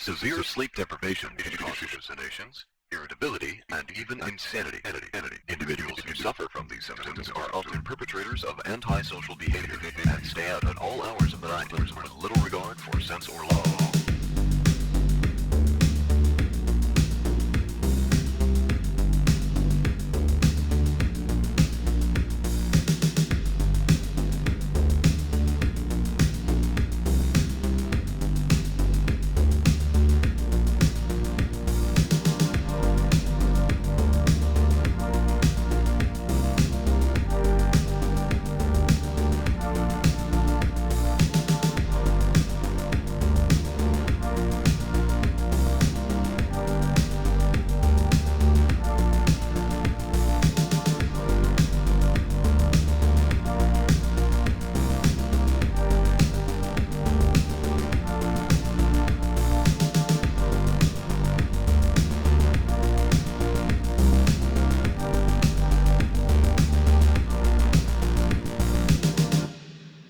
severe sleep deprivation can cause hallucinations, irritability, and even insanity. Individuals who suffer from these symptoms are often perpetrators of antisocial behavior and stay out at all hours of the night with little regard for sense or law.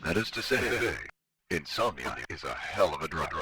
That is to say, insomnia is a hell of a drug.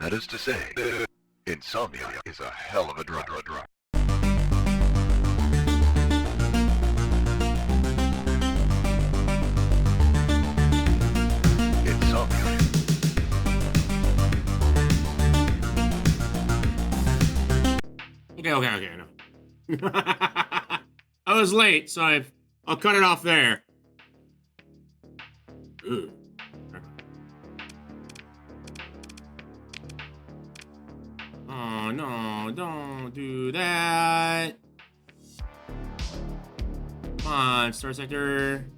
That is to say, insomnia is a hell of a drug. Insomnia. Okay, no. I was late, so I'll cut it off there. Ugh. Oh no, don't do that. Come on, Star Sector.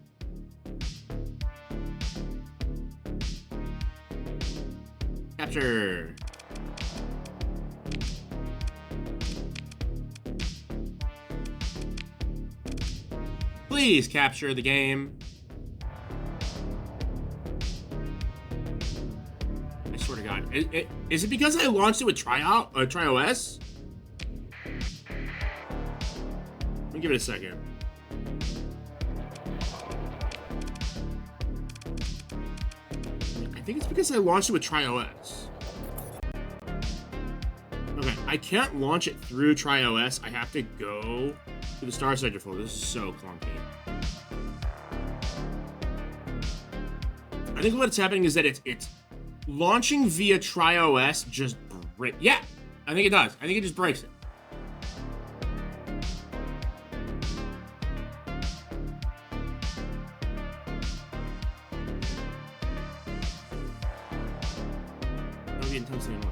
Capture. Please capture the game. I swear to God. Is it because I launched it with TryOS? Let me give it a second. I think it's because I launched it with TryOS. Okay, I can't launch it through TriOS. I have to go to the Star Sector folder. This is so clunky. I think what's happening is that it's launching via TriOS just yeah, I think it does. I think it just breaks it. That would be intensely annoying.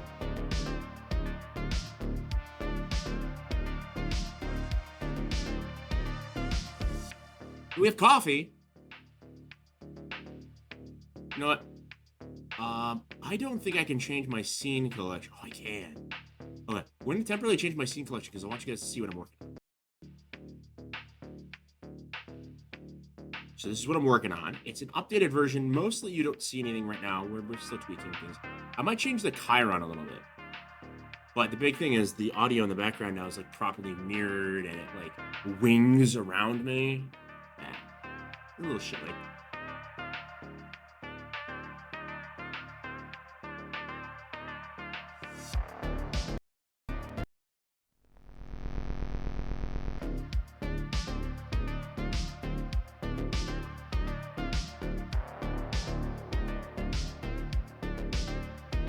We have coffee. You know what? I don't think I can change my scene collection. Oh, I can. Okay, we're gonna temporarily change my scene collection because I want you guys to see what I'm working on. So this is what I'm working on. It's an updated version. Mostly you don't see anything right now. We're still tweaking things. I might change the Chiron a little bit. But the big thing is the audio in the background now is like properly mirrored and it like wings around me. Yeah. A little shit like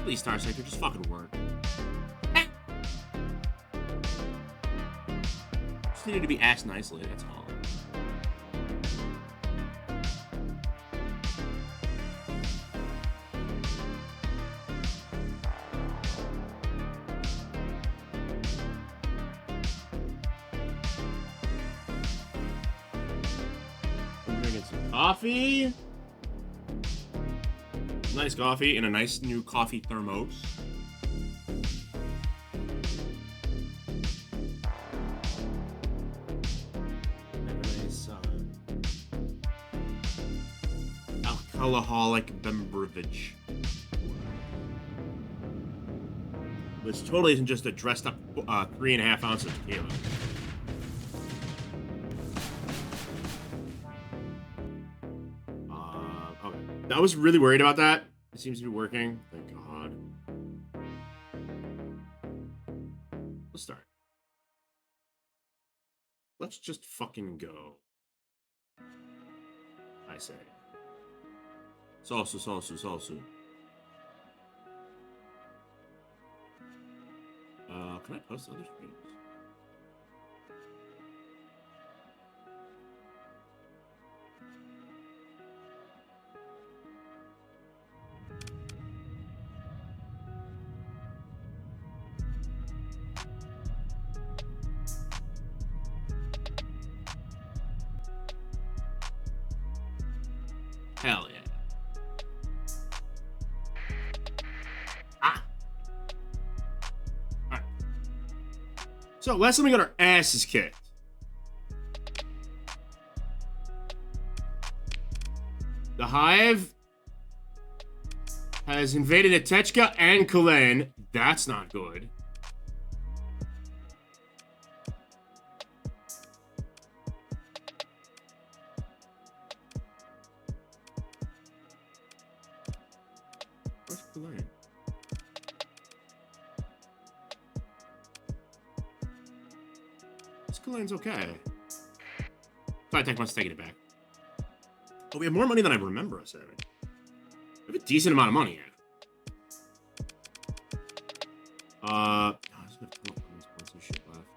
please, Star Sector, just fucking work. Just needed to be asked nicely, that's all. I'm drinking some coffee. Nice coffee in a nice new coffee thermos. Nice alcoholic beverage. Which totally isn't just a dressed up 3.5 ounces of tequila. Okay. I was really worried about that. It seems to be working. Thank God. Let's start. Let's just fucking go. I say. Salsu. Can I post other streams? Hell yeah. Alright. So, last time we got our asses kicked. The Hive has invaded Etechka and Kalen. That's not good. Where's Kalen? This Kalen's okay. Tech wants to take it back. Oh, we have more money than I remember us having. We have a decent amount of money yet. I was gonna pull up some shit left.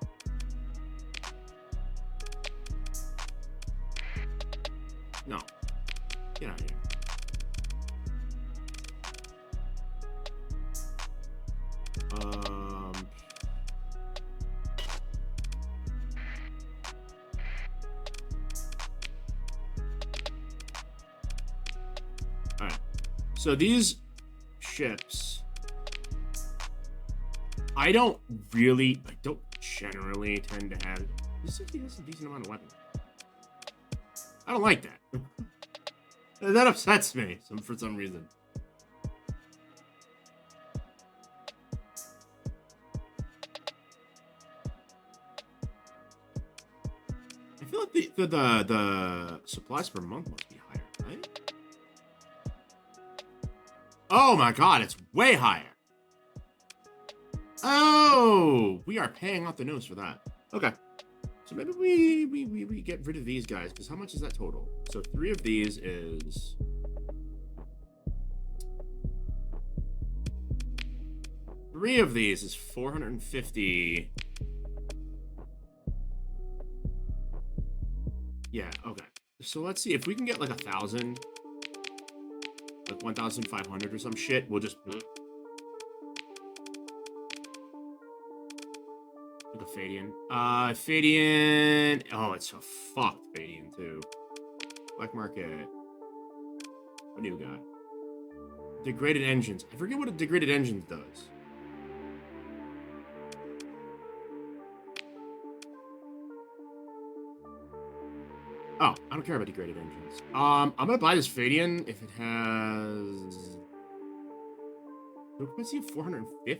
No. Get out of here. Alright. So these ships, I don't generally tend to have. This has a decent amount of weapons. I don't like that. That upsets me for some reason. I feel like the supplies per month must be higher, right? Oh my god, it's way higher. Oh, we are paying off the nose for that. Okay. So maybe we get rid of these guys, because how much is that total? So 3 of these is... Three of these is 450. Yeah, okay. So let's see if we can get like 1,000, like 1,500 or some shit. We'll just like a Fadian. Fadian. Oh, it's a fucked Fadian too. Black market. What do you got? Degraded engines. I forget what a degraded engine does. Oh, I don't care about degraded engines. I'm gonna buy this Fadian if it has... Let's see, 450.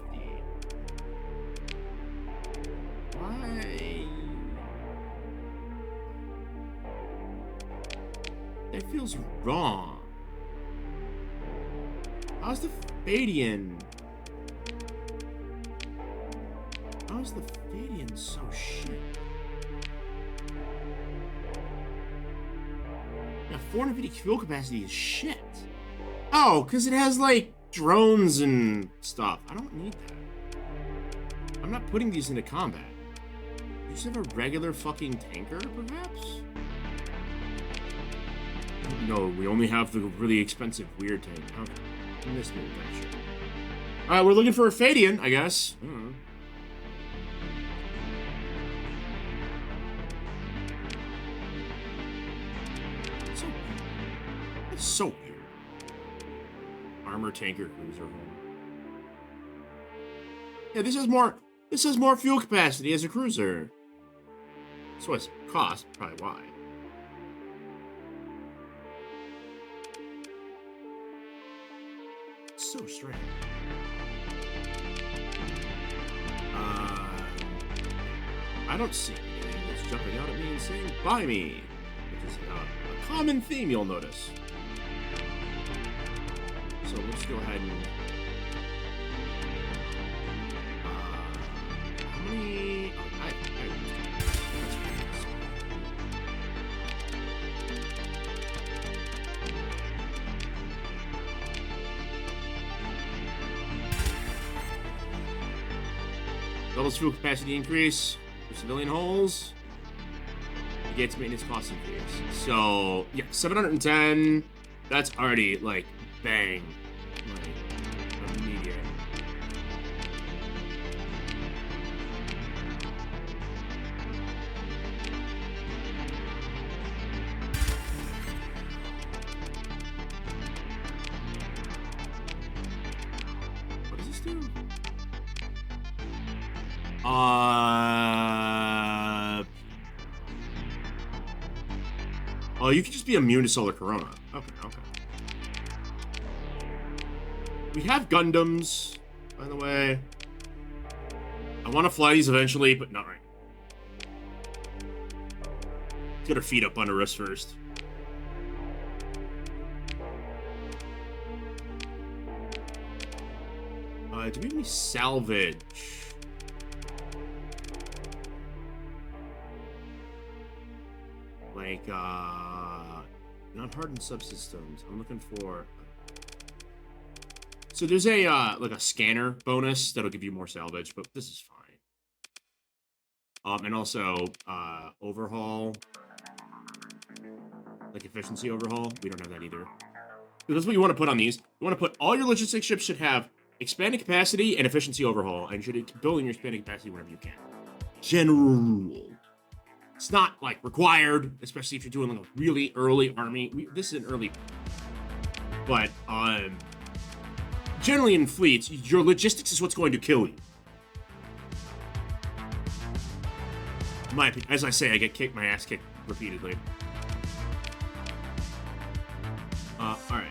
Why? That feels wrong. How's the Fadian? How's the Fadian so shit? Yeah, 450 fuel capacity is shit. Oh, because it has, like, drones and stuff. I don't need that. I'm not putting these into combat. You just have a regular fucking tanker, perhaps? No, we only have the really expensive weird tank. Okay. I missed that shit. Alright, we're looking for a Fadian, I guess. I don't know. So weird. Armor tanker cruiser home. Yeah, this has more fuel capacity as a cruiser. So it's cost, probably why. It's so strange. I don't see anything that's jumping out at me and saying, buy me. Which is a common theme you'll notice. So let's go ahead and... how many... Oh, Doubles fuel capacity increase for civilian holes. Negates maintenance cost increase. So, yeah, 710. That's already, like, bang. Like, immediate. What does this do? Oh, you can just be immune to solar corona. Okay, okay. We have Gundams, by the way. I want to fly these eventually, but not right now. Let's get our feet up on the wrist first. Do we have any salvage? Like, not hardened subsystems. I'm looking for... So there's a, like a scanner bonus that'll give you more salvage, but this is fine. And also, overhaul. Like efficiency overhaul. We don't have that either. So that's what you want to put on these. You want to put all your logistics ships should have expanded capacity and efficiency overhaul, and you should build in your expanded capacity whenever you can. General rule. It's not, like, required, especially if you're doing, like, a really early army. This is an early... But, generally in fleets, your logistics is what's going to kill you. In my opinion, as I say, I get my ass kicked repeatedly. Alright.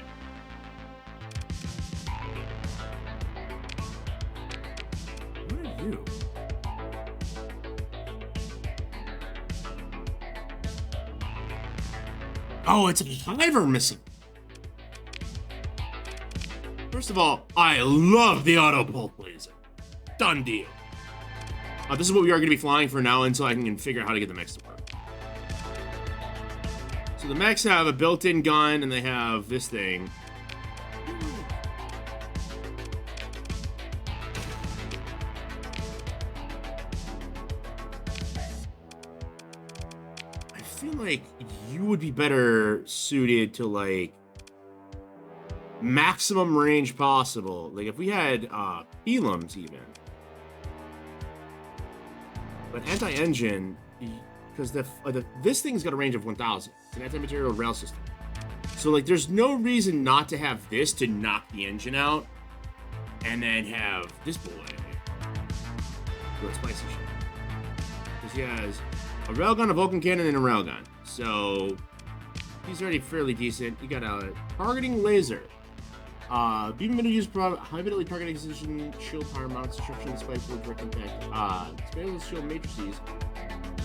What are you? Oh, it's a Hiver missing. First of all, I love the auto pulse laser. Done deal. This is what we are going to be flying for now until I can figure out how to get the mechs to work. So the mechs have a built-in gun, and they have this thing. I feel like you would be better suited to, like, maximum range possible. Like, if we had Elums even. But anti-engine, because this thing's got a range of 1,000. It's an anti-material rail system. So, like, there's no reason not to have this to knock the engine out, and then have this boy do a spicy shit. Because he has a railgun, a Vulcan cannon, and a railgun. So, he's already fairly decent. You got a targeting laser. Beam emitter use high fidelity targeting excision, shield power mounts, disruption, spike, direct impact. Expandable shield matrices.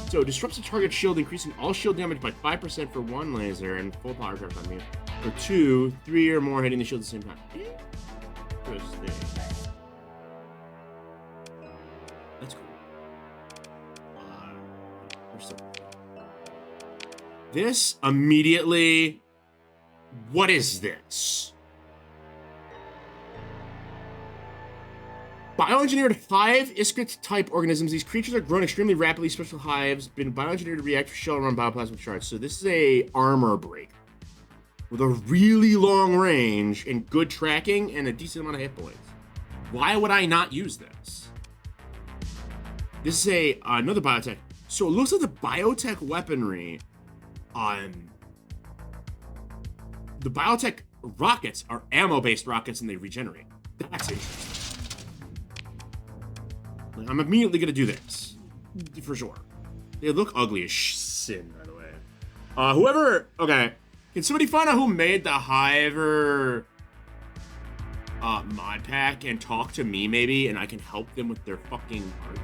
So disrupts the target shield, increasing all shield damage by 5% for one laser, and full power drive on me. For 2, 3 or more hitting the shield at the same time. Interesting. That's cool. This immediately. What is this? Bioengineered hive iskrit type organisms. These creatures are grown extremely rapidly. Special hives been bioengineered to react with shell around bioplasma charge. So this is a armor break with a really long range and good tracking and a decent amount of hit points. Why would I not use this? This is another biotech. So it looks like the biotech weaponry on the biotech rockets are ammo-based rockets and they regenerate. That's interesting. I'm immediately gonna do this for sure. They look ugly as sin, by the way. Whoever, okay, can somebody find out who made the Hiver mod pack and talk to me maybe, and I can help them with their fucking art.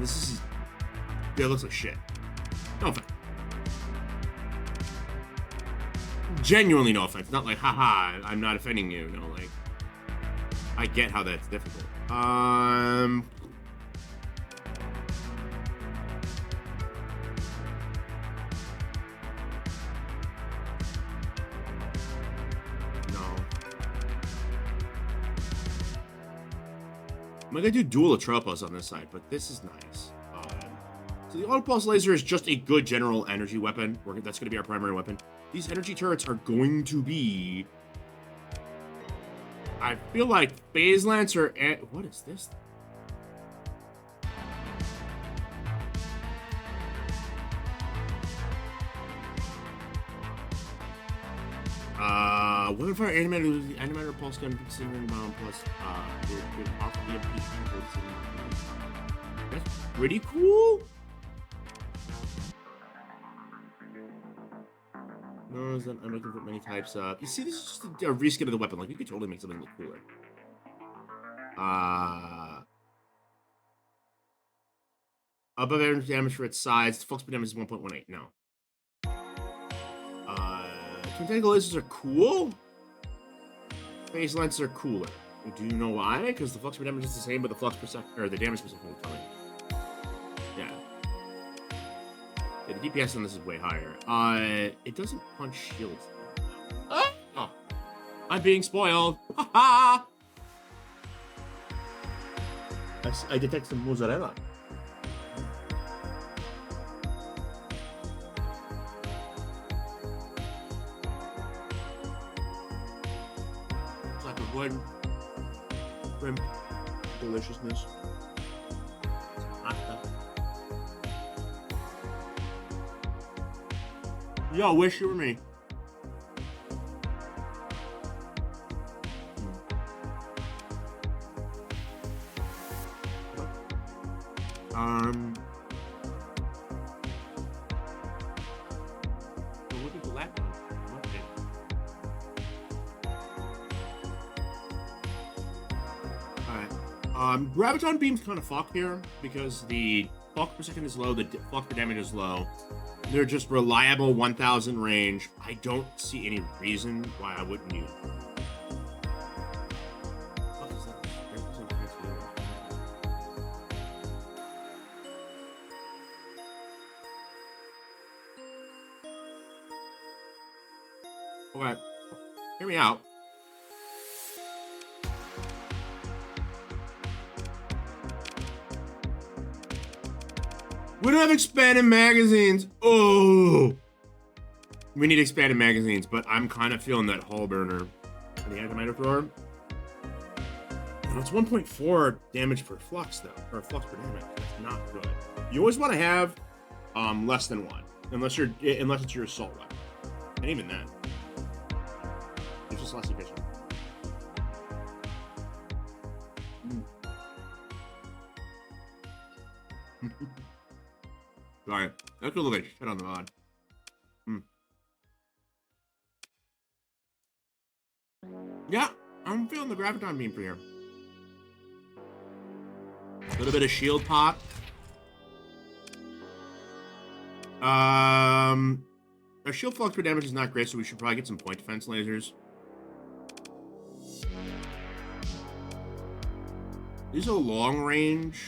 This is, yeah, it looks like shit. No offense. Genuinely no offense. Not like, haha, I'm not offending you. No, like, I get how that's difficult. No. I'm gonna do dual Atropos on this side, but this is nice. So the Autopulse laser is just a good general energy weapon. That's gonna be our primary weapon. These energy turrets are going to be, I feel like Phase Lancer and what is this? What if our animator pulse gun considering bomb plus would offer the That's pretty cool. No, I'm looking for many types. You see, this is just a reskin of the weapon. Like, you could totally make something look cooler. Above average damage for its size. The flux damage is 1.18. No. Tentacle lasers are cool. Phase Lances are cooler. Do you know why? Because the flux damage is the same, but the flux per second, or the damage per second is coming. Yeah. Yeah, the DPS on this is way higher. It doesn't punch shields. Oh, I'm being spoiled. Ha I detect some mozzarella. It's like a wood shrimp deliciousness. Yo, wish you were me. Look at the laptop. Okay. Alright. Graviton Beam's kind of fucked here because the flux per second is low, the flux per damage is low. They're just reliable 1,000 range. I don't see any reason why I wouldn't use them. What is that? Okay. Hear me out. We don't have expanded magazines. Oh. We need expanded magazines, but I'm kind of feeling that hull burner. The antimatter thrower. No, it's 1.4 damage per flux, though. Or flux per damage. That's not good. You always want to have less than 1. Unless it's your assault weapon. And even then. It's just less efficient. Sorry. That could look like shit on the mod. Yeah, I'm feeling the graviton beam for here. A little bit of shield pop. Our shield flux per damage is not great, so we should probably get some point defense lasers. These are long range.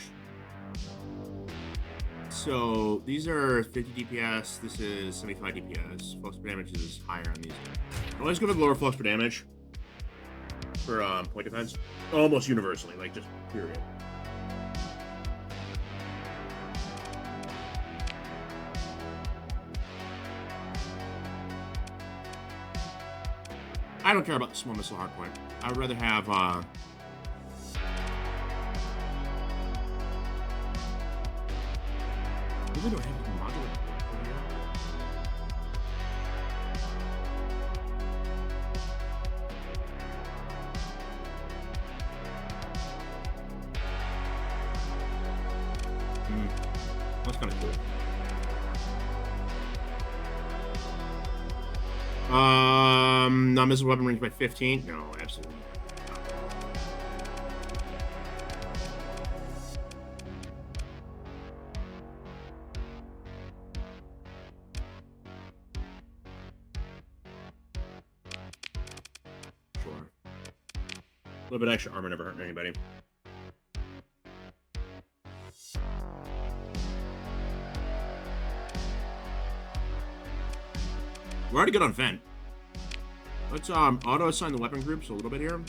So these are 50 DPS. This is 75 DPS. Flux per damage is higher on these. Always go for the lower flux per damage for point defense. Almost universally, like just period. I don't care about the small missile hardpoint. I would rather have I really don't have the modular. That's kind of cool. Non-missile weapon range by 15? No, absolutely not. Sure. A little bit extra armor never hurt anybody. We're already good on vent. Let's auto assign the weapon groups a little bit here.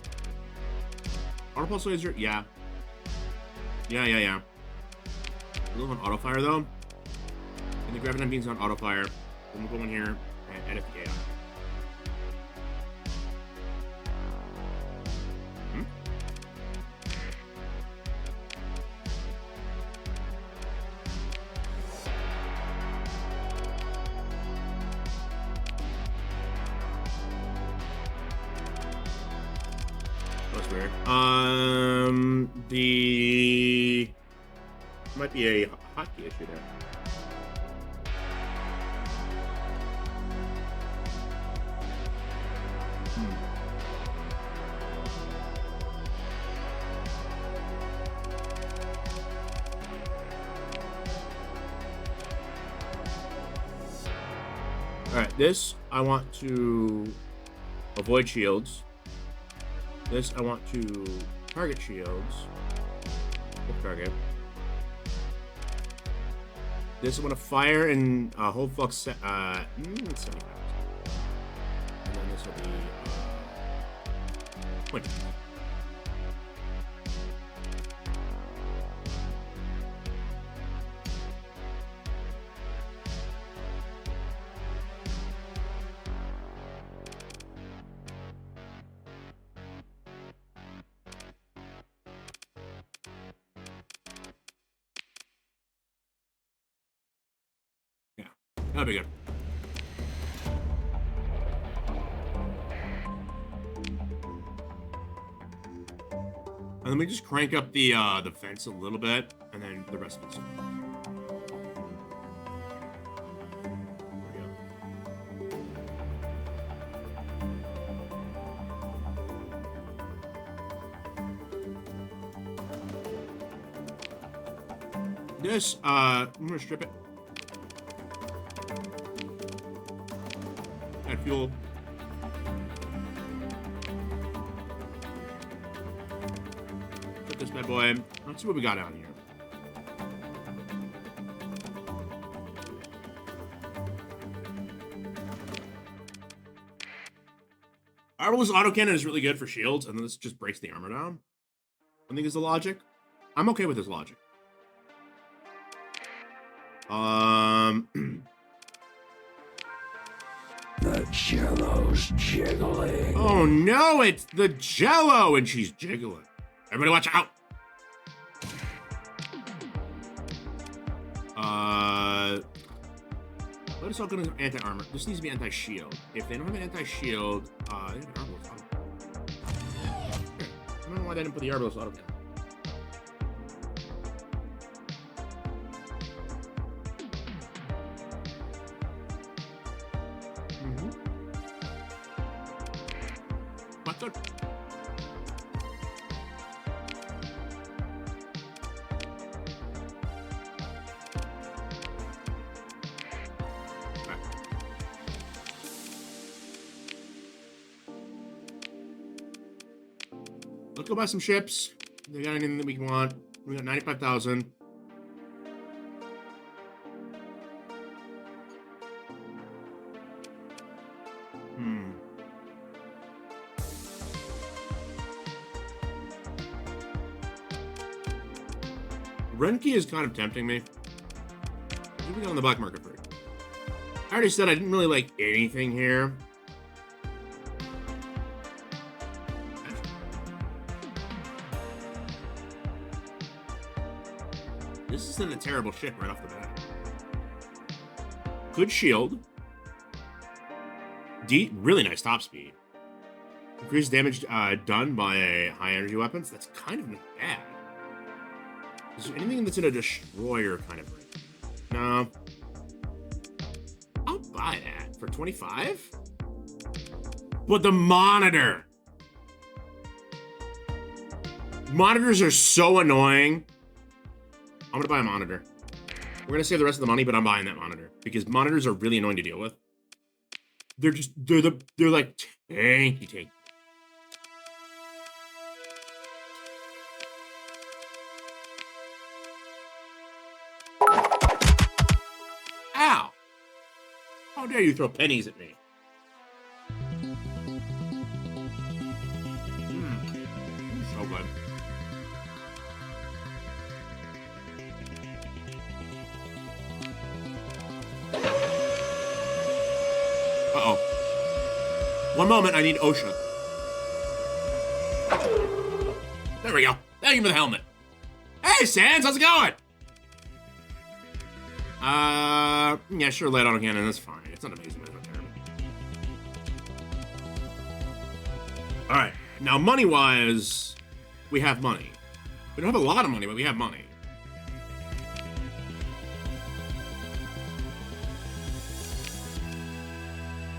Auto pulse laser, yeah. Yeah. A little on auto fire though. And the graviton beam's on auto fire. Then we'll go in here and edit the AI. That's weird. The might be a hotkey issue there. All right, this I want to avoid shields. This I want to target shields. Target. This I want to fire and hold flux 75. And then this will be 20. That'll be good. And then we just crank up the fence a little bit, and then the rest of it's. This, I'm gonna strip it. Add fuel. Put this bad boy. Let's see what we got out here. Arbalist autocannon is really good for shields, and then this just breaks the armor down. I think is the logic. I'm okay with this logic. The Jello's jiggling. Oh no, it's the Jello, and she's jiggling. Everybody watch out. Let us all go into anti-armor. This needs to be anti-shield. If they don't have an anti-shield, they have an Arbalist auto. I don't know why they didn't put the Arbalist auto. What's good? Let's go buy some ships. They got anything that we can want. We got 95,000. Renki is kind of tempting me. What do we got on the black market for it? I already said I didn't really like anything here. This isn't a terrible ship right off the bat. Good shield. Really nice top speed. Increased damage done by high energy weapons. That's kind of not bad. Is there anything that's in a destroyer kind of range? No. I'll buy that for 25. But the monitor. Monitors are so annoying. I'm gonna buy a monitor. We're gonna save the rest of the money, but I'm buying that monitor because monitors are really annoying to deal with. They're like tanky. Ow! How dare you throw pennies at me? So good. Uh-oh. One moment, I need OSHA. There we go. Thank you for the helmet. Hey, Sans, how's it going? Yeah, sure, light auto cannon, that's fine. It's not amazing, but it's not terrible. Alright, now money-wise, we have money. We don't have a lot of money, but we have money.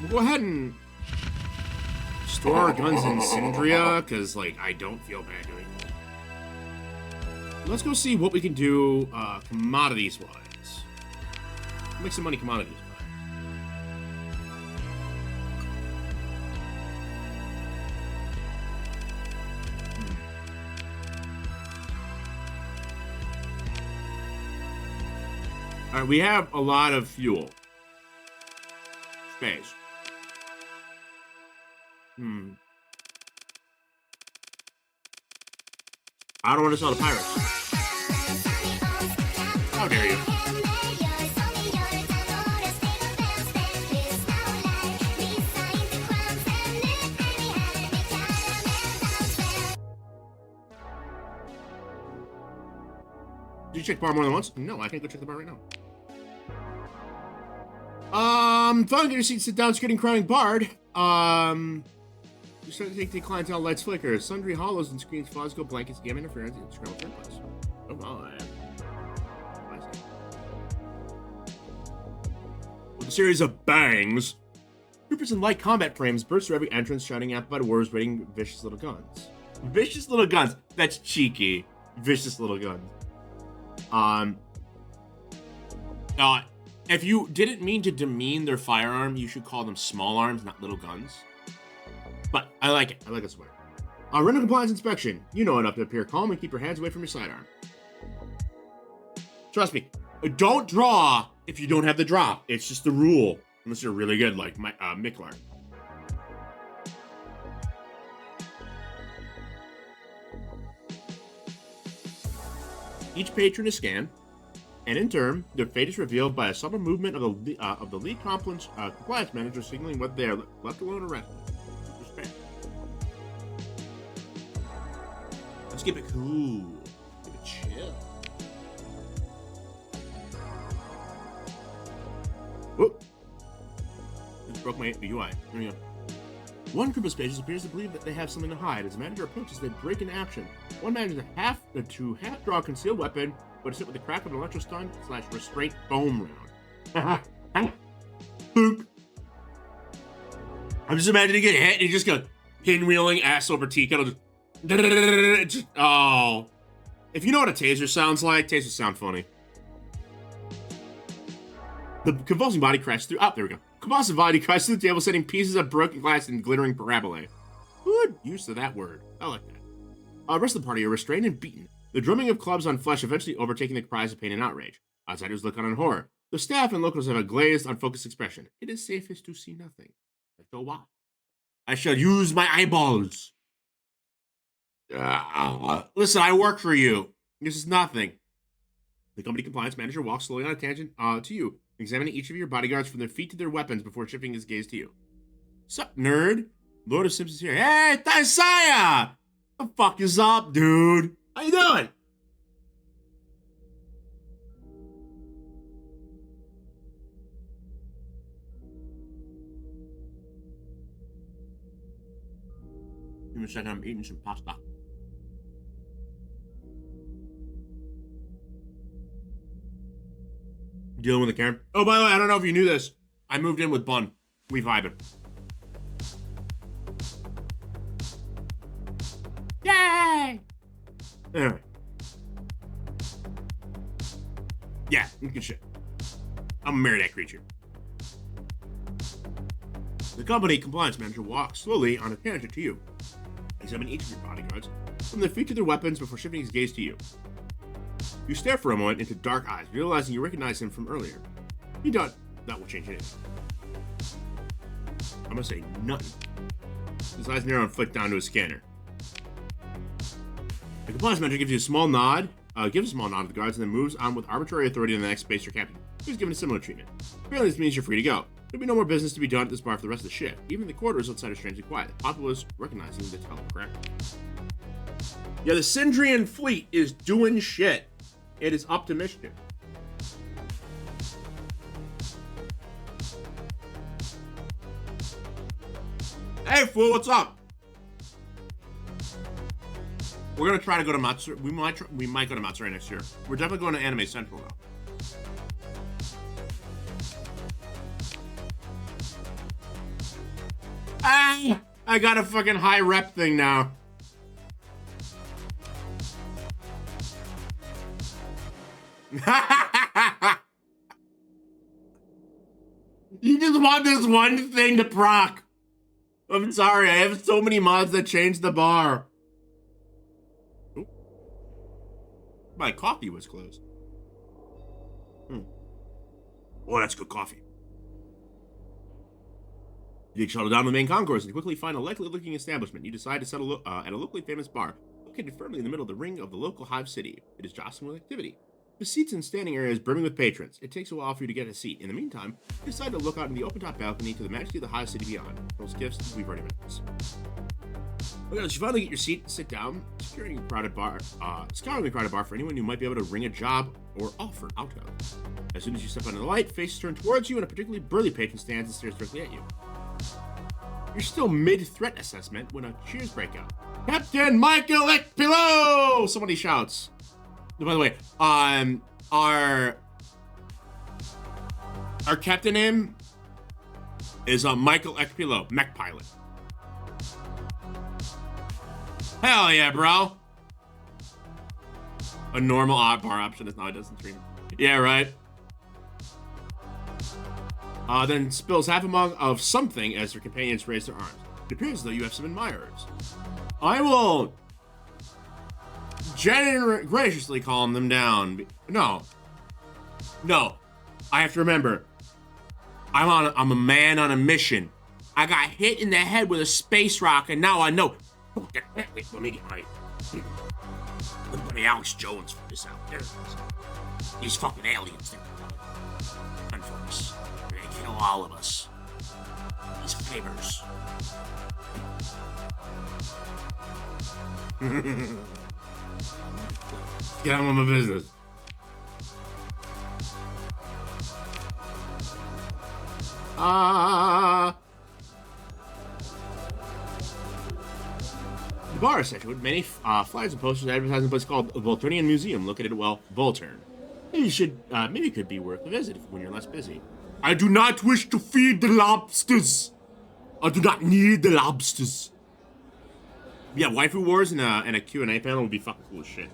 We'll go ahead and store our guns in Syndria, because, like, I don't feel bad doing that. Let's go see what we can do commodities-wise. Make some money commodities-wise. All right, we have a lot of fuel. Space. I don't want to sell to pirates. How dare you? Did you check the bar more than once? No, I can't go check the bar right now. Fun, get your seat, sit down, skirting, crying bard. You start to take the clientele lights flicker. Sundry hollows and screens, fuzz, go blankets, game interference, and scramble third place. Oh my. With a series of bangs, troopers in light combat frames burst through every entrance, shouting amplified words, waiting vicious little guns. Vicious little guns. That's cheeky. Vicious little guns. If you didn't mean to demean their firearm, you should call them small arms, not little guns. But I like it. I like it swear. Random compliance inspection. You know it up here. Calm and keep your hands away from your sidearm. Trust me. Don't draw if you don't have the drop. It's just the rule. Unless you're really good, like my Miklar. Each patron is scanned, and in turn, their fate is revealed by a subtle movement of the lead compliance manager signaling whether they are left alone or arrested. Respect. Let's keep it cool. Keep it chill. Whoop. Just broke my UI. There we go. One group of spaces appears to believe that they have something to hide. As the manager approaches, they break into action. One manages to half draw a concealed weapon, but is hit with the crack of an electrostun / restraint foam round. Boop. I'm just imagining getting hit and you just go pinwheeling ass over tea kettle. Oh. If you know what a taser sounds like, tasers sound funny. The convulsing body crashes through. Oh, there we go. Convulsive body crashes through the table, sending pieces of broken glass and glittering parabolae. Good use of that word. I like that. The rest of the party are restrained and beaten. The drumming of clubs on flesh eventually overtaking the cries of pain and outrage. Outsiders look on in horror. The staff and locals have a glazed, unfocused expression. It is safest to see nothing. So what? I shall use my eyeballs. Listen, I work for you. This is nothing. The company compliance manager walks slowly on a tangent to you, examining each of your bodyguards from their feet to their weapons before shifting his gaze to you. Sup, nerd? Lord of Simpsons here. Hey, Thysaya! What the fuck is up, dude? How you doing? Give me a second, I'm eating some pasta. Dealing with the camera. Oh, by the way, I don't know if you knew this. I moved in with Bun. We vibing. Yay! Anyway. Yeah, good shit. I'm gonna marry that creature. The company compliance manager walks slowly on a tangent to you. Examine each of your bodyguards from their feet to their weapons before shifting his gaze to you. You stare for a moment into dark eyes, realizing you recognize him from earlier. He does. That will change anything. I'm gonna say nothing. His eyes narrow and flick down to his scanner. The compliance manager gives you a small nod, to the guards, and then moves on with arbitrary authority to the next spacer captain, who's given a similar treatment. Apparently, this means you're free to go. There'll be no more business to be done at this bar for the rest of the shift. Even the quarters outside are strangely quiet. The populace recognizing the tell correct. Yeah, the Syndrian fleet is doing shit. It is up to mischief. Hey, fool, what's up? We're gonna try to go to Matsuri. We might go to Matsuri next year. We're definitely going to Anime Central though. Ah! I got a fucking high rep thing now. You just want this one thing to proc. I'm sorry, I have so many mods that change the bar. Ooh. My coffee was closed. Oh, that's good coffee. You take shuttle down the main concourse and quickly find a likely-looking establishment. You decide to settle at a locally famous bar, located firmly in the middle of the ring of the local Hive city. It is jostling with activity. The seats and standing area is brimming with patrons. It takes a while for you to get a seat. In the meantime, you decide to look out in the open-top balcony to the majesty of the Hive city beyond. Those gifts, we've already mentioned. Okay, as you finally get your seat and sit down, scouring the crowded bar for anyone who might be able to ring a job or offer out of. As soon as you step under the light, faces turn towards you, and a particularly burly patron stands and stares directly at you. You're still mid-threat assessment when a cheers break out. Captain Michael Ekpilo! Somebody shouts. By the way, our captain name is Michael Ekpilo, mech pilot. Hell yeah, bro. A normal bar option is now it doesn't stream. Yeah, right. Then spills half a mug of something as your companions raise their arms. It appears as though you have some admirers. I will graciously calm them down. No. I have to remember. I'm a man on a mission. I got hit in the head with a space rock, and now I know. Wait, let me get my. Everybody Alex Jones for this out there. These fucking aliens, they're coming for us. They're gonna kill all of us. These flavors. Get on with my business. The bar section with many flyers and posters advertising a place called the Volturnian Museum located at, well, Volturn. Maybe you should, maybe it could be worth a visit when you're less busy. I do not wish to feed the lobsters. I do not need the lobsters. Yeah, waifu wars and a Q&A panel would be fucking cool as shit.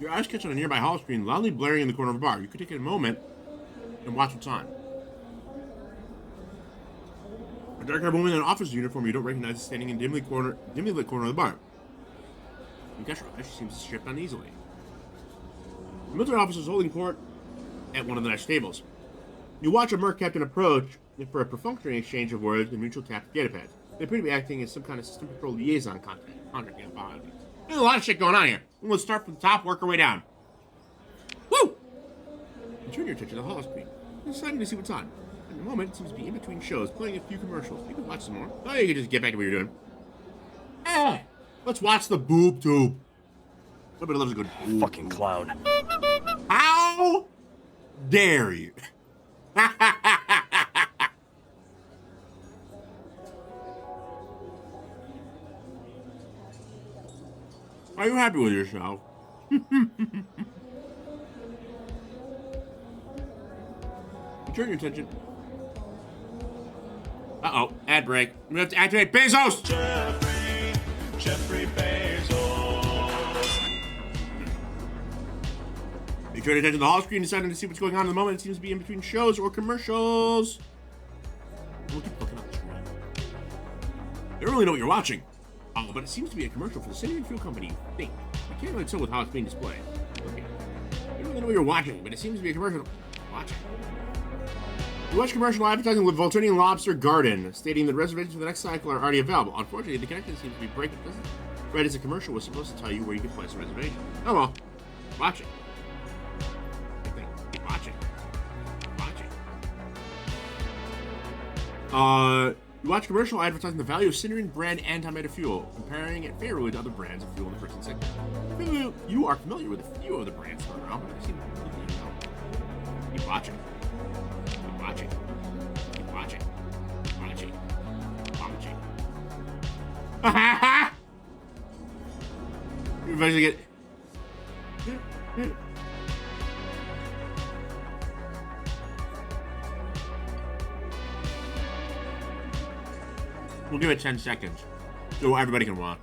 Your eyes catch on a nearby hall screen loudly blaring in the corner of a bar. You could take a moment and watch what's on. A dark-haired woman in an office uniform you don't recognize is standing in dimly lit corner of the bar. You catch her eye, she seems to shift uneasily. The military officer is holding court at one of the next tables. You watch a merc captain approach for a perfunctory exchange of words and mutual tap data pads. They appear to be acting as some kind of system control liaison contact. There's a lot of shit going on here. Let's start from the top, work our way down. Woo! You turn your attention to the hall screen. You're deciding to see what's on. At the moment, it seems to be in between shows, playing a few commercials. You can watch some more. Oh, you can just get back to what you're doing. Let's watch the boob tube. Nobody loves a good boob. Fucking clown. How dare you? Are you happy with yourself? You turn your attention. Uh-oh, ad break. We have to activate Bezos! Jeffrey Bezos. You turn your attention to the hall screen, deciding to see what's going on in the moment. It seems to be in between shows or commercials. We'll keep looking up the screen. You don't really know what you're watching. But it seems to be a commercial for the Synergy Fuel Company. You can't really tell with how it's being displayed. Okay. You don't really know what you're watching, but it seems to be a commercial. Watch it. You watch commercial advertising with Volturnian Lobster Garden, stating that reservations for the next cycle are already available. Unfortunately, the connection seems to be breaking. Right as the commercial was supposed to tell you where you could place a reservation. Oh well. Watch it. Keep watching. You watch commercial advertising the value of Synergy brand anti-meta fuel, comparing it favorably to other brands of fuel in the person segment. You are familiar with a few of the brands thrown around, but I've seen them. Keep watching. Keep watching. Keep watching. Keep watching. Watching. You eventually get. We'll give it 10 seconds so everybody can watch.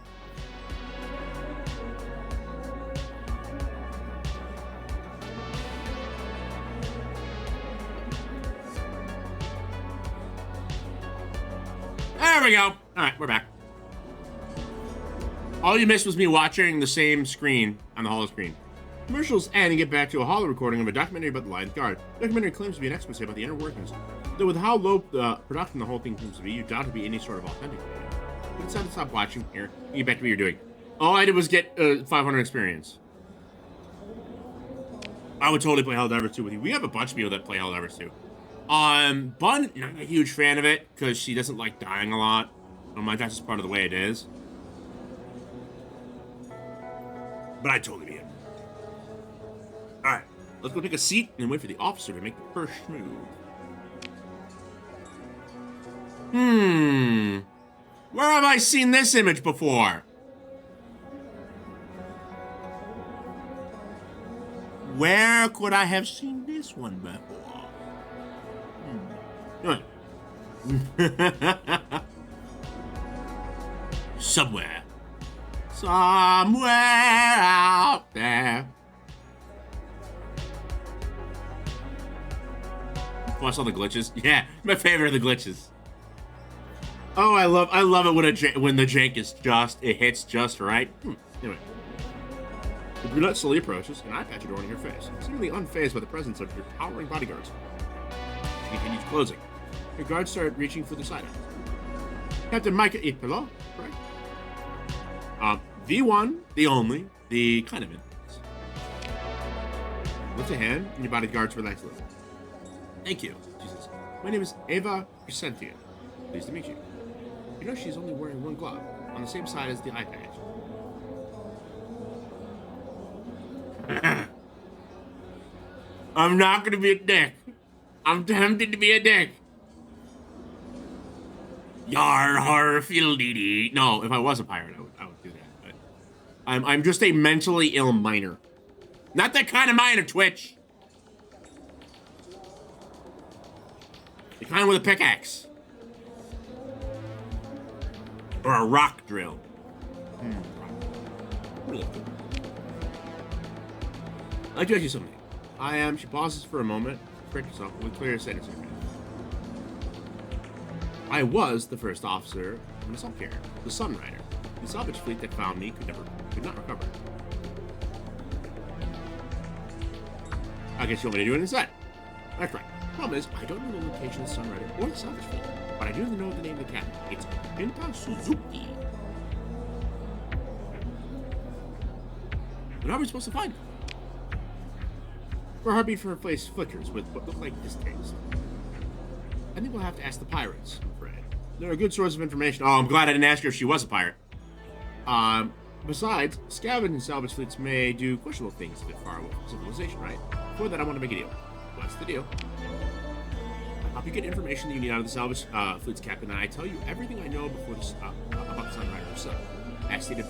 There we go. All right, we're back. All you missed was me watching the same screen on the holo screen. Commercials end and get back to a holo recording of a documentary about the Lions Guard. The documentary claims to be an exposé about the inner workings. Though with how low production the whole thing seems to be, you doubt it to be any sort of authentic. You decided to stop watching here and get back to what you're doing. All I did was get 500 experience. I would totally play Helldivers 2 with you. We have a bunch of people that play Helldivers 2. Bun, not a huge fan of it because she doesn't like dying a lot. That's just part of the way it is. But I'd totally be in. Alright, let's go take a seat and wait for the officer to make the first move. Where have I seen this image before? Where could I have seen this one before? Somewhere. Somewhere out there. Watch all the glitches. Yeah, my favorite of the glitches. Oh, I love it when the jank is it hits just right. Anyway. The brunette slowly approaches, an eye patch adorning her face, seemingly unfazed by the presence of your towering bodyguards. She continues closing. Her guards start reaching for the sidearms. Captain Micah Ipilo, correct? The one, the only, the kind of influence. Lift a hand, and your bodyguards relax a little. Thank you, she says. My name is Eva Crescentia. Pleased to meet you. You know she's only wearing one glove, on the same side as the eye patch. I'm not gonna be a dick. I'm tempted to be a dick. Yar har fiddle-dee-dee. No, if I was a pirate, I would do that. But I'm just a mentally ill miner. Not that kind of miner, Twitch. The kind with a pickaxe. Or a rock drill. Really cool. I'd like to ask you something. She pauses for a moment, correct herself with clear sentence. I was the first officer of an assault carrier, the Sunrider. The salvage fleet that found me could not recover. I guess you want me to do it instead. That's right. Problem is, I don't know the location of the Sunrider or the salvage fleet, but I do know the name of the captain. It's Pinta Suzuki. But how are we supposed to find her? Her heartbeat for her face flickers with what look like distaste. I think we'll have to ask the pirates, I'm afraid. They're a good source of information. Oh, I'm glad I didn't ask her if she was a pirate. Besides, scavenge and salvage fleets may do questionable things a bit far away from civilization, right? Before that, I want to make a deal. What's the deal? I help you get information that you need out of the salvage fleet's captain, and I tell you everything I know about the Sunrider herself. As stated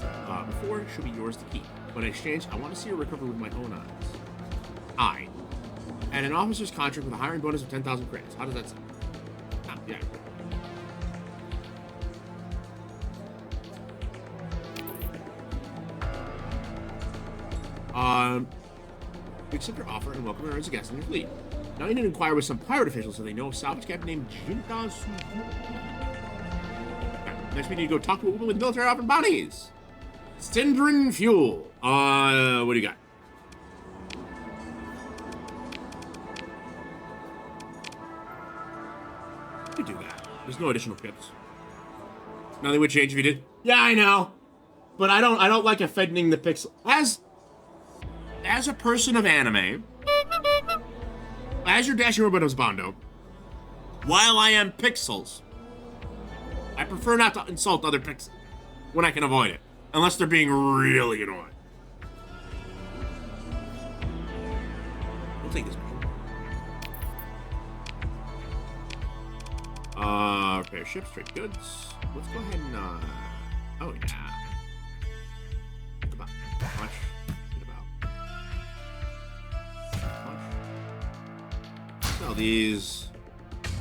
before, she'll be yours to keep. But in exchange, I want to see her recover with my own eyes. And an officer's contract with a hiring bonus of 10,000 credits. How does that sound? Yeah. Accept your offer and welcome her as a guest in your fleet. Now you need to inquire with some pirate officials so they know a salvage captain named Jinta Suzuki. Next we need to go talk to a woman with military off and bounties. Syndrin Fuel. What do you got? You do that. There's no additional pips. Nothing would change if you did. Yeah, I know. But I don't like offending the pixel. As a person of anime, as your dashing robot husbando, while I am pixels, I prefer not to insult other pixels when I can avoid it. Unless they're being really annoying. We'll take this one. Repair ships, trade goods. Let's go ahead and, oh yeah. Think about how much? Think about. Sell these.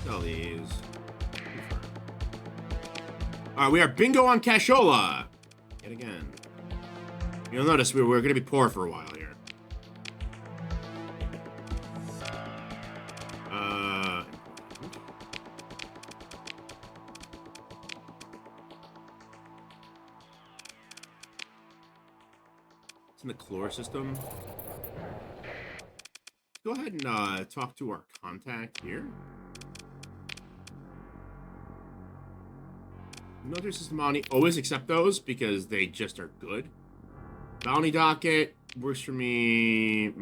Sell these. Alright, we are bingo on cashola. Yet again. You'll notice we're going to be poor for a while here. It's in the Chlor system. Go ahead and talk to our contact here. Military system bounty, always accept those because they just are good. Bounty docket works for me.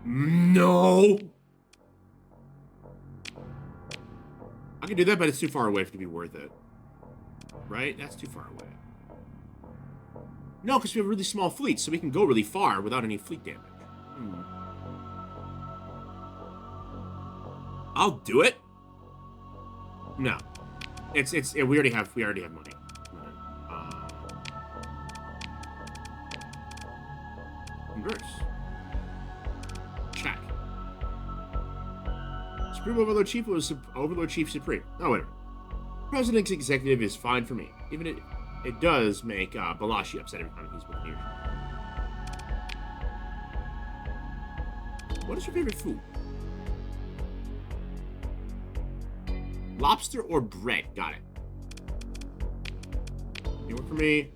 No. I can do that, but it's too far away to be worth it. Right? That's too far away. No, because we have a really small fleet, so we can go really far without any fleet damage. I'll do it. No, we already have money. Converse. Check. Supreme Overlord Chief was Overlord Chief Supreme. Oh, whatever. President's executive is fine for me, even if it does make Balashi upset every time he's with you. What is your favorite food? Lobster or bread? Got it. You work for me.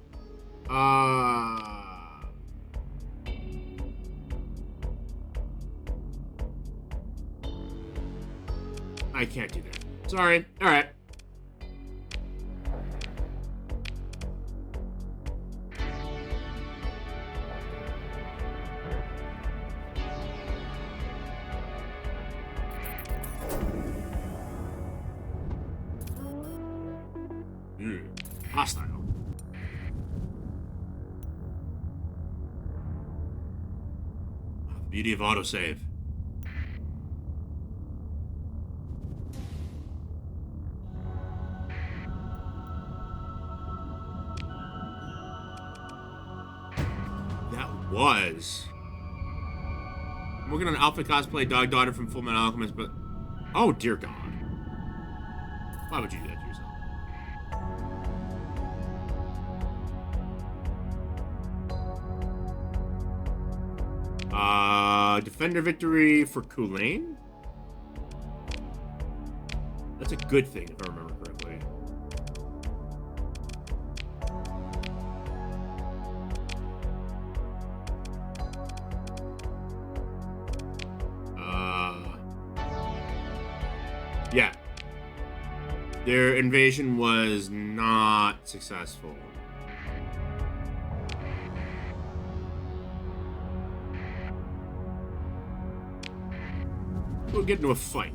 I can't do that. Sorry. All right. Hostile. Beauty of autosave. That was. I'm working on Alpha cosplay dog daughter from Full Metal Alchemist, but oh dear God, why would you do that to yourself? Defender victory for Kulain? That's a good thing, if I remember correctly. Yeah. Their invasion was not successful. We'll get into a fight.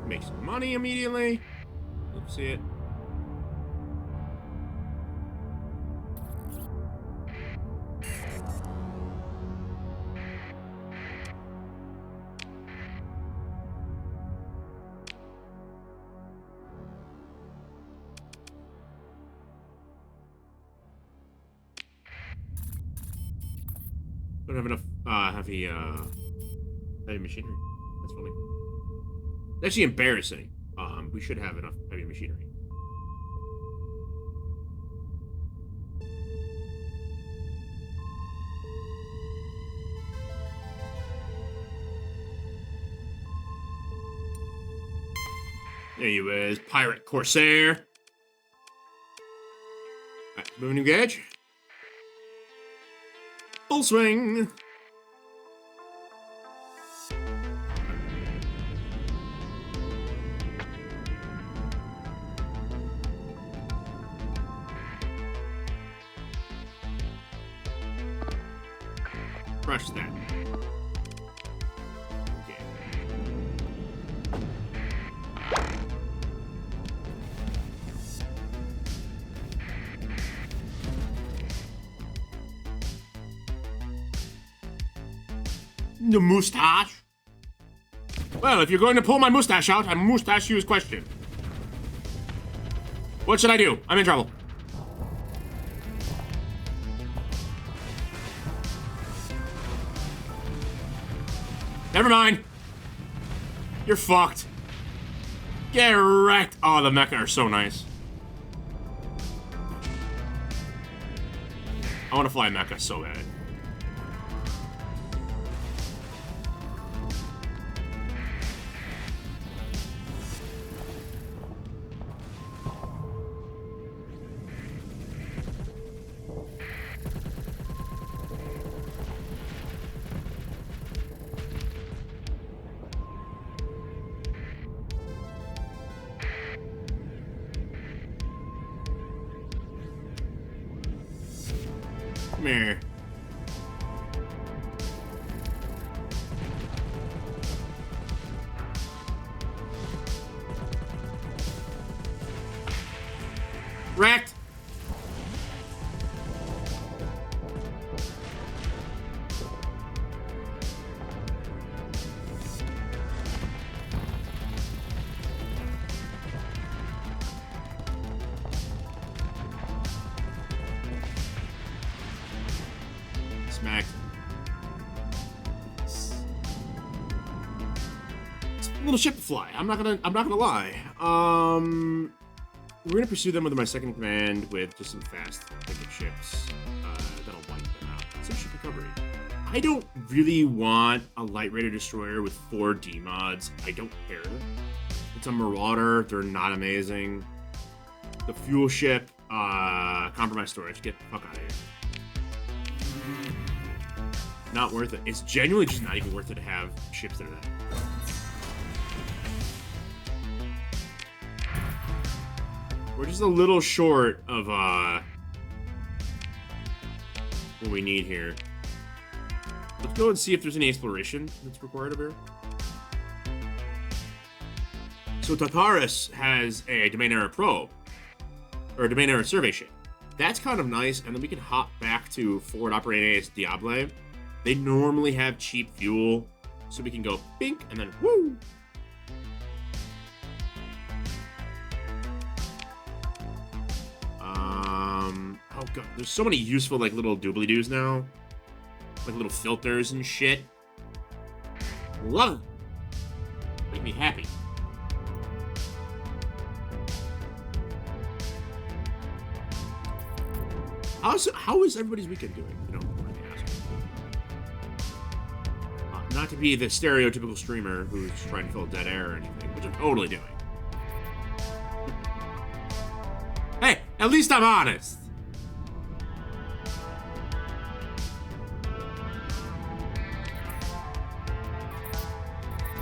Make some money immediately. Let's see it. Don't have enough heavy machinery. That's funny. It's actually embarrassing. We should have enough heavy machinery. There you is, Pirate Corsair. Alright, moving new gauge. Full swing. Crush that. Okay. The mustache? Well, if you're going to pull my mustache out, I mustache you his question. What should I do? I'm in trouble. Never mind. You're fucked. Get wrecked. Oh, the mecha are so nice. I want to fly a mecha so bad. Come here. Wrecked. Smacked. It's a little ship to fly. I'm not gonna lie. We're gonna pursue them with my second command with just some fast ticket ships that'll wipe them out. Some ship recovery. I don't really want a light raider destroyer with 4 D mods. I don't care. It's a Marauder. They're not amazing. The fuel ship, compromised storage. Get the fuck out of here. Not worth it. It's genuinely just not even worth it to have ships that are that. We're just a little short of what we need here. Let's go and see if there's any exploration that's required over here. So Tartarus has a domain era probe, or a domain era survey ship. That's kind of nice, and then we can hop back to forward operating AS Diable. They normally have cheap fuel, so we can go bink and then woo. Oh god, there's so many useful like little doobly-doos now. Like little filters and shit. Love it. Make me happy. How is everybody's weekend doing? You know, mind me asking. Not to be the stereotypical streamer who's trying to fill dead air or anything, which I'm totally doing. Hey, at least I'm honest.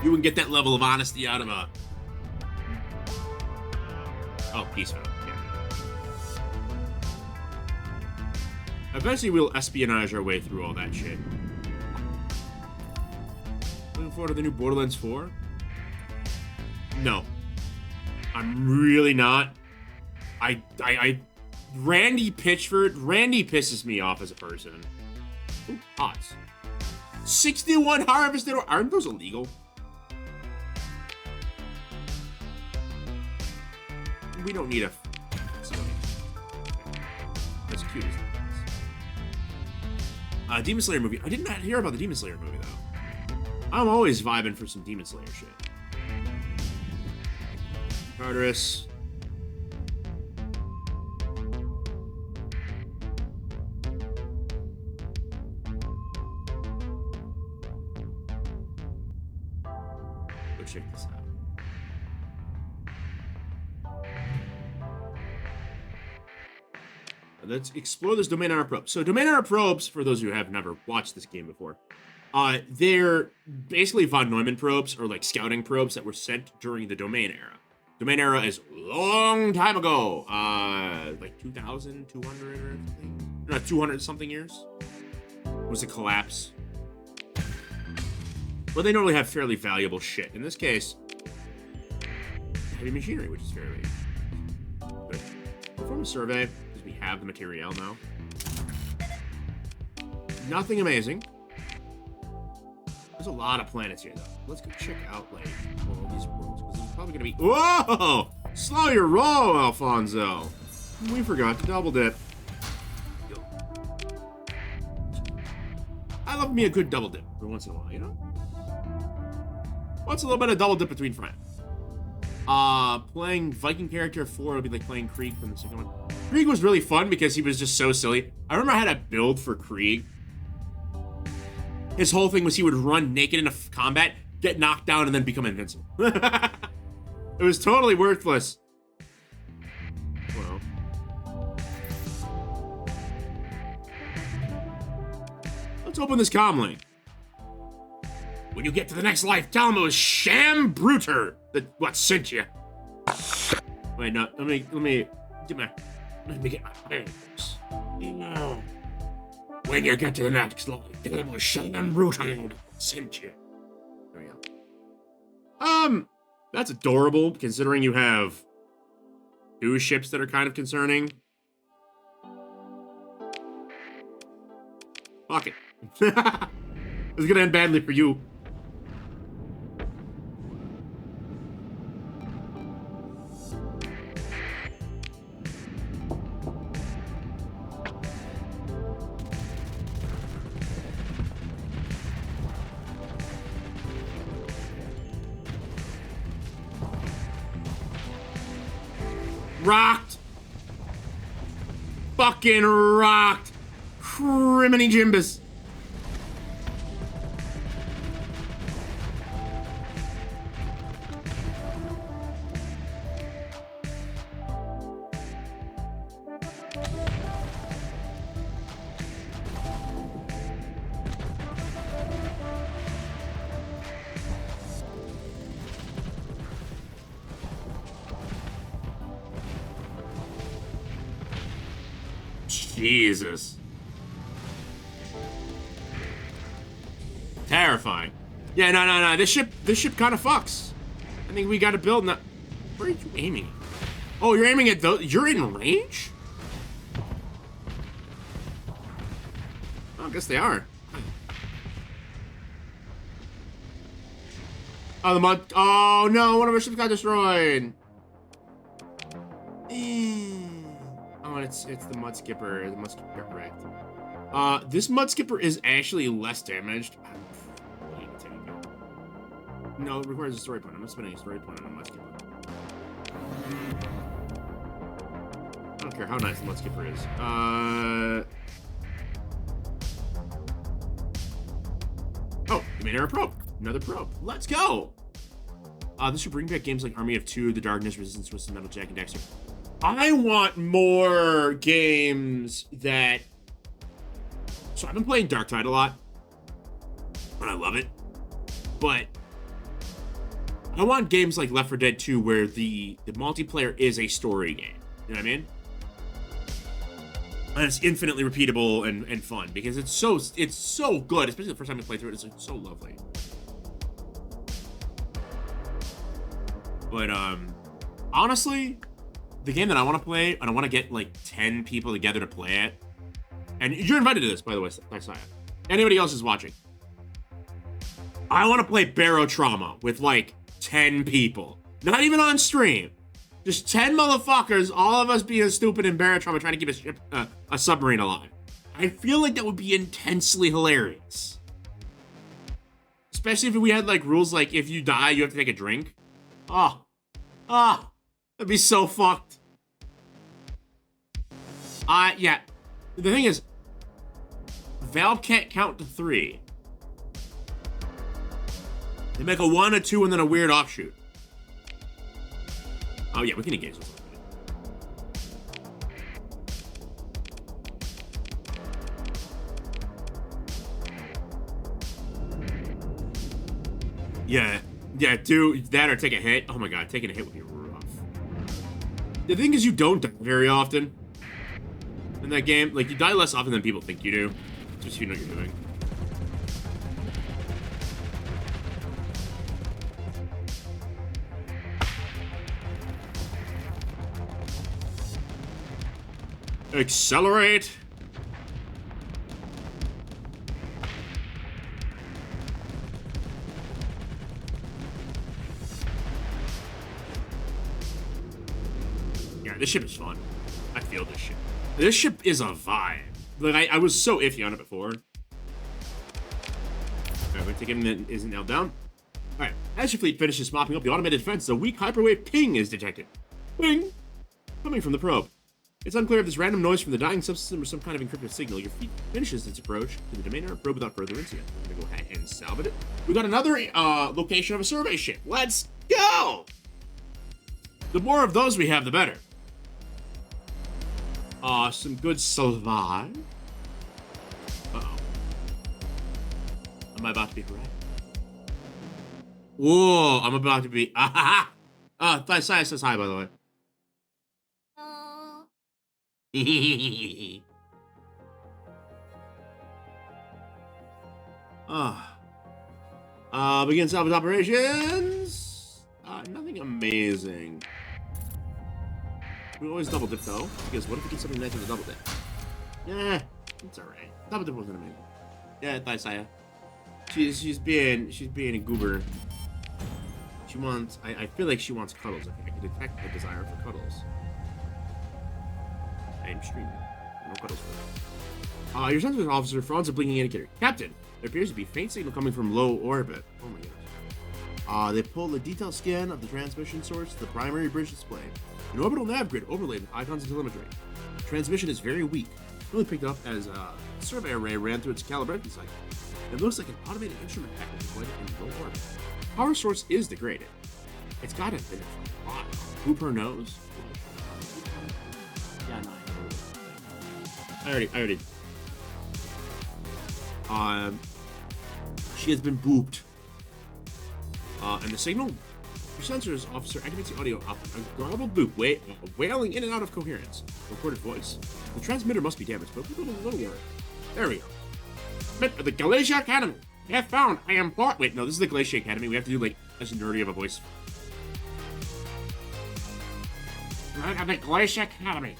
You can get that level of honesty out of a... Oh, peaceful. Yeah. Eventually we'll espionage our way through all that shit. Looking forward to the new Borderlands 4? No. I'm really not. Randy Pitchford, Randy pisses me off as a person. Ooh, odds. 61 harvested, aren't those illegal? We don't need a... That's cute as that is. Demon Slayer movie. I did not hear about the Demon Slayer movie, though. I'm always vibing for some Demon Slayer shit. Tartarus. Go check this out. Let's explore this domain era probe. So domain era probes, for those who have never watched this game before, they're basically von Neumann probes, or like scouting probes that were sent during the domain era. Domain era is a long time ago, like 2,200 or something. No, 200 something years was the collapse. But they normally have fairly valuable shit. In this case, heavy machinery, which is fairly good. Perform a survey. We have the material now. Nothing amazing. There's a lot of planets here, though. Let's go check out, like, all these worlds, because there's probably gonna be... Whoa! Slow your roll, Alfonso! We forgot to double dip. I love me a good double dip for once in a while, you know? What's a little bit of double dip between friends? Playing Viking character 4 would be like playing Krieg from the second one. Krieg was really fun because he was just so silly. I remember I had a build for Krieg. His whole thing was he would run naked into combat, get knocked down, and then become invincible. It was totally worthless. Well. Let's open this comm link. When you get to the next life, tell him it was Sham Bruter that what sent you. Wait, no, let me get my bearings. When you get to the next life, tell him it was Sham Bruter that sent you. There we go. That's adorable, considering you have 2 ships that are kind of concerning. Fuck it. It's gonna end badly for you. Rocked. Fucking rocked. Criminy Jimbus. Jesus. Terrifying. Yeah, no. This ship kind of fucks. I think we got to build. Where are you aiming? Oh, you're aiming at those. You're in range? Oh, I guess they are. Oh, the mud. Oh no, one of our ships got destroyed. Oh, and it's the mud skipper. The mud skipper got wrecked. This mud skipper is actually less damaged. No, it requires a story point. I'm not spending a story point on a mud skipper. I don't care how nice the mud skipper is. Oh, we made our probe. Another probe. Let's go. This should bring back games like Army of Two, The Darkness, Resistance, Twisted Metal, Jack and Dexter. I want more games that... So I've been playing Darktide a lot, and I love it. But I want games like Left 4 Dead 2 where the multiplayer is a story game. You know what I mean? And it's infinitely repeatable and fun because it's so good, especially the first time you play through it. It's like so lovely. But honestly, the game that I want to play, and I want to get like 10 people together to play it. And you're invited to this, by the way, Saya. Anybody else is watching. I want to play Barrow Trauma with like 10 people. Not even on stream. Just 10 motherfuckers, all of us being stupid in Barrow Trauma trying to keep a submarine alive. I feel like that would be intensely hilarious. Especially if we had like rules like if you die, you have to take a drink. That'd be so fucked. Yeah. The thing is, Valve can't count to 3. They make a 1, a 2, and then a weird offshoot. Oh yeah, we can engage this. Yeah, do that or take a hit. Oh my god, taking a hit would be rough. The thing is, you don't die very often in that game. Like, you die less often than people think you do. Just so you know what you're doing. Accelerate. Yeah, this ship is fun. I feel this ship. This ship is a vibe. Like, I was so iffy on it before. Alright, we're taking it isn't nailed down. Alright, as your fleet finishes mopping up the automated defense, a weak hyperwave ping is detected. Ping! Coming from the probe. It's unclear if this random noise from the dying subsystem or some kind of encrypted signal. Your fleet finishes its approach to the domain area probe without further incident. I'm gonna go ahead and salvage it. We got another location of a survey ship. Let's go! The more of those we have, the better. Some good salvage. Uh-oh. Am I about to be correct? Whoa, I'm about to be... Saya says hi, by the way. Begin salvage operations. Nothing amazing. We always double dip though, because what if we get something nice with a double dip? Yeah, it's alright. Double dip wasn't amazing. Yeah, thanks, Saya. She's being a goober. She wants. I feel like she wants cuddles. I can detect a desire for cuddles. I am streaming. No cuddles for her. Your sensor officer fronts a blinking indicator. Captain, there appears to be a faint signal coming from low orbit. Oh my goodness. They pull a detailed scan of the transmission source to the primary bridge display. An orbital nav grid overlaid with icons and telemetry. The transmission is very weak. It only picked up as a survey array ran through its calibration cycle. It looks like an automated instrument pack deployed in low orbit. Power source is degraded. It's gotta have been a lot. Hooper knows. Yeah, no. I already. She has been booped. And the signal Your sensors officer activates the audio off a garbled loop, wailing in and out of coherence. Recorded voice. The transmitter must be damaged, but a little worry. There we go. Smith of the Glacier Academy. I have found I am bought. Wait, no, this is the Glacier Academy. We have to do like as nerdy of a voice. Of the Glacier Academy.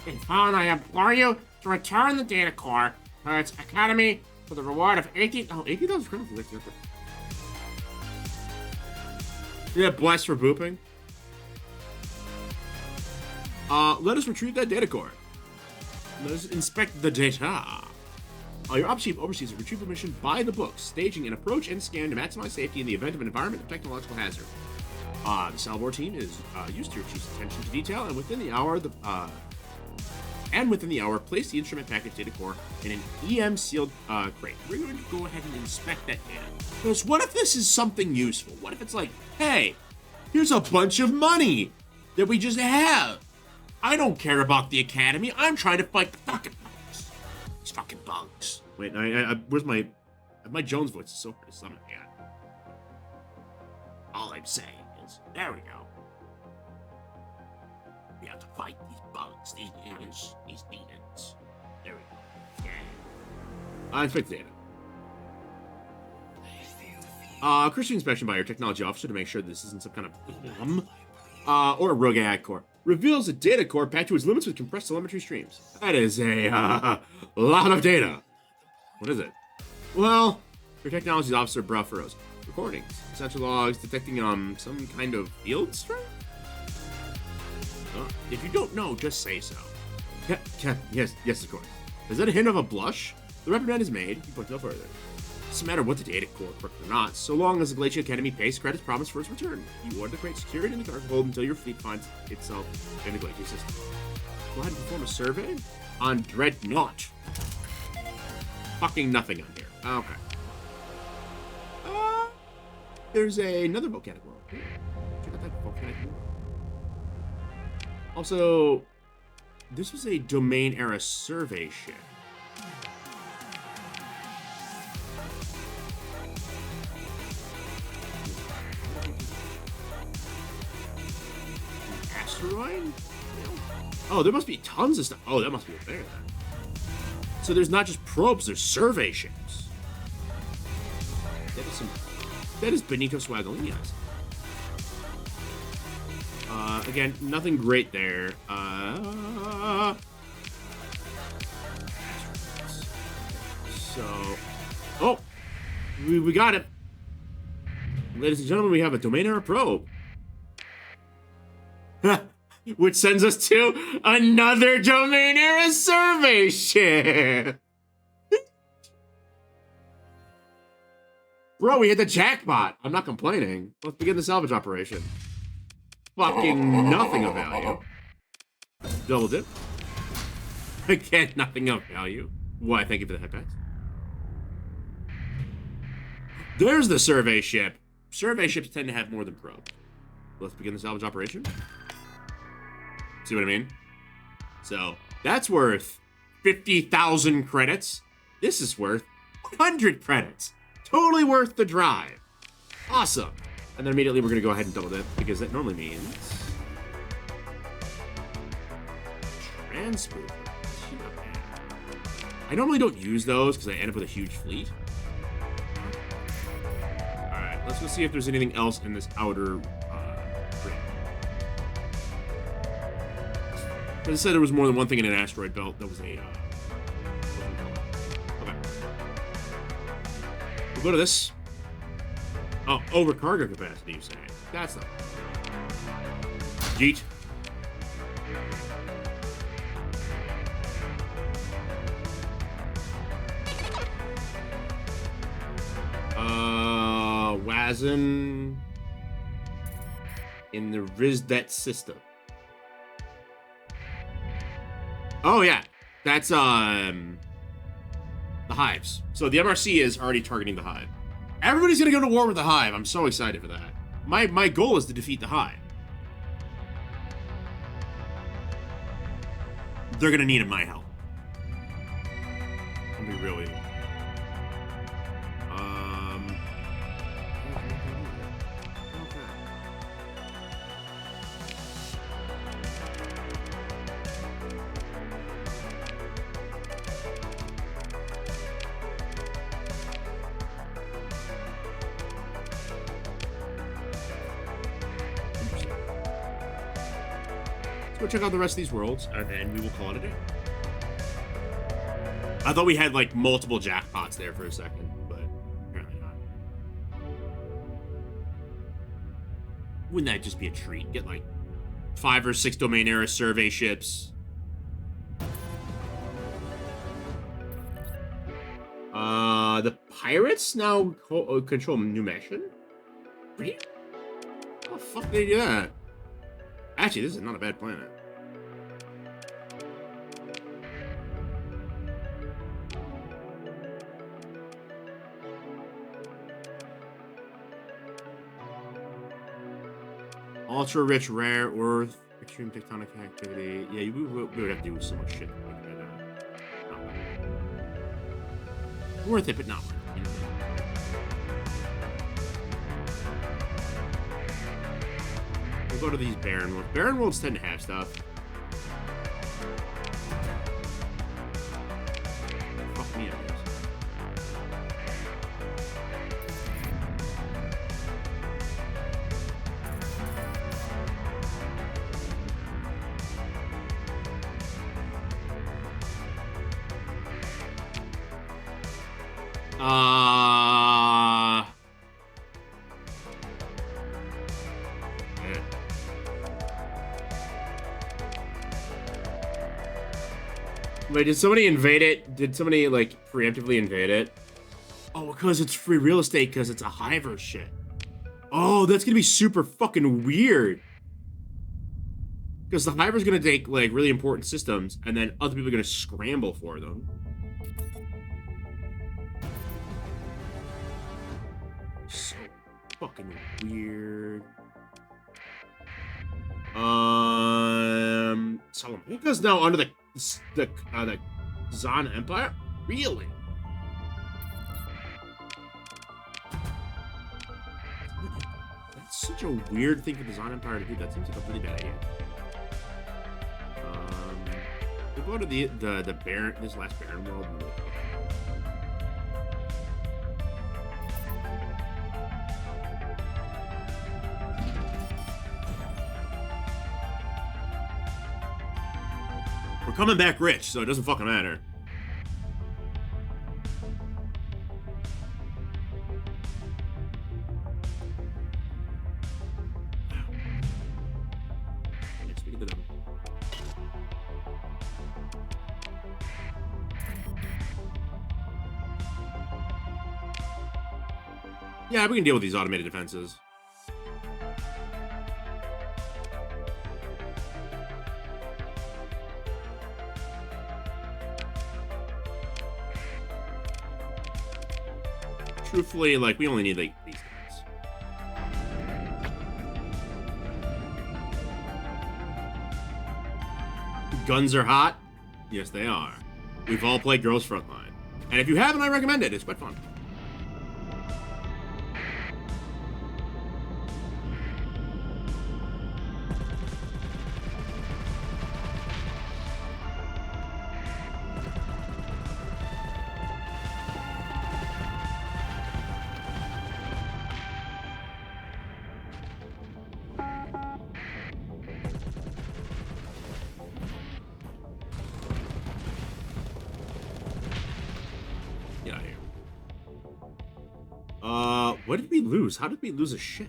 I found I implore you to return the data core to its academy for the reward of 80,000 credits. Yeah, blessed for booping. Let us retrieve that data core. Let us inspect the data. Your Ops Chief oversees a retrieval mission by the book, staging an approach and scan to maximize safety in the event of an environment or technological hazard. The Salvor team is used to your chief's attention to detail, and within the hour, place the instrument package data core in an EM sealed crate. We're going to go ahead and inspect that data. Because what if this is something useful? What if it's like, hey, here's a bunch of money that we just have. I don't care about the academy. I'm trying to fight the fucking bugs. These fucking bugs. Wait, where's my Jones voice? Is so hard to summon again. All I'm saying is, there we go. We have to fight these bugs, these demons. There we go. Yeah. I inspect the data. Christian inspection by your technology officer to make sure this isn't some kind of bomb or a rogue AI core. Reveals a data core packed to its limits with compressed telemetry streams. That is a lot of data. What is it? Well, your technology officer Brufferos. Recordings, essential logs detecting some kind of field strength. If you don't know, just say so. Yes, of course. Is that a hint of a blush? The reprimand is made. You put no further. Doesn't matter what the data core correct or not, so long as the Glacier Academy pays credits promised for its return. You order the crate secured in the cargo hold until your fleet finds itself in the Glacier system. Go ahead and perform a survey on Dreadnought. Fucking nothing on here. Okay. There's another volcanic world. Check out that volcanic world. Also, this was a domain era survey ship. Asteroid? Oh, there must be tons of stuff. Oh, that must be up there then. So there's not just probes, there's survey ships. That is Benito Swagolinias. Again, nothing great there. Oh, we got it. Ladies and gentlemen, we have a domain era probe. Which sends us to another domain era survey ship. Bro, we hit the jackpot. I'm not complaining. Let's begin the salvage operation. Fucking nothing of value. Double dip. Again, nothing of value. Why, thank you for the headpacks. There's the survey ship. Survey ships tend to have more than probes. Let's begin the salvage operation. See what I mean? So, that's worth 50,000 credits. This is worth 100 credits. Totally worth the drive. Awesome. And then immediately we're going to go ahead and double dip, because that normally means transport. I normally don't use those because I end up with a huge fleet. Alright, let's go see if there's anything else in this outer ring. As I said, there was more than one thing in an asteroid belt. That was a okay. We'll go to this. Oh, over cargo capacity, you say? That's not. Yeet. Wazen in the Rizdet system. Oh yeah, that's the Hives. So the MRC is already targeting the Hive. Everybody's gonna go to war with the Hive. I'm so excited for that. My goal is to defeat the Hive. They're gonna need my help. I'll be really. Let's go check out the rest of these worlds, and then we will call it a day. I thought we had, like, multiple jackpots there for a second, but apparently not. Wouldn't that just be a treat? Get, like, 5 or 6 domain era survey ships. The pirates now control New Mission? Really? How the fuck did they do that? Actually, this is not a bad planet. Ultra rich, rare, earth, extreme tectonic activity. Yeah, we would have to do so much shit. Worth it, but not worth it. You know? We'll go to these barren worlds. Barren worlds tend to have stuff. Fuck me, I guess. Wait, did somebody invade it? Did somebody, like, preemptively invade it? Oh, because it's free real estate, because it's a Hive or shit. Oh, that's gonna be super fucking weird. Because the Hive is gonna take, like, really important systems, and then other people are gonna scramble for them. So fucking weird. Salamanca's now under the Zan Empire? Really? That's such a weird thing for the Zan Empire to do. That seems like a really bad idea. We'll go to the Baron, this last Baron world. We're coming back rich, so it doesn't fucking matter. Let's get the double. Yeah, we can deal with these automated defenses. Truthfully, like, we only need, like, these guys. Guns are hot? Yes, they are. We've all played Girls Frontline. And if you haven't, I recommend it. It's quite fun. What did we lose? How did we lose a ship?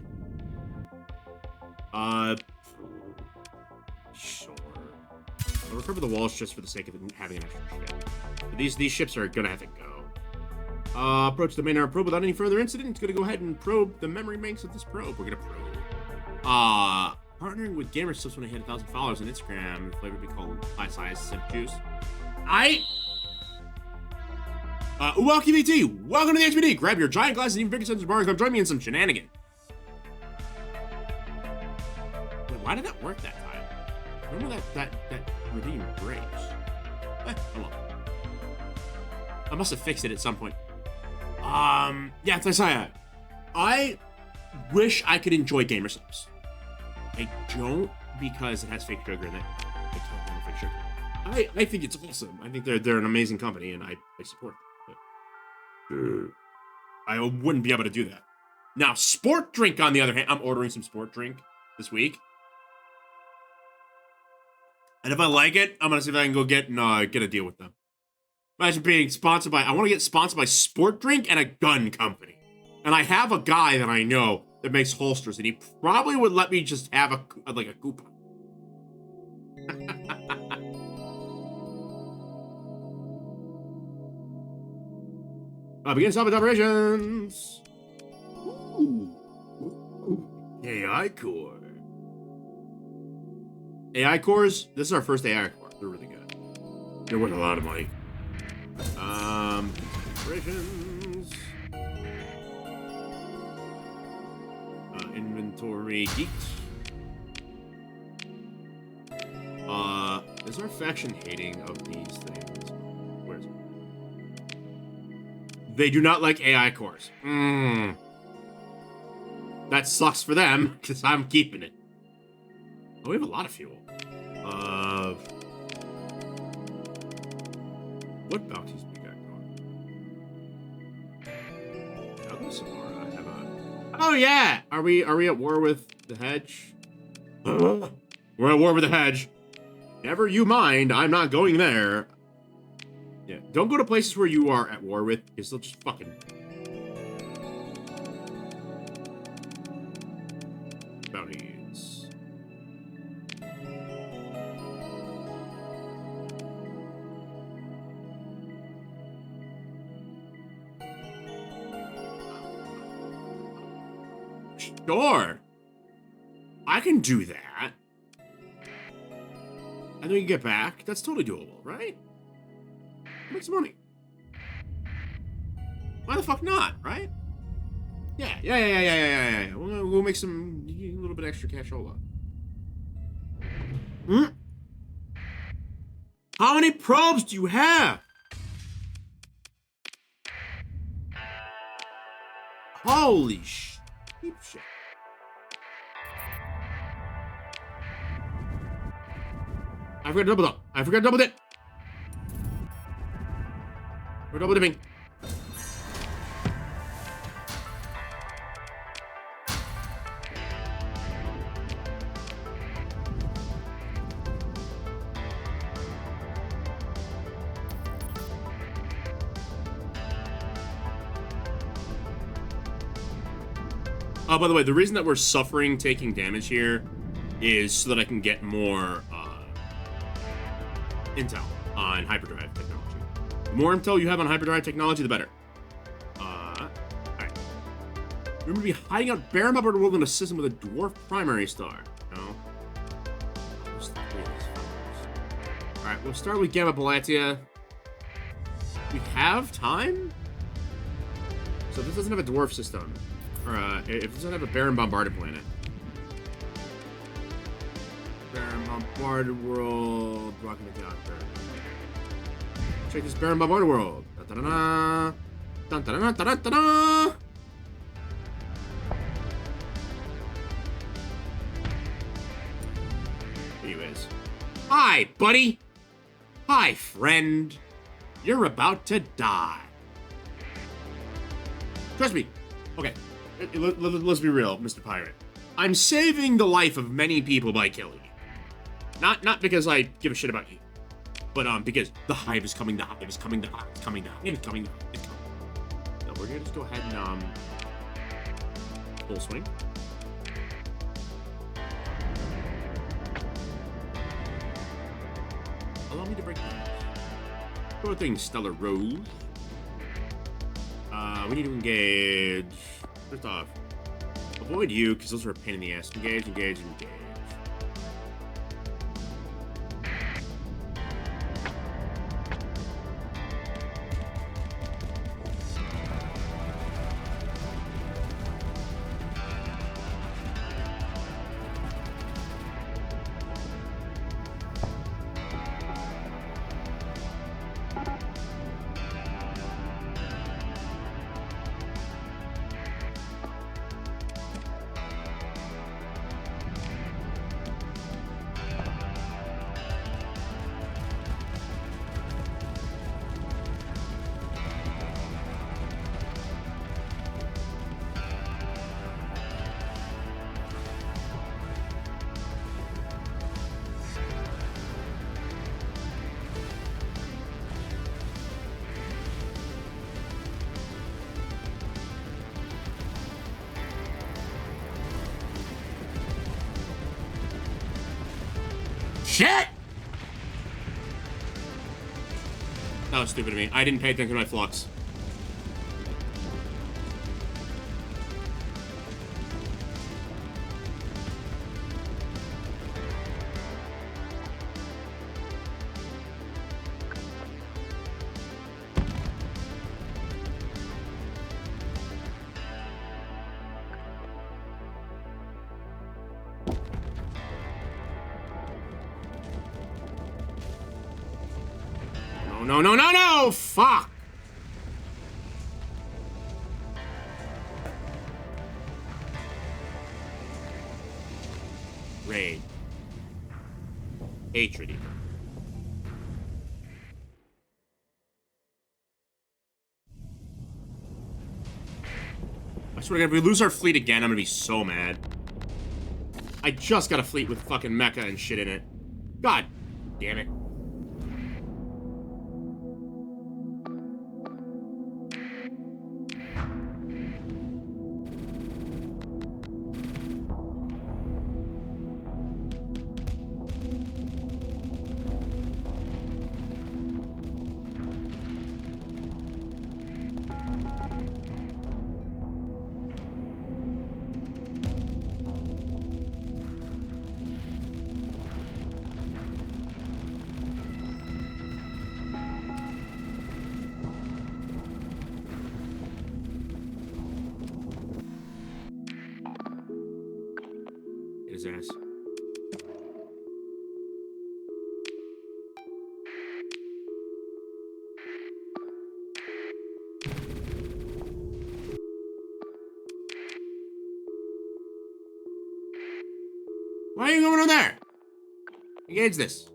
Sure. I'll recover the walls just for the sake of having an extra ship. But these ships are gonna have to go. Approach the main arm probe without any further incident. It's gonna go ahead and probe the memory banks of this probe. We're gonna probe. Partnering with gamer subs when I hit 1,000 followers on Instagram. The flavor would be called High Size Simp Juice. Welcome VT, welcome to the HBD. Grab your giant glass and even bigger sense of bars. Come join me in some shenanigans. Wait, why did that work that time? Remember that redeem breaks. Hold on. I must have fixed it at some point. Yeah, Isaiah. I wish I could enjoy gamer subs. I don't, because it has fake sugar in it. I can't have fake sugar. I think it's awesome. I think they're an amazing company, and I support them. I wouldn't be able to do that. Now, Sport Drink, on the other hand, I'm ordering some Sport Drink this week. And if I like it, I'm gonna see if I can go get a deal with them. Imagine being sponsored by. I want to get sponsored by Sport Drink and a gun company. And I have a guy that I know that makes holsters, and he probably would let me just have a coupon. Begin salvage operations. Ooh. AI core. AI cores. This is our first AI core. They're really good. They're worth a lot of money. Operations. Inventory geek. Is our faction hating of these things? Where is it? They do not like AI cores. That sucks for them, because I'm keeping it. Oh, we have a lot of fuel. What bounties we got going? I'll go some more. Oh yeah! Are we at war with the hedge? We're at war with the hedge. Never you mind, I'm not going there. Yeah, don't go to places where you are at war with, because they'll just fucking... Bounties. Sure. I can do that. And then we can get back. That's totally doable, right? Make some money. Why the fuck not, right? Yeah. We'll make some a little bit extra cashola. How many probes do you have? Holy shit. I forgot to double up. I forgot to double it. We're double dipping. By the way, the reason that we're suffering taking damage here is so that I can get more intel on hyperdrive technology. The more intel you have on hyperdrive technology, the better. Alright. We're going to be hiding out barren bubbled world in a system with a dwarf primary star. No. Alright, we'll start with Gamma Balatia. We have time? So if this doesn't have a dwarf system, or if it doesn't have a barren bombarded planet. Barren bombarded world. Blocking it down. Check this barren bombarded world. Da-da-da-da. Dun-da-da-da-da-da-da. Anyways. Hi, buddy. Hi, friend. You're about to die. Trust me. Okay. Let's be real, Mr. Pirate. I'm saving the life of many people by killing you. Not because I give a shit about you, but because the Hive is coming, the Hive is coming, the Hive is coming, the Hive is coming, the Hive is coming. No, we're gonna just go ahead and full swing. Allow me to break news. Go things, Stellar Rose. We need to engage. First off, avoid you, because those are a pain in the ass. Engage. shit! That was stupid of me. I didn't pay attention to my flux. No, no, no, no! Fuck! Raid. Hatred even. I swear to God, if we lose our fleet again, I'm gonna be so mad. I just got a fleet with fucking mecha and shit in it. God damn it. His ass. Why are you going over there? Engage this.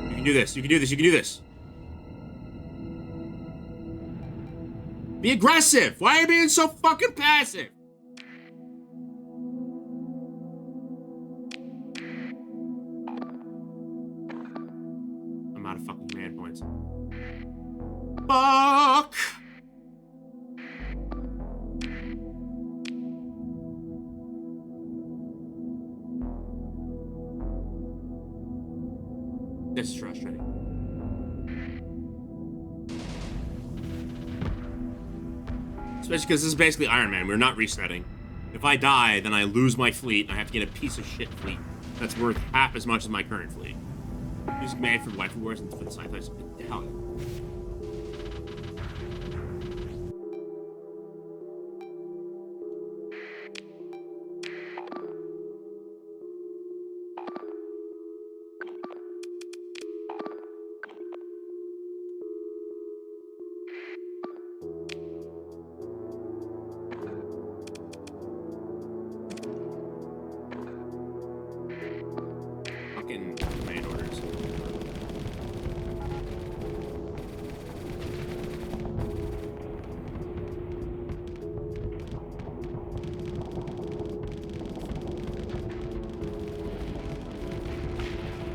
You can do this. You can do this. You can do this. Be aggressive. Why are you being so fucking passive? I'm out of fucking command points. Fuck. This is frustrating. Especially because this is basically Iron Man. We're not resetting. If I die, then I lose my fleet, and I have to get a piece of shit fleet that's worth half as much as my current fleet. Use command for Waifu Wars and for the sci-fi. What the hell? Fucking command orders.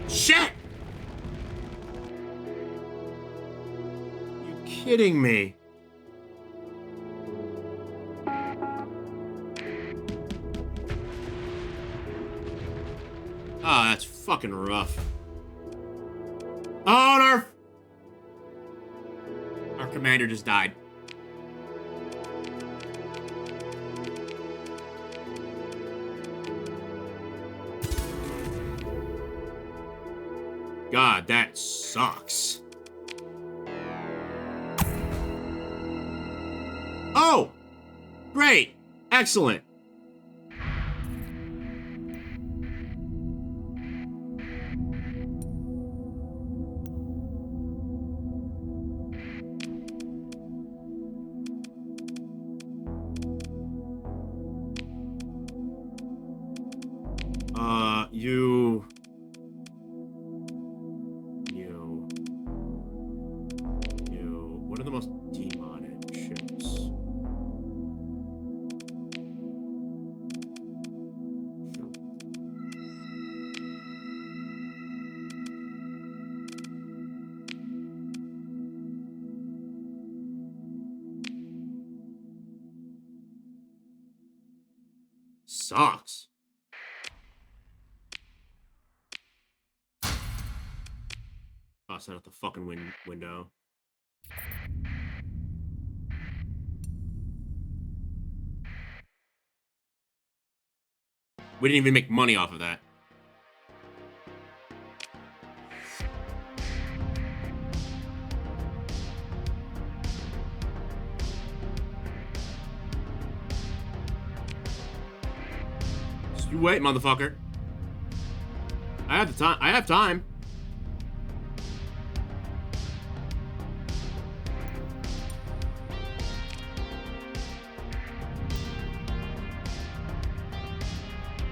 Shit! You kidding me? Oh, that's fucking rough. Oh, and our commander just died. God, that sucks. Oh! Great! Excellent! What are the most demonic ships? sucks. Oh, set out the fucking window. We didn't even make money off of that. Just you wait, motherfucker. I have the time. I have time.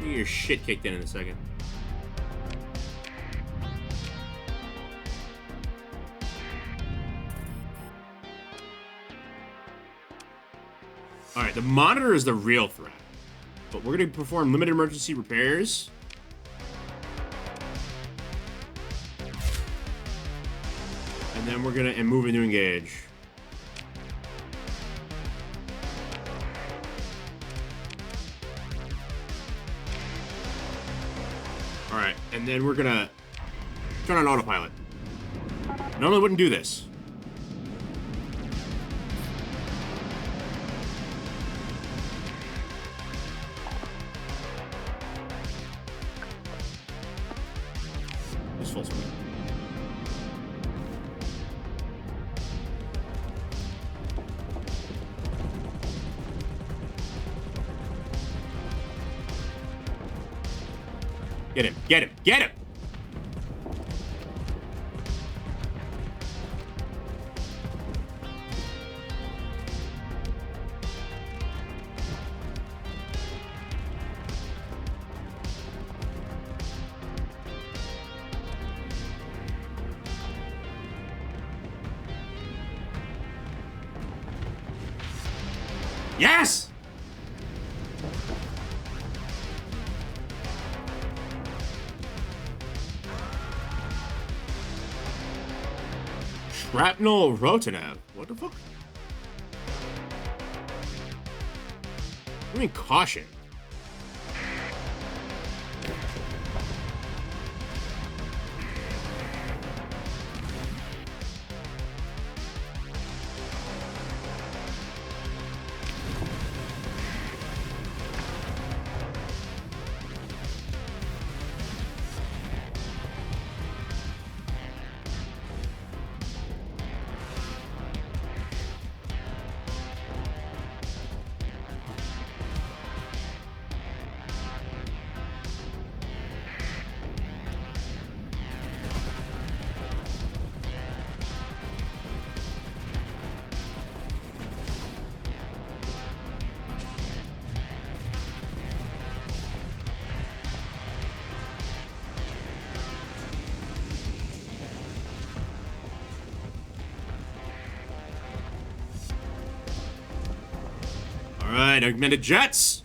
You get your shit kicked in a second. Alright, the monitor is the real threat. But we're going to perform limited emergency repairs. And then we're going to move into engage. Alright, and then we're going to turn on autopilot. Normally wouldn't do this. Just full screen. Get him! Get him! Get him! Yes! Shrapnel Rotanev. What the fuck? I mean, caution. Alright, augmented jets!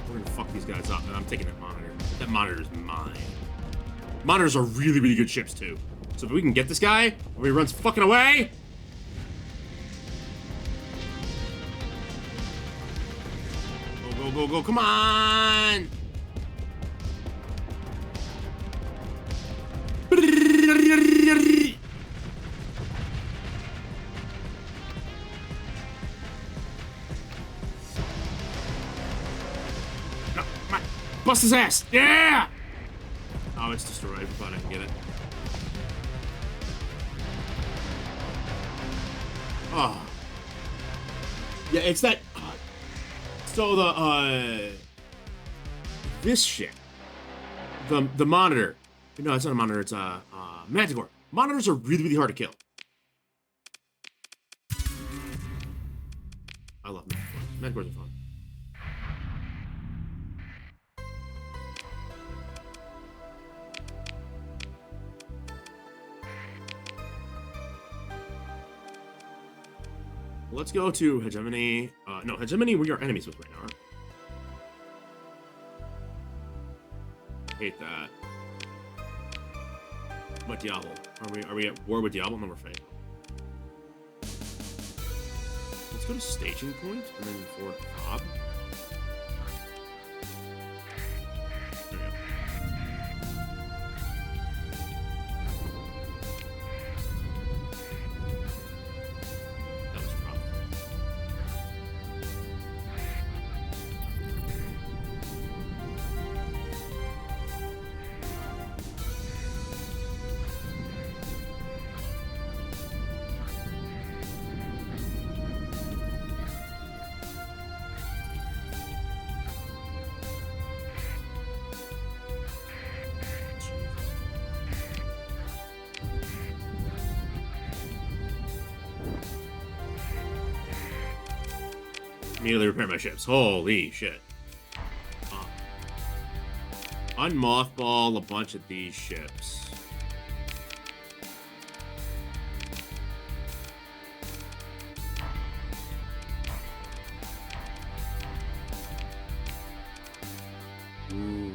We're gonna fuck these guys up, and I'm taking that monitor. That monitor is mine. Monitors are really, really good ships, too. So if we can get this guy, or he runs fucking away... Go, go, go, go, come on! Bust his ass! Yeah! Oh, it's destroyed. We thought I can get it. Oh. Yeah, it's that... so the, this shit. The monitor. No, it's not a monitor. It's a Manticore. Monitors are really, really hard to kill. I love Manticores. Manticores are fun. Let's go to Hegemony. No, Hegemony we are enemies with right now, right? Hate that. What Diablo? Are we at war with Diablo? No, we're fake. Let's go to staging point and then forward fob. There we go. That was rough. Immediately repair my ships. Holy shit. Unmothball a bunch of these ships. Ooh.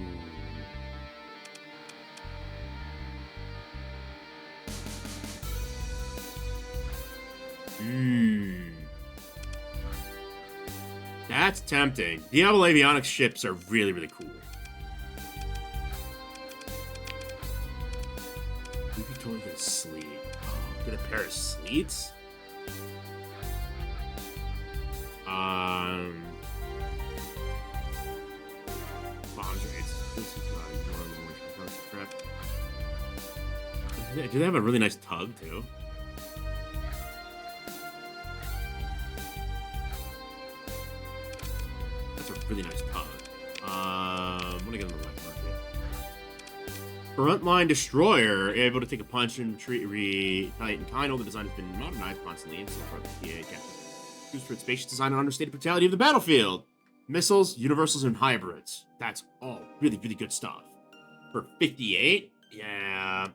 That's tempting. Diablo Avionics ships are really, really cool. We could totally get a sleet. Oh, get a pair of sleets? Bombs rates. This is not ignoring crap. Do they have a really nice tug, too? Really nice tug. I'm gonna get on the wet market. Frontline Destroyer, able to take a punch and retaliate in kind. All the design has been modernized constantly and still part of the PA captain. Used for its spacious design and understated brutality of the battlefield. Missiles, universals, and hybrids. That's all really, really good stuff. For 58? Yeah.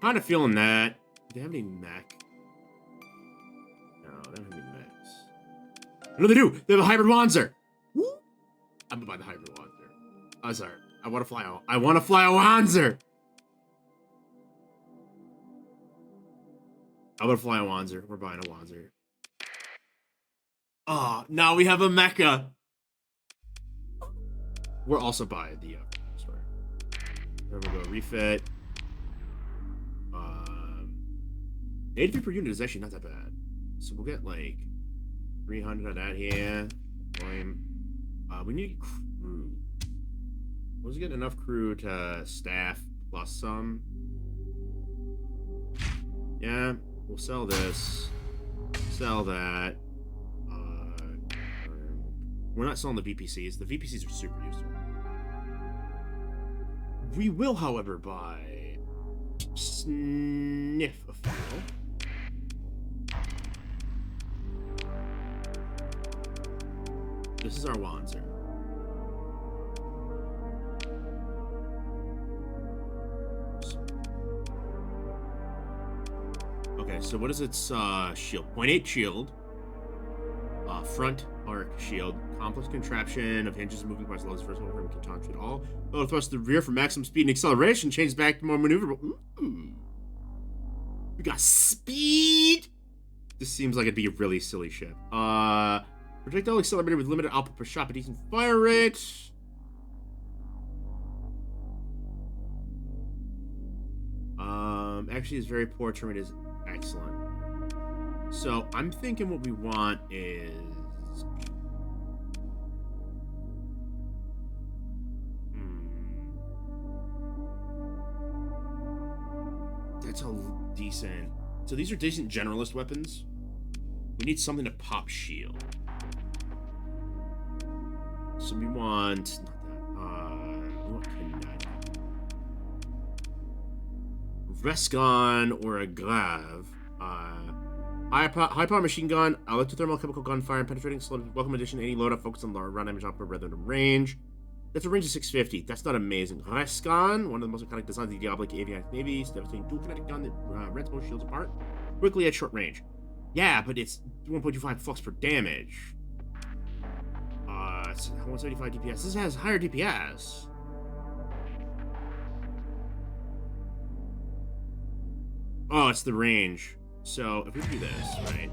Kind of feeling that. Do they have any mech? No, they don't have any mechs. No, they do. They have a hybrid Wanzer. Woo! I'm gonna buy the hybrid Wanzer. Oh, sorry. I want to fly a Wanzer. I want to fly a Wanzer. We're buying a Wanzer. Oh, now we have a mecha. We're also buying the sorry. There we go. Refit. 83 per unit is actually not that bad. So we'll get like 300 of that here. We need crew. Let's get enough crew to staff plus some. Yeah, we'll sell this. Sell that. We're not selling the VPCs. The VPCs are super useful. We will, however, buy Sniff of Fuel. This is our Wanzer. Okay, so what is its shield? 0.8 shield. Front arc shield. Complex contraption of hinges and moving parts allows the first one from Catan should all. Oh, thrust the rear for maximum speed and acceleration. Changes back to more maneuverable. Ooh. We got speed. This seems like it'd be a really silly ship. Projectile accelerator with limited output per shot, but decent fire rate. Actually, it's very poor terrain is excellent. So I'm thinking what we want is that's a decent. So these are decent generalist weapons. We need something to pop shield. So we want not that. We want kinetic. Rescon or a Glav. High power machine gun, electrothermal chemical gunfire, and penetrating slow. Welcome addition. Any loadout focused on round damage output rather than range. That's a range of 650. That's not amazing. Rescon, one of the most iconic designs of the Diabolic Avionics Navy, devastating dual kinetic gun that rents most shields apart quickly at short range. Yeah, but it's 1.25 flux per damage. It's 175 DPS. This has higher DPS. Oh, it's the range. So if we do this, right?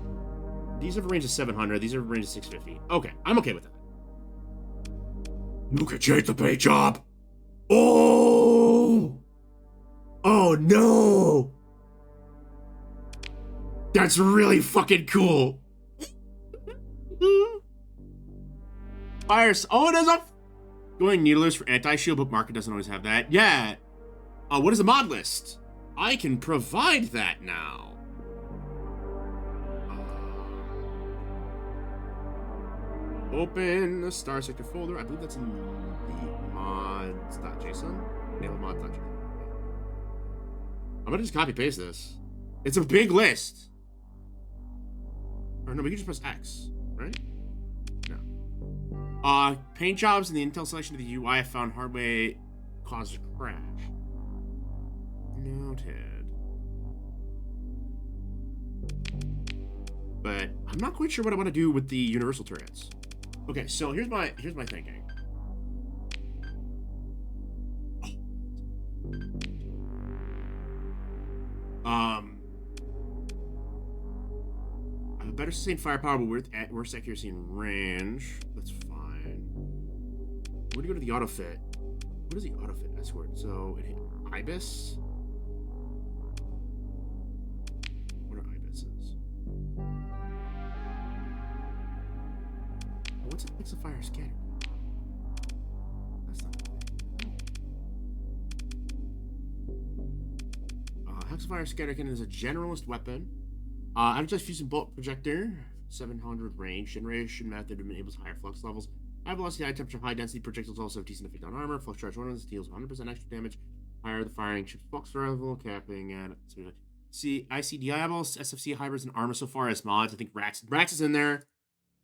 These have a range of 700. These have a range of 650. Okay, I'm okay with that. You can change the paint job. Oh! Oh no! That's really fucking cool. Fires. Oh, it is a going needlers for anti-shield, but market doesn't always have that. Yeah. What is the mod list? I can provide that now. Open the Star Sector folder. I believe that's in the mods.json. Yeah, mods.json. I'm gonna just copy paste this. It's a big list. Or no, we can just press X, right? No. Paint jobs in the Intel selection of the UI I found hard way caused a crash. Noted. But I'm not quite sure what I want to do with the universal turrets. Okay, so here's my thinking. I have a better sustained firepower, but worse accuracy and range. That's fine. We're gonna go to the auto fit. What is the auto fit escort? So it hit Ibis. What are Ibises? What's it? What's the fire scatter? That's not the thing. Hexafire Scatter Cannon is a generalist weapon. Energized Fusion Bolt Projector, 700 range. Generation method enables higher flux levels. High velocity, high temperature, high density projectiles also have decent effect on armor. Flux charge one deals 100% extra damage. Higher the firing ship's flux level, capping and see IC SFC hybrids and armor so far as mods. I think Rax is in there.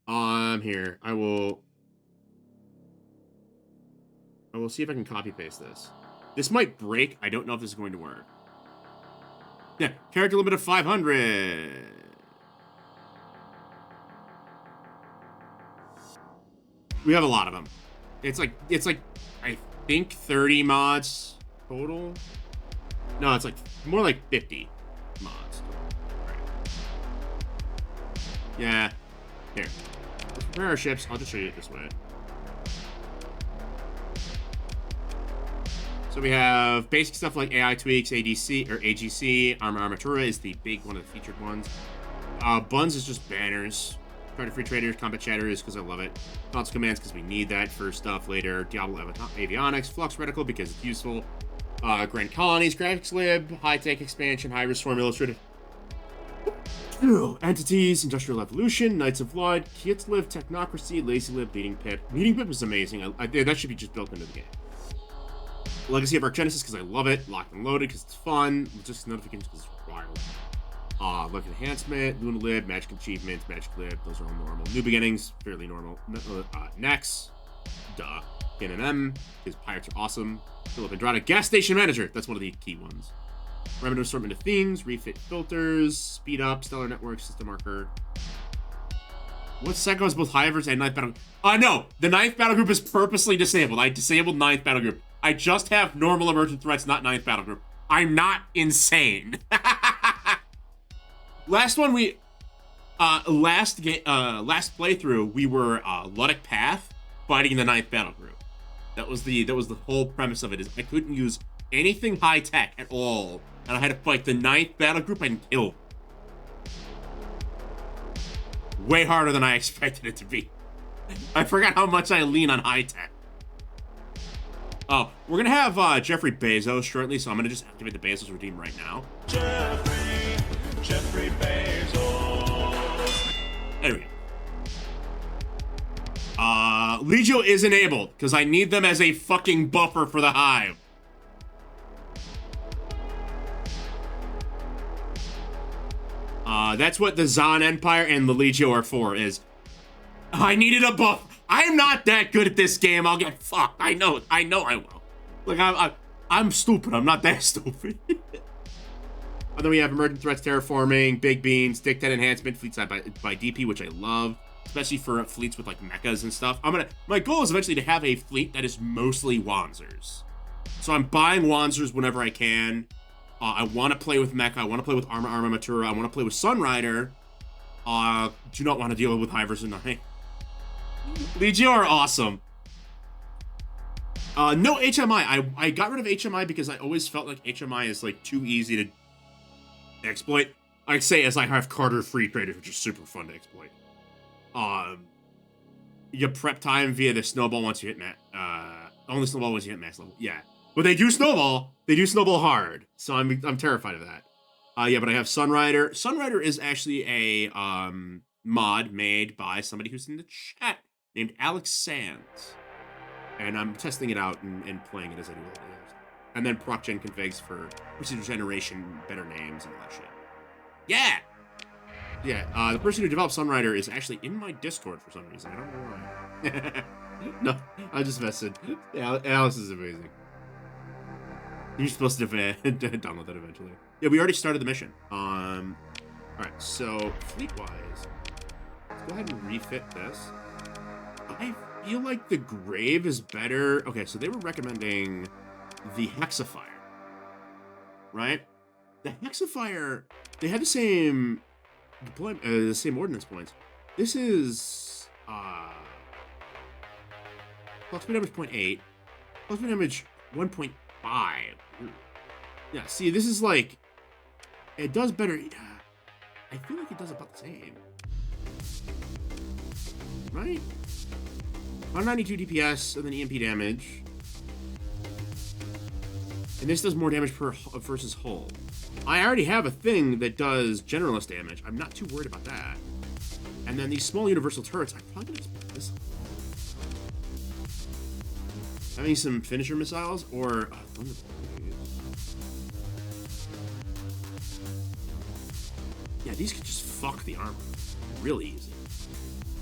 Here I will see if I can copy paste this. This might break. I don't know if this is going to work. Yeah, character limit of 500. We have a lot of them. It's like I think 30 mods total. No, it's like more like 50 mods. Right. Yeah. Here. Let's prepare our ships. I'll just show you it this way. So we have basic stuff like AI tweaks, ADC or AGC. Armatura is the big one of the featured ones. Buns is just banners. Try to free traders, combat chatters because I love it. Console commands because we need that for stuff later. Diablo avionics, flux reticle because it's useful. Grand colonies, graphics lib, high tech expansion, high risk form illustrative. Entities, industrial evolution, Knights of Blood, Kits live, technocracy, lazy lib, leading pip. Leading pip is amazing. That should be just built into the game. Legacy of Archgenesis because I love it. Locked and loaded because it's fun. Just notifications because it's wild. Luck Enhancement, Luna Lib, Magic Achievements, Magic Lib, those are all normal. New Beginnings, fairly normal. Next, duh. NM, because pirates are awesome. Philip Andrade, Gas Station Manager, that's one of the key ones. Remember assortment of themes, refit filters, speed up, stellar network, system marker. What's second was both Hivers and Ninth Battle Group? No, the Ninth Battle Group is purposely disabled. I disabled Ninth Battle Group. I just have normal emergent threats, not Ninth Battle Group. I'm not insane. Last one last playthrough we were Luddic Path fighting the Ninth Battle Group. That was the whole premise of it. Is I couldn't use anything high tech at all, and I had to fight the Ninth Battle Group and kill. Way harder than I expected it to be. I forgot how much I lean on high tech. Oh, we're gonna have Jeffrey Bezos shortly, so I'm gonna just activate the Bezos redeem right now. Jeffrey Bezos. There we go. Legio is enabled because I need them as a fucking buffer for the Hive. That's what the Zon Empire and the Legio are for. Is I needed a buff. I'm not that good at this game. I'll get fucked. I know I will. Like I'm stupid. I'm not that stupid. And then we have emergent threats, terraforming, big beans, dictate enhancement, fleet side by DP, which I love, especially for fleets with like mechas and stuff. My goal is eventually to have a fleet that is mostly Wanzers. So I'm buying Wanzers whenever I can. I want to play with mecha. I want to play with Armamatura. I want to play with Sunrider. Do not want to deal with Hive versus 9. Legio are awesome. No HMI. I got rid of HMI because I always felt like HMI is like too easy to exploit. I say as I have Carter free traders, which is super fun to exploit. You prep time via the snowball once you hit only snowball once you hit max level. Yeah, but they do snowball. They do snowball hard. So I'm terrified of that. Yeah, but I have Sunrider. Sunrider is actually a mod made by somebody who's in the chat named Alex Sands. And I'm testing it out and playing it as I do all the others. And then procgen configs for procedure generation, better names, and all that shit. Yeah! Yeah, the person who developed Sunrider is actually in my Discord for some reason. I don't know why. No, I just messing. Yeah, Alex is amazing. You're supposed to download that eventually. Yeah, we already started the mission. Alright, so fleet-wise, let's go ahead and refit this. I feel like the Grave is better. Okay, so they were recommending the Hexifier, right? The Hexifier, they have the same deployment, the same ordnance points. This is plus speed damage 0.8, plus speed damage 1.5. Yeah, see, this is like, it does better. I feel like it does about the same, right? 192 DPS and then EMP damage. And this does more damage per versus hull. I already have a thing that does generalist damage. I'm not too worried about that. And then these small universal turrets, I'm probably gonna just put this. Having some finisher missiles or Thunderbolt. Yeah, these could just fuck the armor really easy.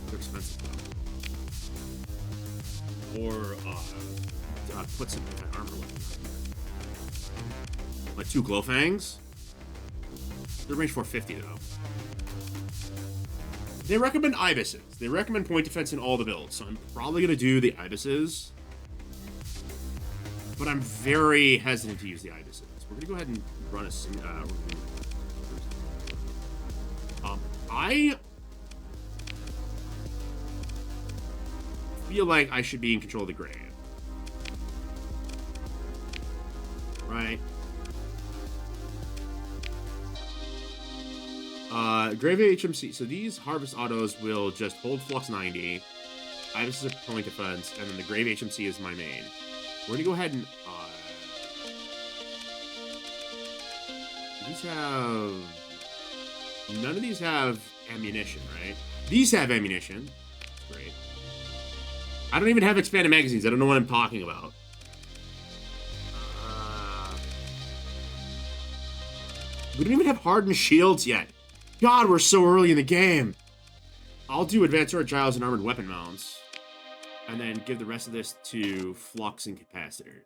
They're expensive though. Or put some armor weapons. Like 2 Glowfangs. They're range 450 though. They recommend Ibises. They recommend point defense in all the builds, so I'm probably gonna do the Ibises. But I'm very hesitant to use the Ibises. We're gonna go ahead and run a I feel like I should be in control of the Grave. Right? Grave HMC. So these harvest autos will just hold flux 90. Ibis is a point defense, and then the Grave HMC is my main. We're gonna go ahead and these have none of these have ammunition, right? These have ammunition. That's great. I don't even have expanded magazines. I don't know what I'm talking about. We don't even have hardened shields yet. God, we're so early in the game. I'll do advanced sword giles and armored weapon mounts. And then give the rest of this to flux and capacitors.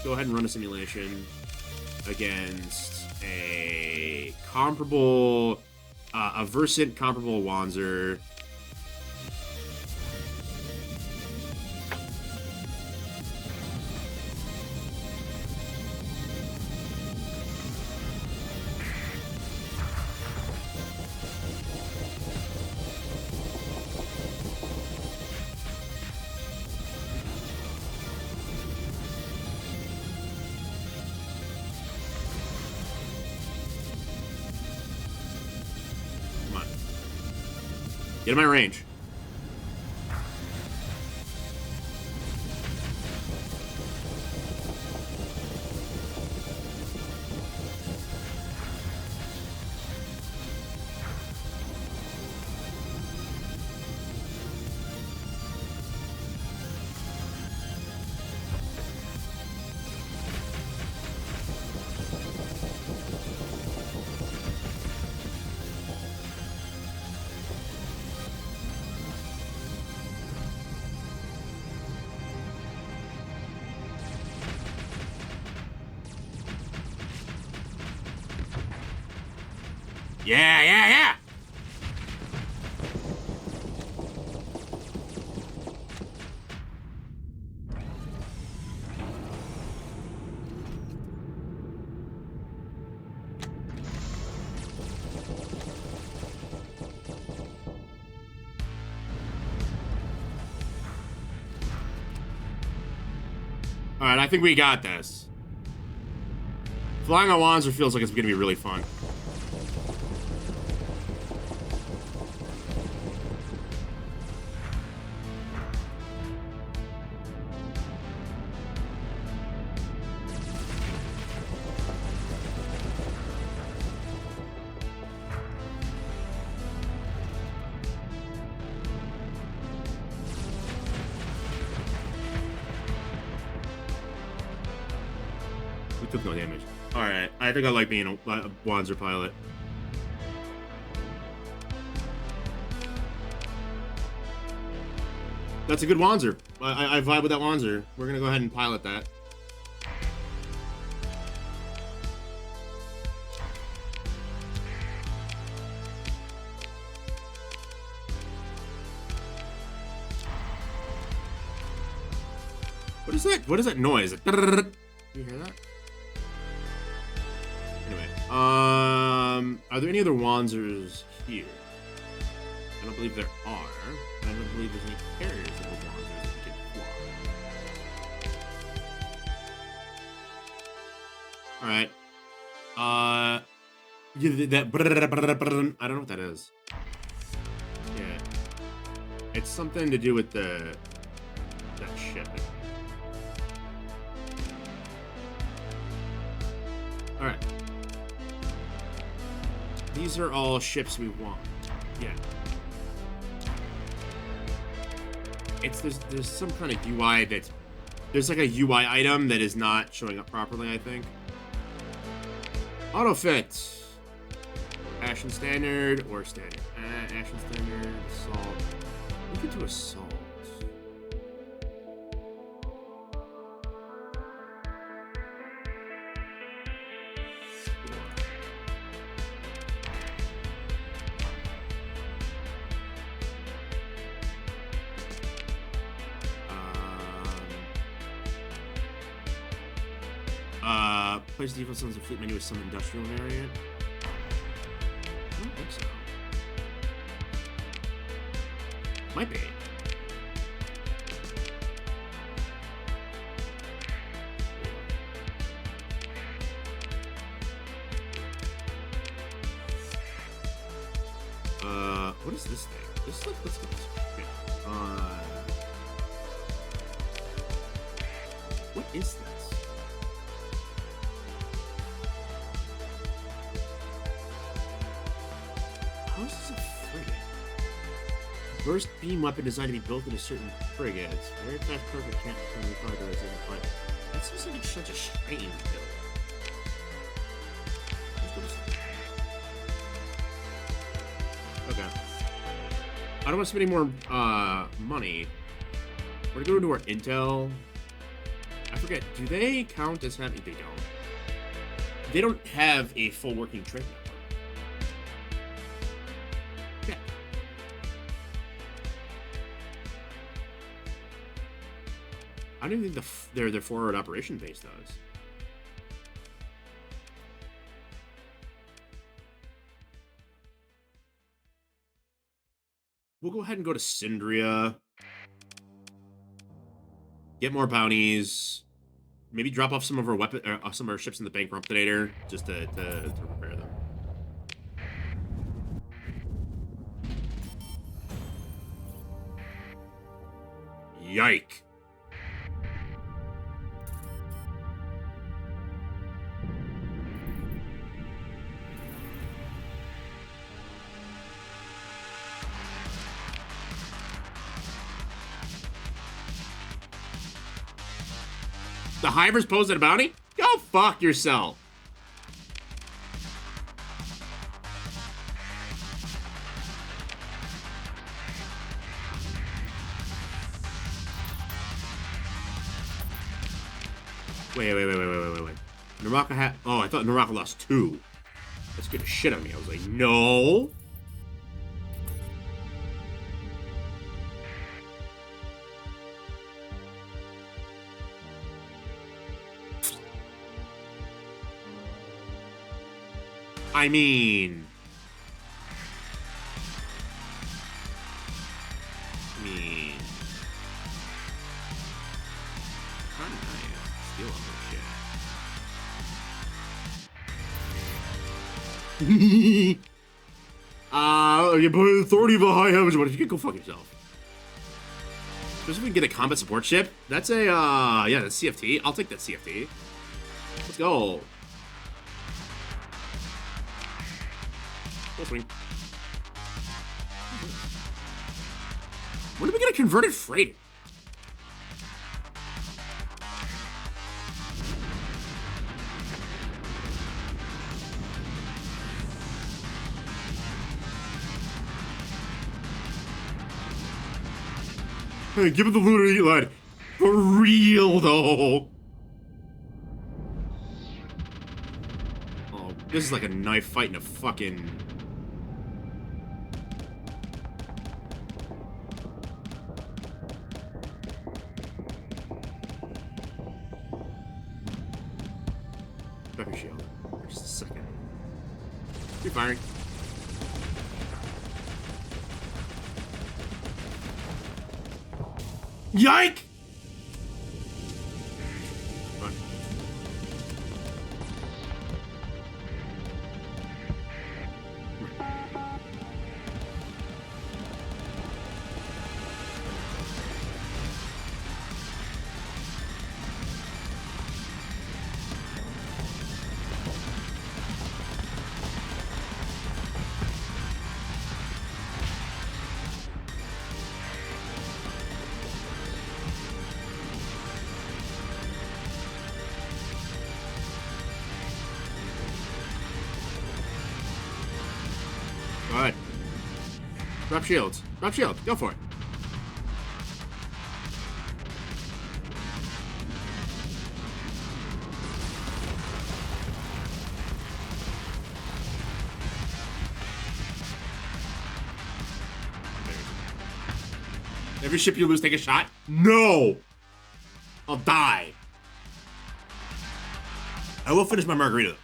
Go ahead and run a simulation against a comparable, a Versant comparable Wanzer. Get in my range. Yeah, yeah, yeah! Alright, I think we got this. Flying on Wanzer feels like it's gonna be really fun. We took no damage. Alright, I think I like being a Wanzer pilot. That's a good Wanzer. I vibe with that Wanzer. We're gonna go ahead and pilot that. What is that? What is that noise? You hear that? Anyway, are there any other Wanzers here? I don't believe there are. I don't believe there's any carriers of Wanzers that can fly. Alright. Yeah, that I don't know what that is. Yeah. It's something to do with that ship. Alright. These are all ships we want. Yeah. There's some kind of UI that's... There's like a UI item that is not showing up properly, I think. Auto fit. Ashen standard or standard. Ashen standard, assault. We could do assault. Place default on the fleet menu with some industrial variant. I don't think so. Might be. What is this thing? Let's get this. Okay. What is this? How is this a frigate? Burst beam weapon designed to be built into certain frigates. Very fast, perfect, can't be fired as in the fight. That seems like it's such a strange build. Okay. I don't want to spend any more money. We're gonna go into our intel. I forget, do they count as having... They don't. They don't have a full working trade network. Yeah. I don't even think their forward operation base does. We'll go ahead and go to Syndria. Get more bounties. Maybe drop off some of our some of our ships in the Bankruptinator just to repair them. Yike. The Hivers posed a bounty? Go fuck yourself. Wait. Naraka had... Oh, I thought Naraka lost 2. That's gonna shit on me. I was like, no. I mean... Kinda nice. You put authority of a high heavens. What if you can go fuck yourself? Just if we can get a combat support ship. That's a yeah, that's CFT. I'll take that CFT. Let's go. Full swing. When did we get a converted freighter? Hey, give it the lunar eat lad. For real though. Oh, this is like a knife fight in a fucking. Pepper shield. Just a second. Keep firing. Yike! Run. Alright. Drop shields. Drop shields. Go for it. Every ship you lose, take a shot? No! I'll die. I will finish my margarita.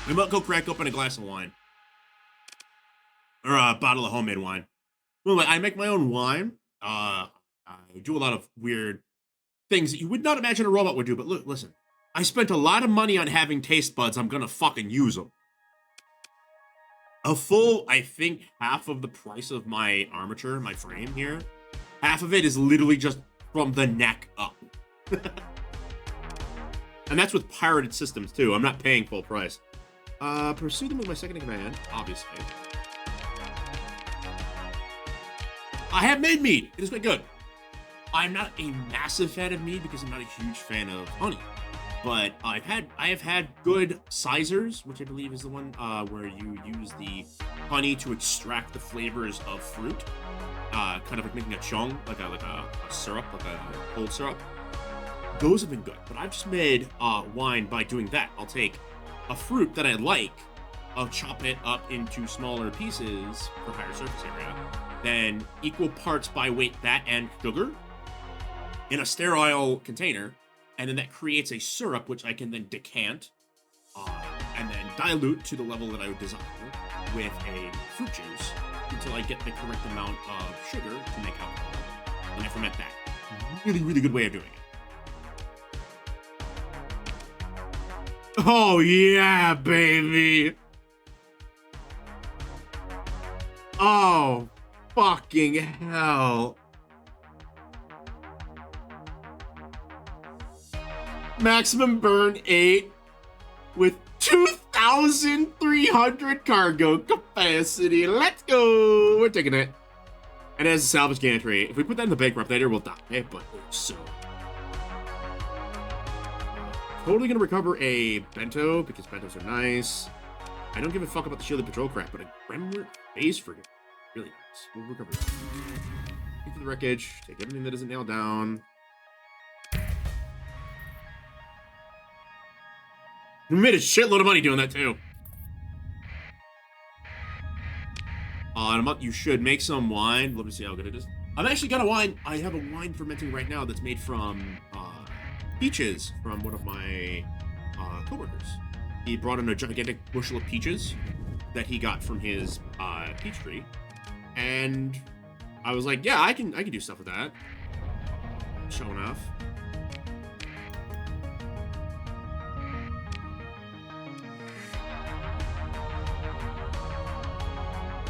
We might go crack open a glass of wine. Or a bottle of homemade wine. Well, I make my own wine. I do a lot of weird things that you would not imagine a robot would do. But look, listen. I spent a lot of money on having taste buds. I'm gonna fucking use them. A full, I think, half of the price of my armature, my frame here, half of it is literally just from the neck up. And that's with pirated systems, too. I'm not paying full price. Pursue them with my second in command, obviously. I have made mead. It is quite good. I'm not a massive fan of mead because I'm not a huge fan of honey. But I have had good sizers, which I believe is the one where you use the honey to extract the flavors of fruit, kind of like making a chung, like a syrup, like a cold syrup. Those have been good, but I've just made wine by doing that. I'll take a fruit that I like, I'll chop it up into smaller pieces for higher surface area, then equal parts by weight that and sugar in a sterile container. And then that creates a syrup, which I can then decant and then dilute to the level that I would desire with a fruit juice until I get the correct amount of sugar to make alcohol. And I ferment that. Really, really good way of doing it. Oh, yeah, baby. Oh, fucking hell. Maximum burn 8 with 2,300 cargo capacity. Let's go. We're taking it. And as a salvage gantry, if we put that in the bankrupt later, we'll die. But so. Totally gonna recover a bento because bentos are nice. I don't give a fuck about the shielded patrol crap, but a gremlin phase frigate. Really nice. We'll recover it. Get to the wreckage. Take everything that isn't nailed down. We made a shitload of money doing that too. And you should make some wine. Let me see how good it is. I've actually got a wine. I have a wine fermenting right now that's made from peaches from one of my coworkers. He brought in a gigantic bushel of peaches that he got from his peach tree, and I was like, yeah, I can do stuff with that. Show enough.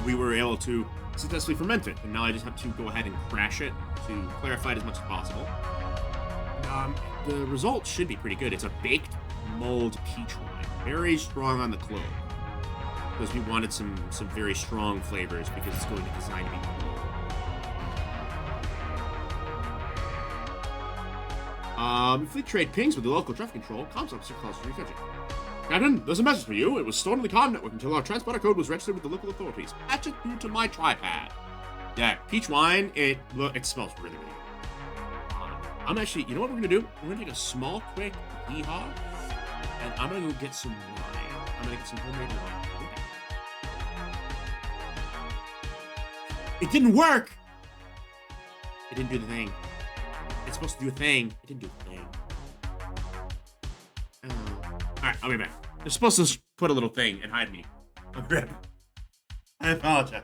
we were able to successfully ferment it. And now I just have to go ahead and crash it to clarify it as much as possible. The result should be pretty good. It's a baked mulled peach wine. Very strong on the clove. Because we wanted some very strong flavors because it's going to design to be mulled. Fleet trade pings with the local traffic control. Comms officer calls to refetch it. Captain, there's a message for you. It was stored in the comm network until our transponder code was registered with the local authorities. Patch it through to my tripad. Yeah, peach wine, it smells really, really good. I'm actually, you know what we're going to do? We're going to take a small, quick hee-haw, and I'm going to go get some wine. I'm going to get some homemade wine. Okay. It didn't work! It didn't do the thing. It's supposed to do a thing. It didn't do a thing. Alright, I'll be back. They're supposed to put a little thing and hide me. I'll be right back. I apologize.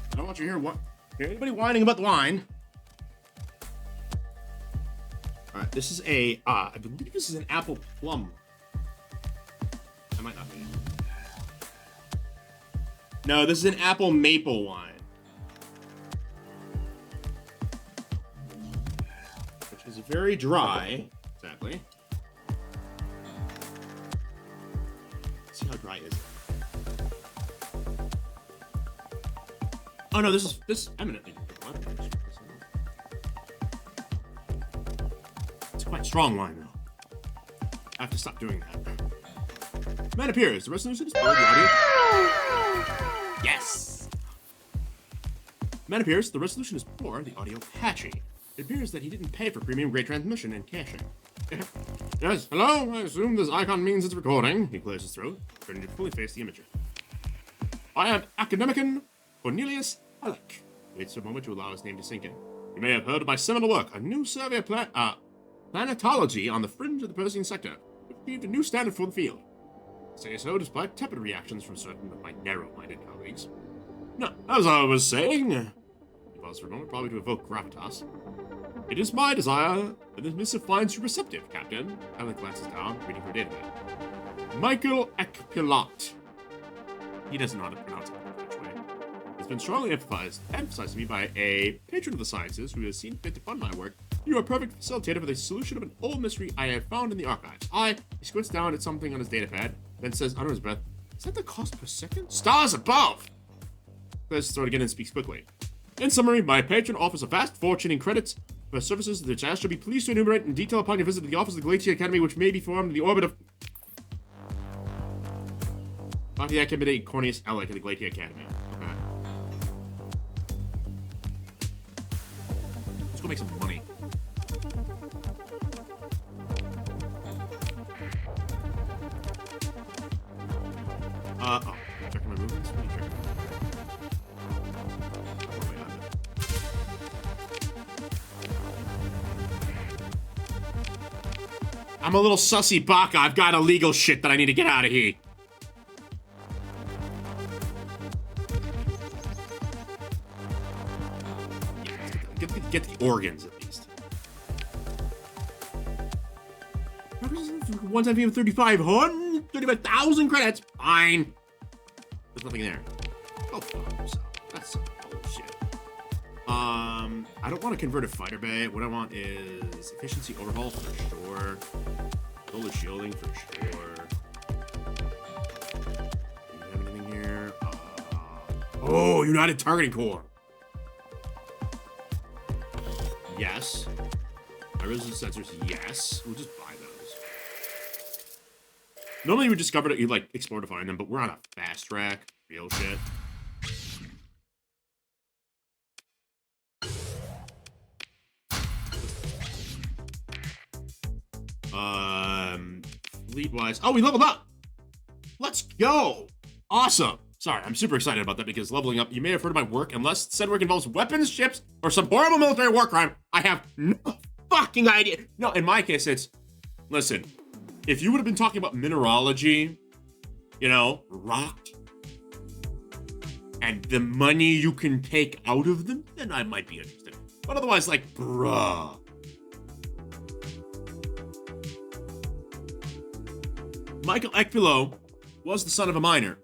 I don't want you to hear anybody whining about the wine. Alright, this is a, I believe this is an apple plum. I might not be. No, this is an apple maple wine. Which is very dry. Exactly. Let's see how dry is it. Oh no, this is eminently. It's quite strong wine though. I have to stop doing that. Man appears. The resolution is poor. The audio. Yes. Man appears. The resolution is poor. The audio patchy. It appears that he didn't pay for premium grade transmission and caching. Yes. Hello. I assume this icon means it's recording. He clears his throat, turning to fully face the imager. I am Academician Cornelius Halleck. Waits a moment to allow his name to sink in. You may have heard of my seminal work, a new survey of planetology on the fringe of the Persian sector. It achieved a new standard for the field. I say so despite tepid reactions from certain of my narrow-minded colleagues. Now, as I was saying, he paused for a moment, probably to evoke gravitas. It is my desire that this missive finds you receptive, Captain. Halleck glances down, reading her database. Michael Ekpilat. He doesn't know how to pronounce it in a French way. It's been strongly emphasized to me by a patron of the sciences who has seen fit to fund my work. You are a perfect facilitator for the solution of an old mystery I have found in the archives. He squints down at something on his datapad, then says under his breath, is that the cost per second? Stars above! Clears his throat again and speaks quickly. In summary, my patron offers a vast fortune in credits for services which I shall be pleased to enumerate in detail upon your visit to the office of the Glacier Academy, which may be formed in the orbit of... the Academy Cornelius Halleck at the Glacier Academy. Okay. Let's go make some money. Checking my movements. What are you checking? Oh, wait, I'm a little sussy baka. I've got illegal shit that I need to get out of here. get the organs at least. One time fee of 35,000 credits. Fine. There's nothing there. Oh, fuck yourself. That's some bullshit. I don't want to convert a fighter bay. What I want is efficiency overhaul for sure. Solar shielding for sure. Do you have anything here? Oh, United Targeting Core. Yes. High resolution sensors, yes. We'll just buy those. Normally we discovered it, you like explore to find them, but we're on a fast track. Real shit. Fleet-wise. Oh, we leveled up! Let's go! Awesome! Sorry, I'm super excited about that because leveling up, you may have heard of my work, unless said work involves weapons, ships, or some horrible military war crime, I have no fucking idea. No, in my case, it's, listen, if you would have been talking about mineralogy, you know, rock, and the money you can take out of them, then I might be interested. But otherwise, like, bruh. Michael Ekpilo was the son of a miner.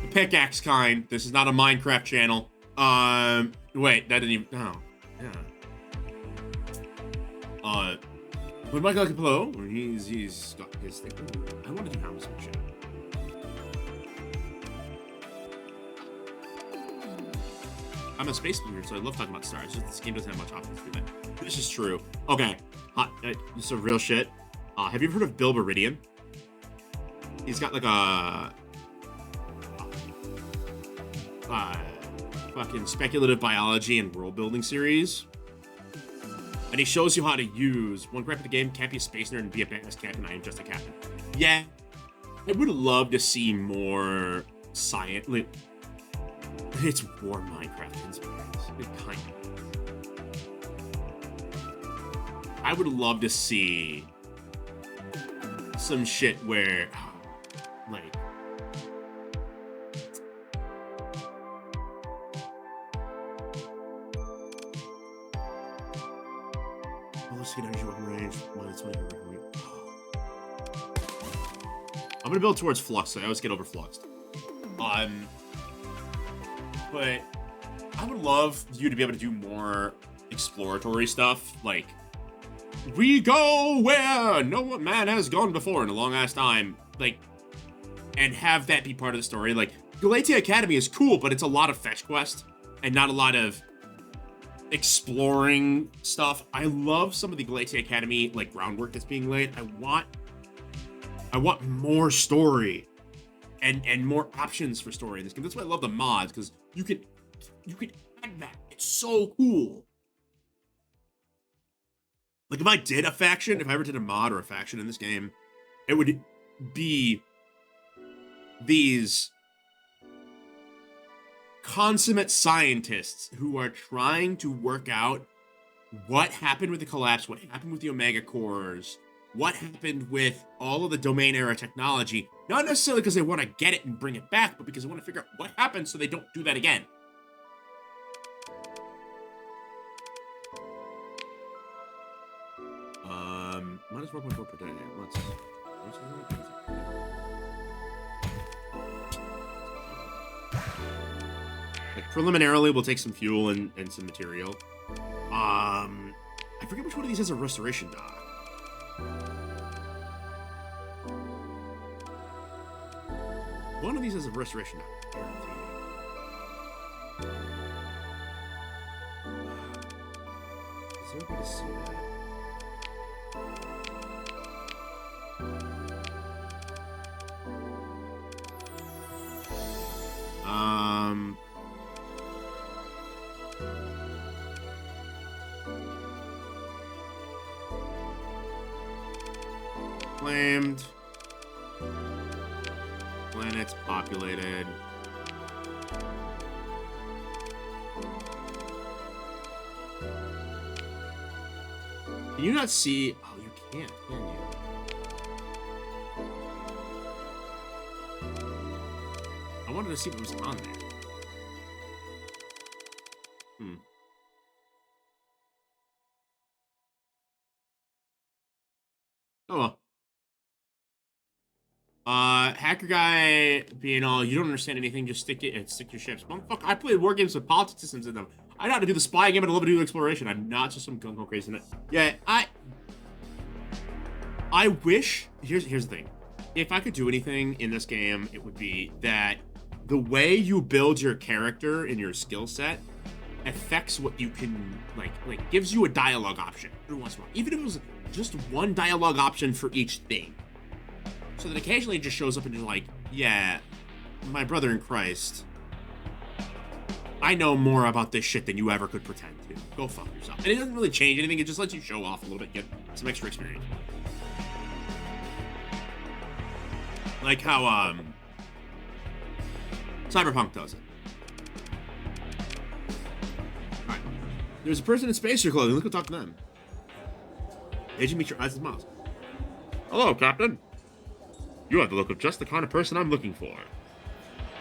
The pickaxe kind. This is not a Minecraft channel. Wait, that didn't even. Oh, yeah. But Michael Ekpilo, he's got his thing. I want to do house and shit. I'm a space nerd, so I love talking about stars. Just this game doesn't have much options to do that. This is true. Okay, this is real shit. Have you ever heard of Bill Meridian? He's got like a fucking speculative biology and world building series. And he shows you how to use one crap of the game, can't be a space nerd and be a badass captain. I am just a captain. Yeah. I would love to see more science. Like, it's war Minecraft inspirations. It kind of. I would love to see some shit where, like, ballistic energy weapon range, minus 20 weapon range. I'm gonna build towards flux, so I always get overfluxed. But I would love you to be able to do more exploratory stuff, like, we go where no man has gone before in a long-ass time, like, and have that be part of the story. Like, Galatia Academy is cool, but it's a lot of fetch quest and not a lot of exploring stuff. I love some of the Galatia Academy, like, groundwork that's being laid. I want more story and more options for story in this game. That's why I love the mods, because you can add that. It's so cool. Like, if I did a faction, if I ever did a mod or a faction in this game, it would be these consummate scientists who are trying to work out what happened with the collapse, what happened with the Omega cores, what happened with all of the domain era technology, not necessarily because they want to get it and bring it back, but because they want to figure out what happened so they don't do that again. Minus 4.4 per day. Let's like, preliminarily, we'll take some fuel and some material. I forget which one of these has a restoration dock. One of these has a restoration dock. Guaranteed. Is there a way to see that? Claimed. Planets populated. Can you not see? Oh, you can't, can you? I wanted to see what was on there. Hacker guy being all, you don't understand anything, just stick your ships. Motherfucker, I played war games with politics systems in them. I know how to do the spy game and a little bit of exploration. I'm not just some gung-ho crazy. Yeah, I wish, here's the thing. If I could do anything in this game, it would be that the way you build your character and your skill set affects what you can, like gives you a dialogue option every once in a while. Even if it was just one dialogue option for each thing. So that occasionally it just shows up and you're like, yeah, my brother in Christ, I know more about this shit than you ever could pretend to. Go fuck yourself. And it doesn't really change anything, it just lets you show off a little bit, get some extra experience. Like how, Cyberpunk does it. Alright. There's a person in spacesuit clothing, let's go talk to them. Agent, meet your eyes and smiles. Hello, Captain. You have the look of just the kind of person I'm looking for.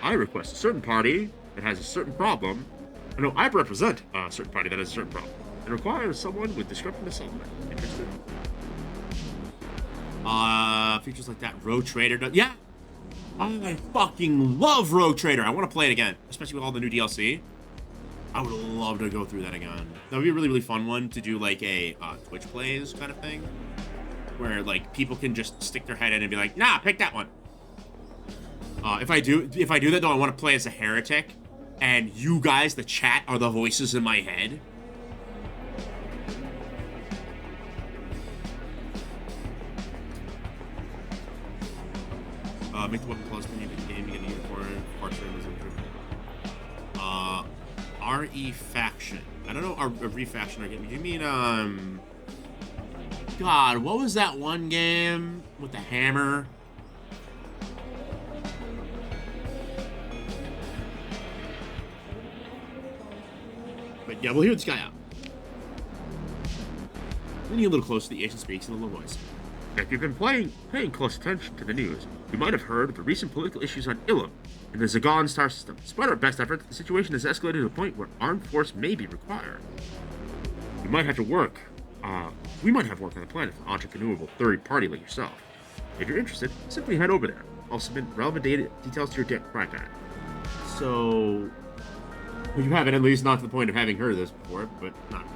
I request a certain party that has a certain problem. I represent a certain party that has a certain problem. It requires someone with descriptive assignment. Interested? Features like that. Rogue Trader does. Yeah! I fucking love Rogue Trader. I want to play it again, especially with all the new DLC. I would love to go through that again. That would be a really, really fun one to do, like a Twitch plays kind of thing, where like people can just stick their head in and be like, nah, pick that one. If I do that though, I want to play as a heretic, and you guys, the chat, are the voices in my head. Make the weapon close when you get the game, you get a unicorn, parts RE faction. I don't know a refaction I get. Do you mean God, what was that one game with the hammer? But yeah, we'll hear this guy out. Leaning a little closer, the agent speaks in a low voice. If you've been paying close attention to the news, you might have heard of the recent political issues on Ilum in the Zagon star system. Despite our best efforts, the situation has escalated to a point where armed force may be required. We might have work on the planet for an entrepreneurial third party like yourself. If you're interested, simply head over there. I'll submit relevant details to your pad. So, you haven't, at least not to the point of having heard of this before, but not.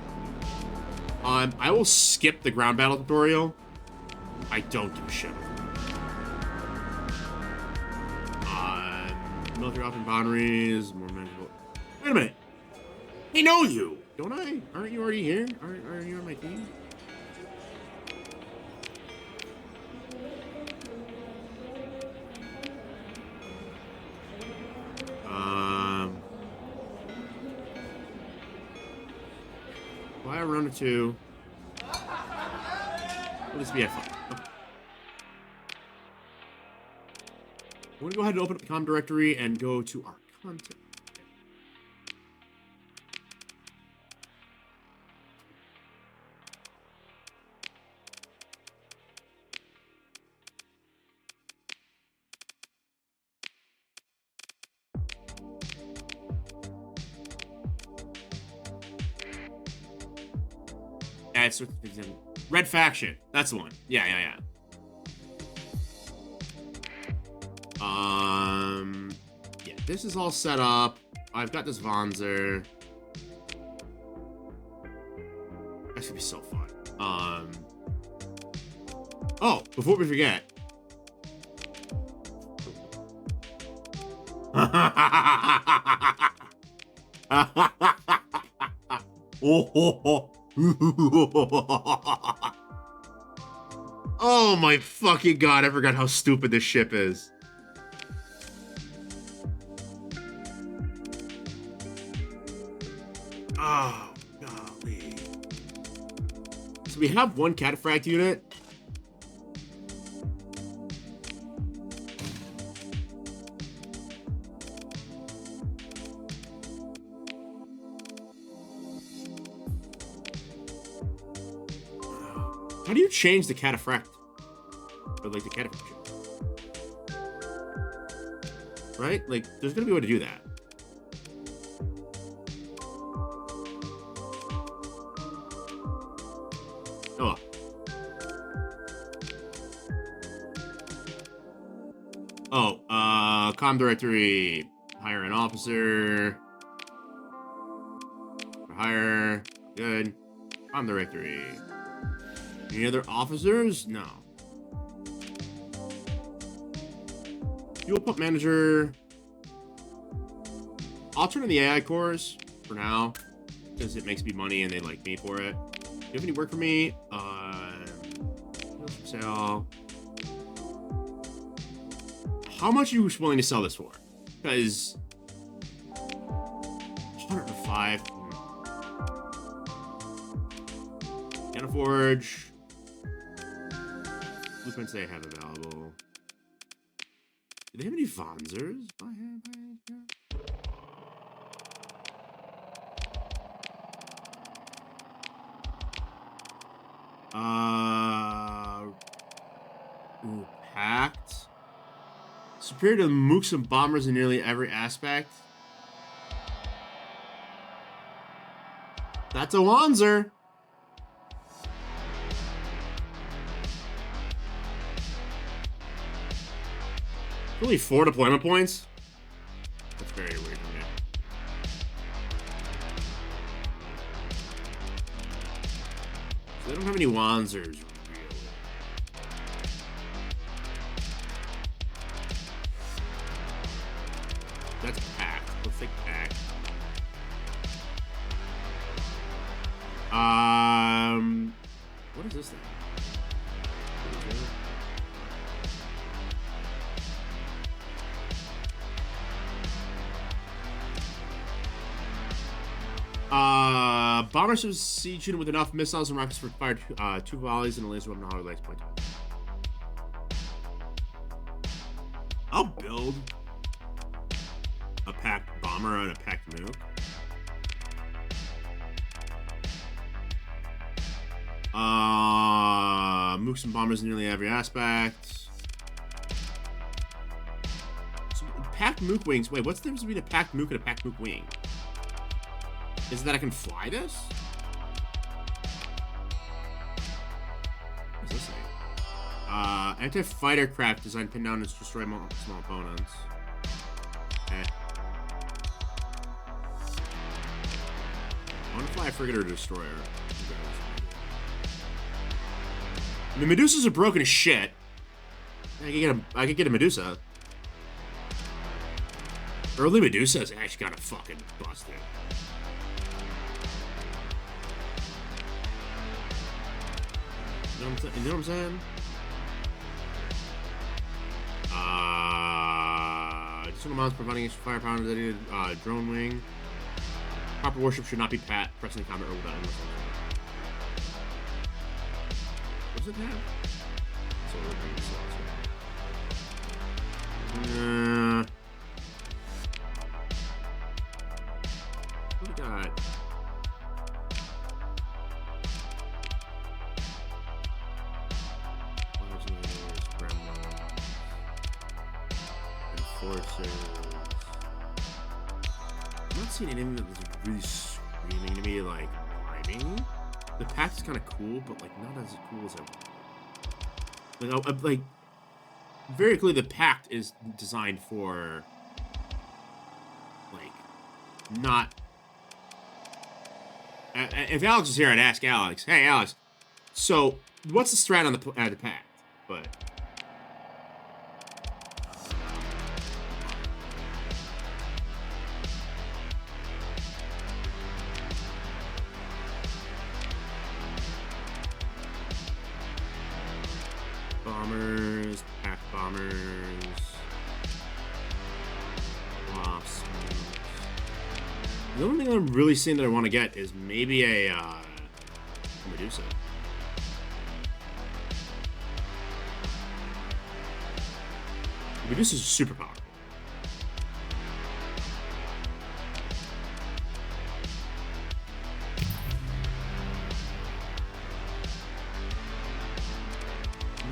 I will skip the ground battle tutorial. I don't give a shit. Military open boundaries, more manageable. Wait a minute. I know you, don't I? Aren't you already here? Aren't you on my team? Buy a round or two. Will this be a fun? Okay. I'm going to go ahead and open up the comm directory and go to our content. It's Red Faction. That's the one. Yeah. Yeah, this is all set up. I've got this Vonzer. That should be so fun. Oh, before we forget. Oh my fucking god, I forgot how stupid this ship is. Oh, golly. So we have one cataphract unit. How do you change the cataphract? Or like the cataphract ship? Right? Like, there's gonna be a way to do that. Oh. Oh, comm directory. Hire an officer. For hire. Good. Comm directory. Any other officers? No. Fuel pump manager. I'll turn on the AI cores for now, because it makes me money and they like me for it. Do you have any work for me? For sale. How much are you willing to sell this for? Because 105. Can't forge. Blueprints they have available. Do they have any Vonzers? Ooh, packed. Superior to mooks and bombers in nearly every aspect. That's a Wanzer. Only 4 deployment points? That's very weird to me. So they don't have any Wanzers, really. That's packed. Let's take packed. What is this thing? Bomber siege unit with enough missiles and rockets for fire 2 volleys and a laser weapon hollow legs point. I'll build a packed bomber and a packed nuke. Mooks and bombers in nearly every aspect. So, packed mook wings. Wait, what's the difference between a packed mook and a packed mook wing? Is it that I can fly this? What does this say? Anti-fighter craft designed pinned down to destroy small opponents. Okay. I want to fly a frigate or a destroyer. The Medusas are broken as shit. I could get a Medusa. Early Medusas actually got a fucking busted. You know what I'm saying? Additional amounts providing extra firepower dedicated drone wing. Proper warship should not be pressing combat or without endless. What does it have? What do we got? Enforcers. I'm not seeing anything that was really screaming to me like priming. The pack is kind of cool, but like not as cool as I want. Like very clearly the pact is designed for like not. If Alex was here, I'd ask Alex, "Hey, Alex, so what's the strat on the pact?" But bombers, pack bombers, wasps. The only thing I'm really seeing that I want to get is maybe a Medusa. Medusa's super powerful.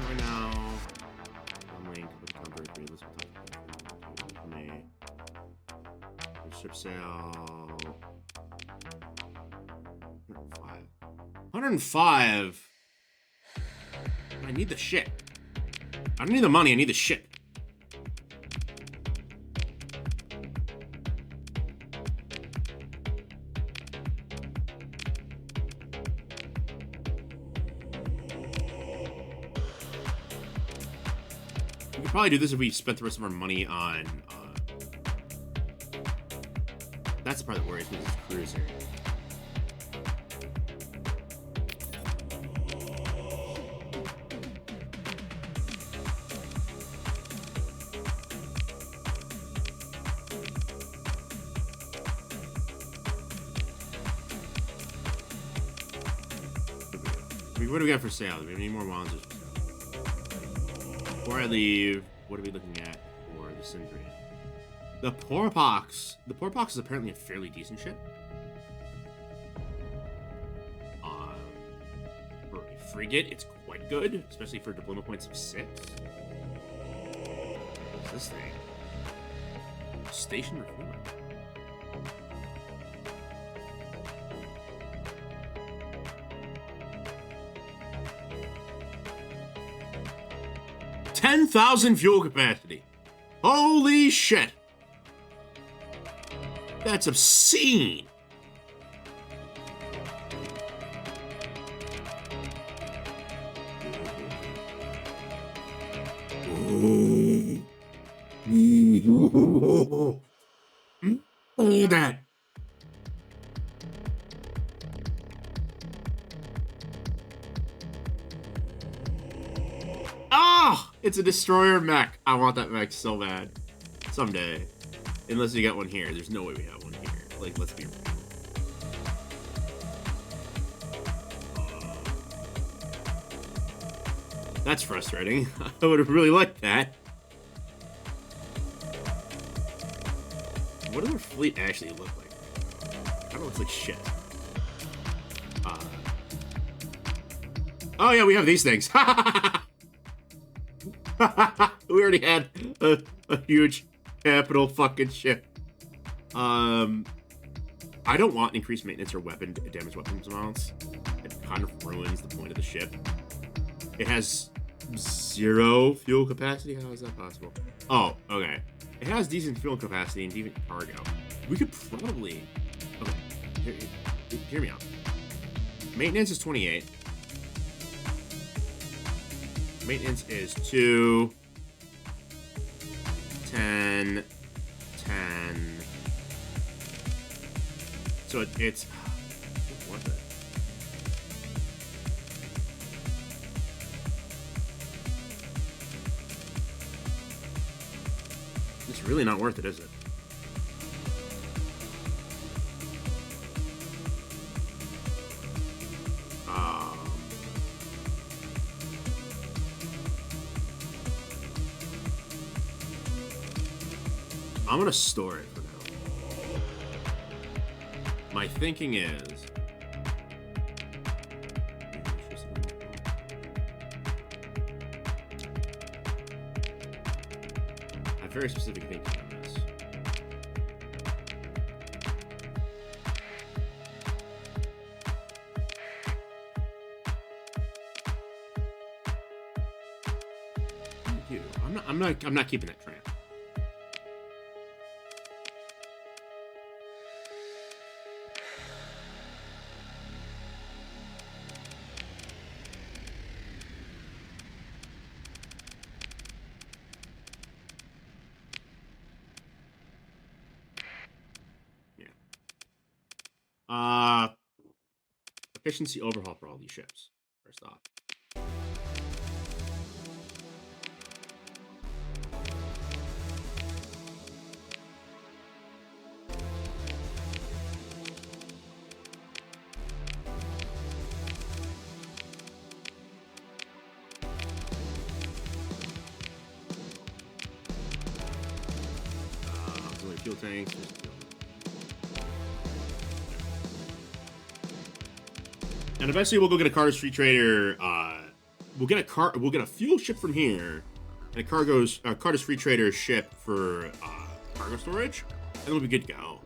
Right now, I'm linked with counter 3. Let's talk me. Ship sale. 105. I need the shit. I don't need the money, I need the shit. We could probably do this if we spent the rest of our money on, that's the part that worries me, is cruiser. What do we got for sale? Do we have any more monsters for sale? Before I leave, what are we looking at for the Syndrian? The Porpox. The Porpox is apparently a fairly decent ship. For a frigate, it's quite good, especially for deployment points of 6. What's this thing? Station refueling. $10,000 fuel capacity. Holy shit. That's obscene. Look at that. Oh, it's a destroyer mech. I want that mech so bad. Someday. Unless you got one here. There's no way we have one here. Like, let's be real. That's frustrating. I would have really liked that. What does our fleet actually look like? Kind of looks like shit. Oh yeah, we have these things. We already had a huge capital fucking ship. I don't want increased maintenance or damage weapons amounts. It kind of ruins the point of the ship. It has 0 fuel capacity. How is that possible? Oh, okay. It has decent fuel capacity and decent cargo. We could probably... Okay, hear me out. Maintenance is 28. Maintenance is 2, 10, 10. So it's worth it. It's really not worth it, is it? I'm gonna store it for now. My thinking is... I have very specific thinking on this. I'm not keeping that tramp. Efficiency overhaul for all these ships. First off. Auxiliary fuel tanks. And eventually we'll go get a Carter's Free Trader. We'll get a fuel ship from here, and a Carter's Free Trader ship for cargo storage, and then we'll be good to go.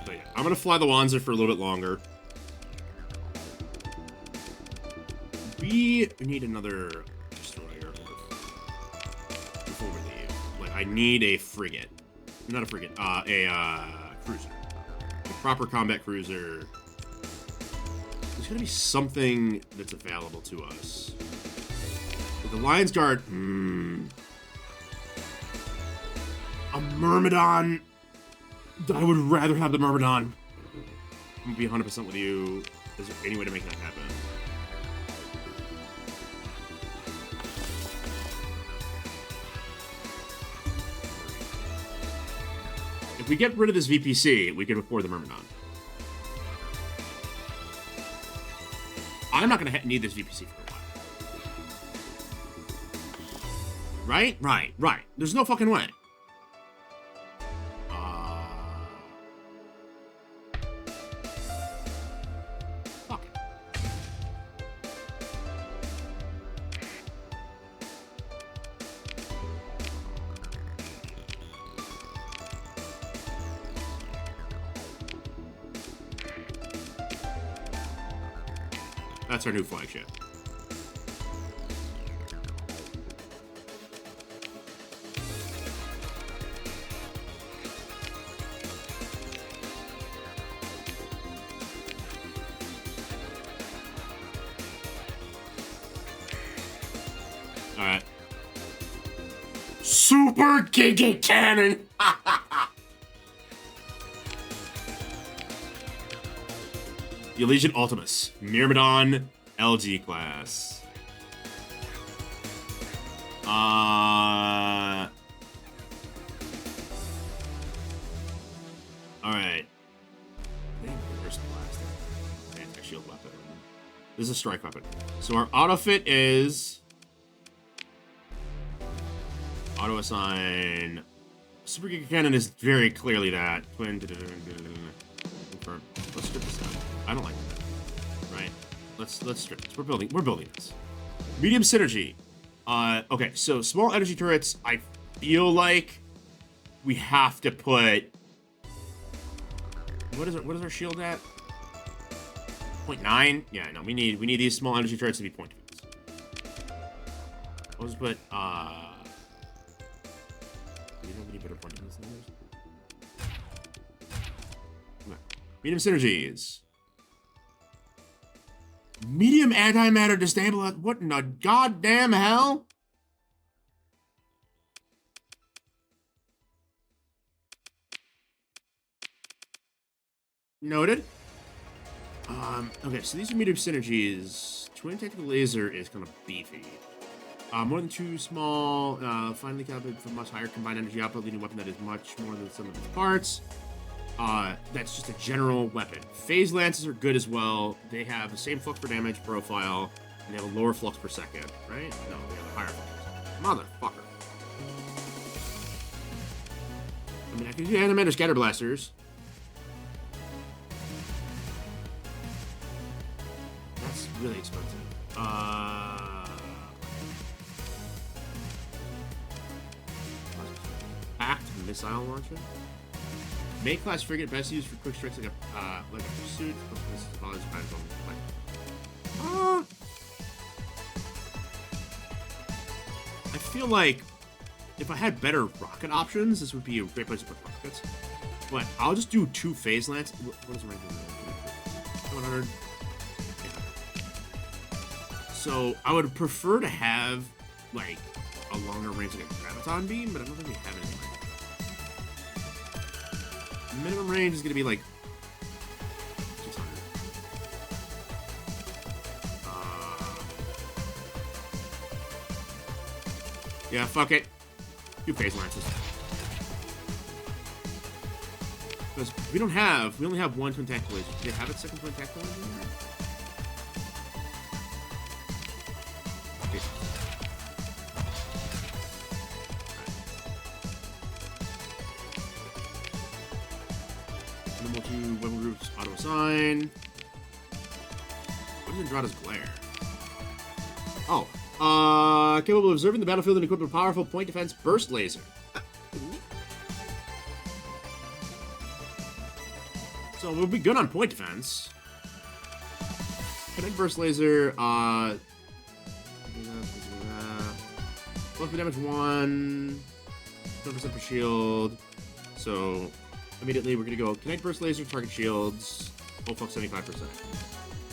So yeah, I'm gonna fly the Wanzer for a little bit longer. We need another destroyer before we leave. Like, I need a frigate, not a frigate, a cruiser. Proper combat cruiser. There's gonna be something that's available to us. With the Lion's Guard. A Myrmidon. I would rather have the Myrmidon. I'm gonna be 100% with you. Is there any way to make that happen? If we get rid of this VPC, we can afford the Myrmidon. I'm not gonna need this VPC for a while. Right? Right. There's no fucking way. Fuck it. That's our new flagship. Alright. Super Giga Cannon! The Legion Ultimus. Myrmidon LG class. Alright. Reverse blast. Anti-shield weapon. This is a strike weapon. So our auto fit is auto assign. Super Giga Cannon is very clearly that. Twin. Confirm. Let's strip this down. I don't like that. Right? Let's strip this. We're building this. Medium synergy. Okay, so small energy turrets, I feel like we have to put. What is our shield at? 0.9? Yeah, no, we need these small energy turrets to be 0.2. I'll just put we don't need better point defense numbers. Medium synergies. Medium antimatter destabilize. What in the goddamn hell? Noted. Okay, so these are medium synergies. Twin tactical laser is kind of beefy. More than two small, finely calibrated for much higher combined energy output, leading a weapon that is much more than some of its parts. That's just a general weapon. Phase lances are good as well. They have the same flux per damage profile, and they have a lower flux per second, right? No, they have a higher flux. Motherfucker. I mean, I can do animator scatter blasters. That's really expensive. Packed missile launcher. Main class frigate best used for quick strikes like a pursuit. I feel like if I had better rocket options, this would be a great place to put rockets. But I'll just do 2 phase lance. What is the range of that? 100. So I would prefer to have like a longer range like a graviton beam, but I don't think we have anything like that. Minimum range is going to be like 600. Yeah, fuck it. 2 phase lances. Because we only have 1 twin tactical laser. Do they have a second twin tactical laser in there? Okay. Minimal 2 weapon groups auto assign. What is Andrada's glare? Oh. Capable of observing the battlefield and equipped with a powerful point defense burst laser. So we'll be good on point defense. Connect burst laser, plus damage 1, 10% per shield. So immediately we're gonna go connect burst laser, target shields, full fuck 75%.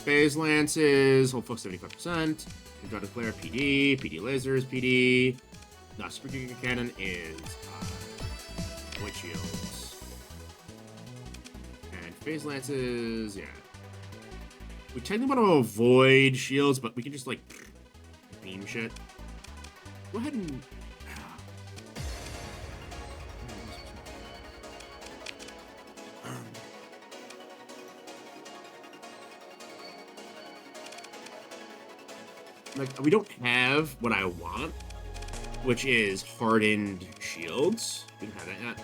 Phase lances, hold focus 75%. Draw declare PD, PD lasers, PD. No, super giga cannon is void shields. And phase lances, yeah. We technically want to avoid shields, but we can just like beam shit. Go ahead and. Like, we don't have what I want, which is hardened shields. We don't have that yet.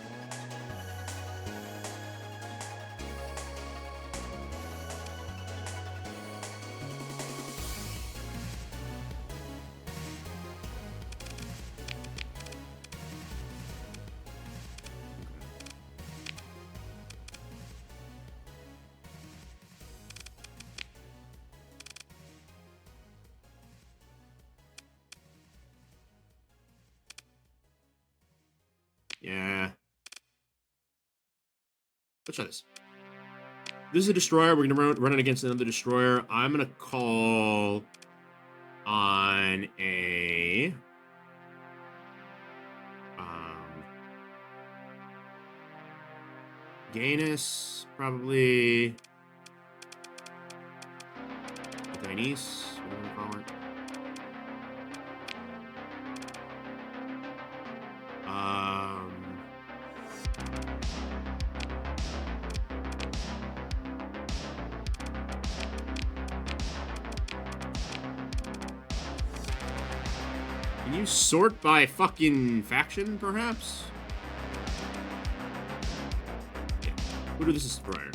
Yeah. Let's try this. This is a destroyer. We're going to run it against another destroyer. I'm going to call on a... Gainus, probably... Dinice, whatever you call it. Can you sort by fucking faction, perhaps? Yeah. Who do this destroyer?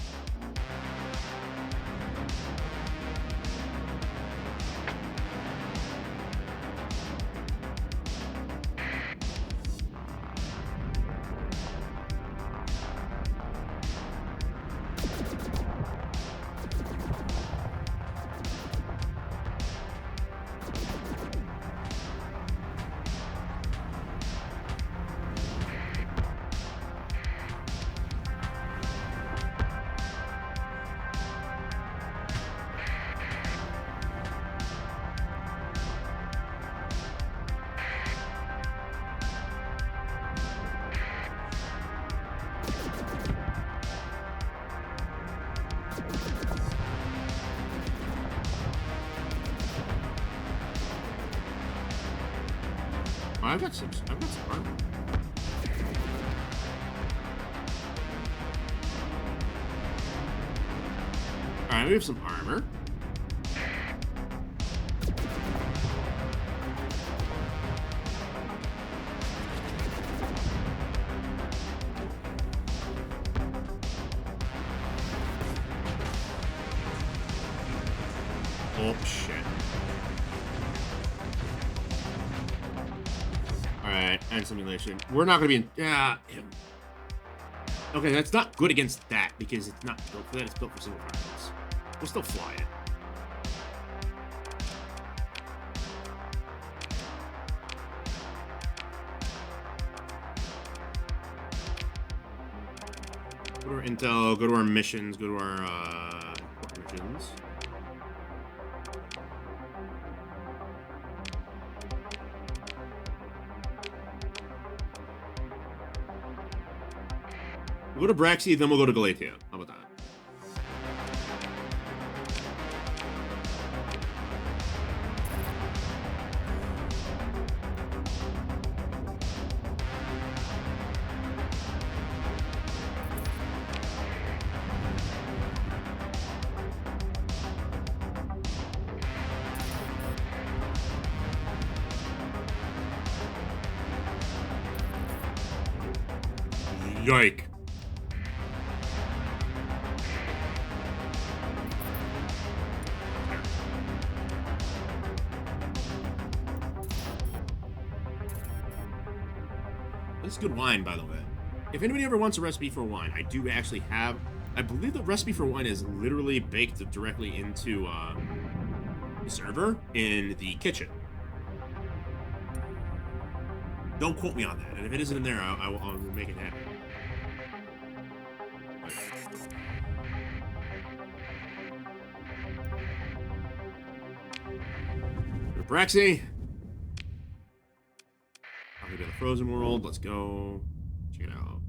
I've got some armor. Alright, we have some armor. Oh, shit. Alright, and simulation. We're not gonna be in... Yeah. Okay, that's not good against that, because it's not built for that, it's built for single targets. We'll still fly it. Go to our intel, go to our missions, go to our missions. We'll go to Braxi, then we'll go to Galatia. How about that? Yike. This is good wine, by the way. If anybody ever wants a recipe for wine, I do actually have... I believe the recipe for wine is literally baked directly into the server in the kitchen. Don't quote me on that. And if it isn't in there, I'll make it happen. Rexy. Probably to the frozen world. Let's go. Check it out.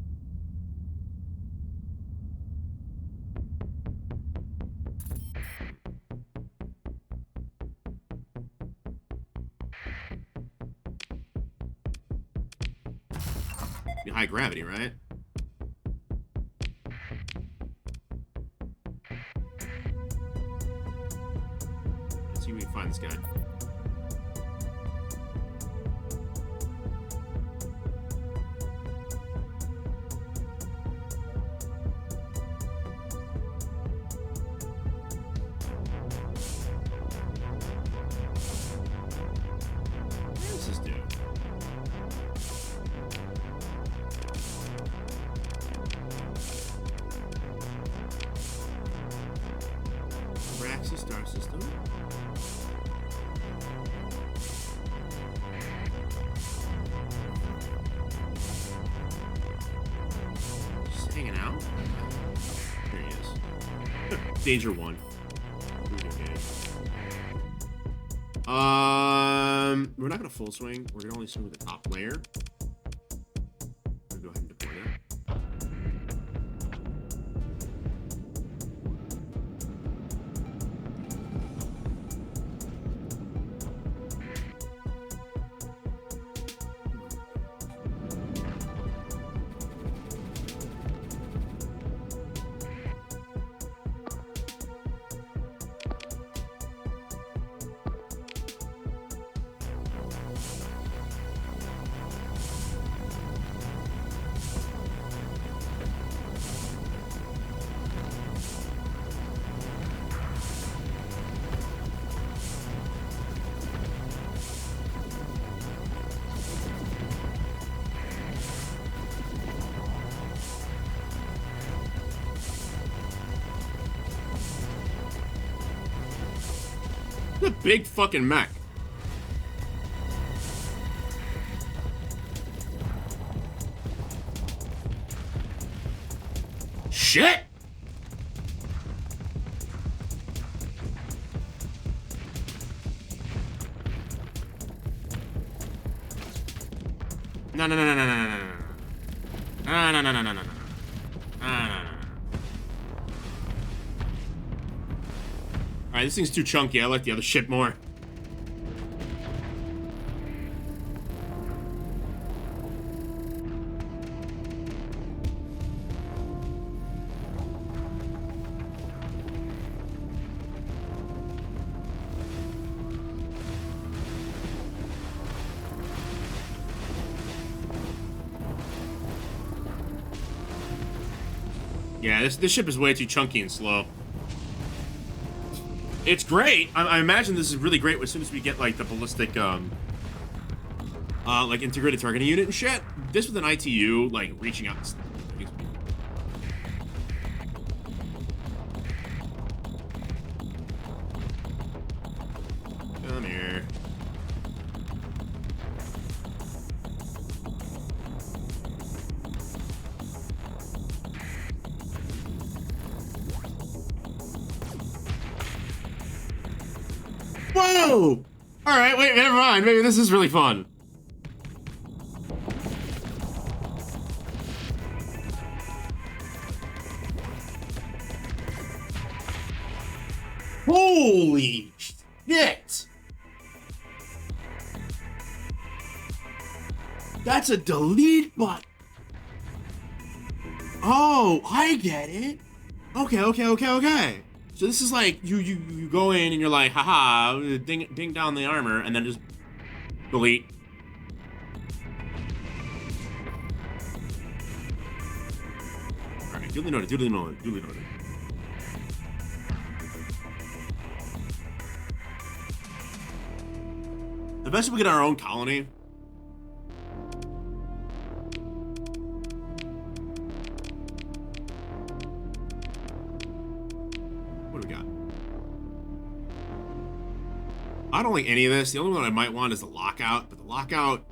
Be high gravity, right? Let's see if we can find this guy. Where's this dude? Raxi Star System. Just hanging out. There he is. Danger 1. We're not gonna full swing. We're gonna only swing with the top layer. We'll go ahead and deploy that. What a big fucking mech. Shit! No, no, no, no, no, no, no, no, no. No, no, no, no, no, no, no. Alright, this thing's too chunky. I like the other ship more. Yeah, this ship is way too chunky and slow. It's great. I imagine this is really great as soon as we get like the ballistic, like integrated targeting unit and shit. This with an ITU, like reaching out. Come here. Whoa! Alright, wait, never mind. Maybe this is really fun. Holy shit! That's a delete button. Oh, I get it. Okay. So this is like you go in and you're like, haha, ding down the armor, and then just delete. All right, duly noted. The best if we get our own colony. What do we got? I don't like any of this. The only one I might want is the lockout, but the lockout...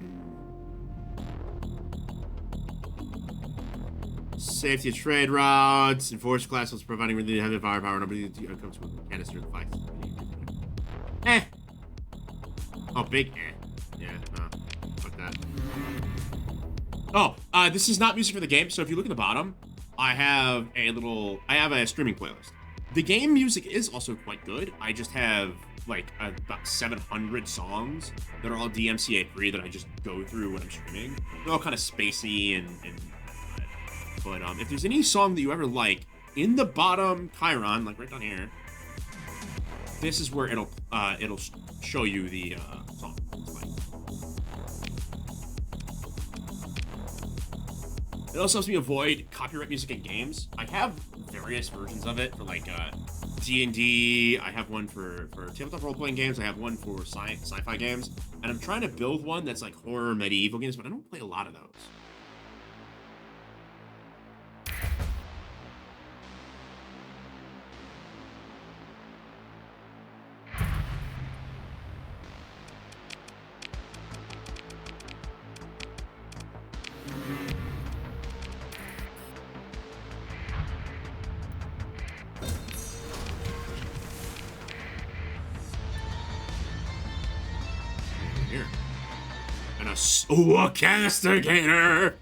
Safety of trade routes, enforced classes providing really heavy firepower, nobody comes with a canister of the fight. Oh, big Yeah, no. Fuck that. Oh, this is not music for the game, so if you look at the bottom, I have a streaming playlist. The game music is also quite good. I just have like about 700 songs that are all DMCA free that I just go through when I'm streaming. They're all kind of spacey and but if there's any song that you ever like, in the bottom Chiron, like right down here, this is where it'll show you the song. It also helps me avoid copyright music in games. I have various versions of it for like D&D. I have one for tabletop role-playing games. I have one for sci-fi games. And I'm trying to build one that's like horror medieval games, but I don't play a lot of those. Here. And a castigator.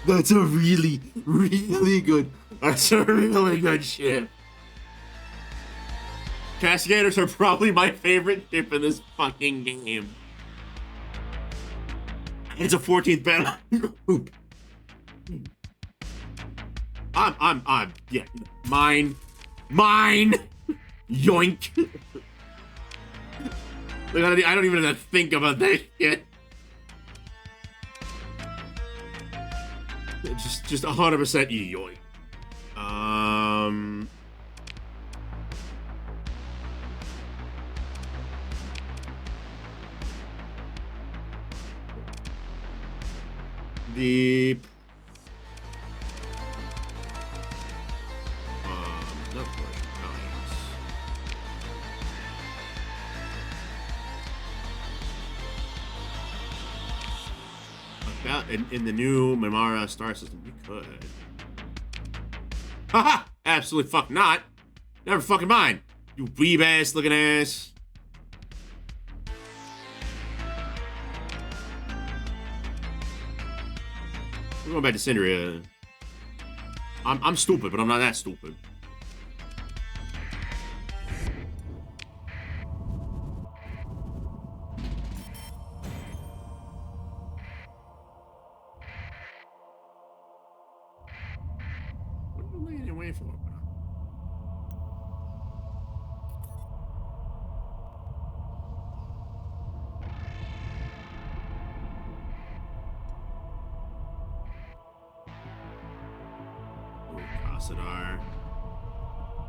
That's a really, really good. That's a really good ship. Castigators are probably my favorite ship in this fucking game. It's a 14th battle group. Yeah, mine, yoink. I don't even have to think about that shit. Just 100% yoink. The in the new Mimara star system, you could. Haha! Absolutely fuck not. Never fucking mind. You weeb ass looking ass. We're going back to Syndria. I'm stupid, but I'm not that stupid. What am I away for?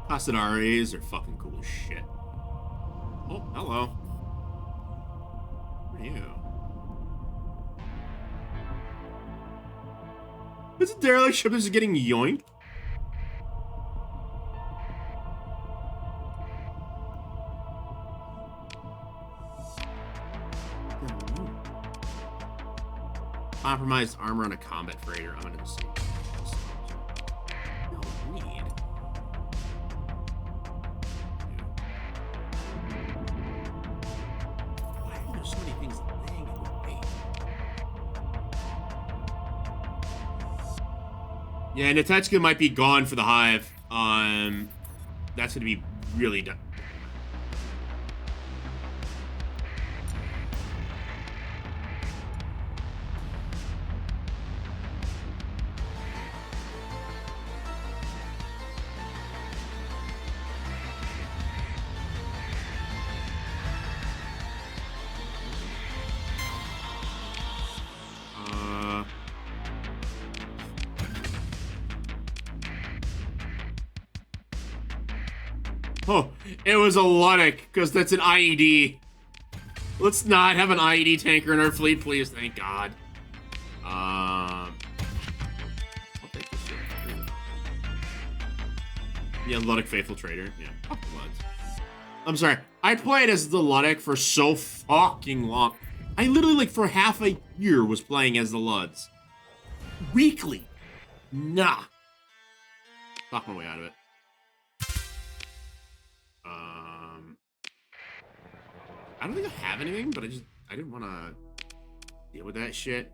Kasadaris are fucking cool as shit. Oh, hello. Who are you? Is it derelict ship that's getting yoinked? Compromised armor on a combat freighter. I'm gonna see. Yeah, Natetsuka might be gone for the Hive. That's gonna be really done. Oh, it was a Ludic, because that's an IED. Let's not have an IED tanker in our fleet, please. Thank God. I'll take this shit. Yeah, Ludic Faithful Trader. Yeah, fuck the Luds. I'm sorry. I played as the Ludic for so fucking long. I literally, like, for half a year was playing as the Luds. Weekly. Nah. talk my way out of it. I don't think I have anything, but I didn't want to deal with that shit.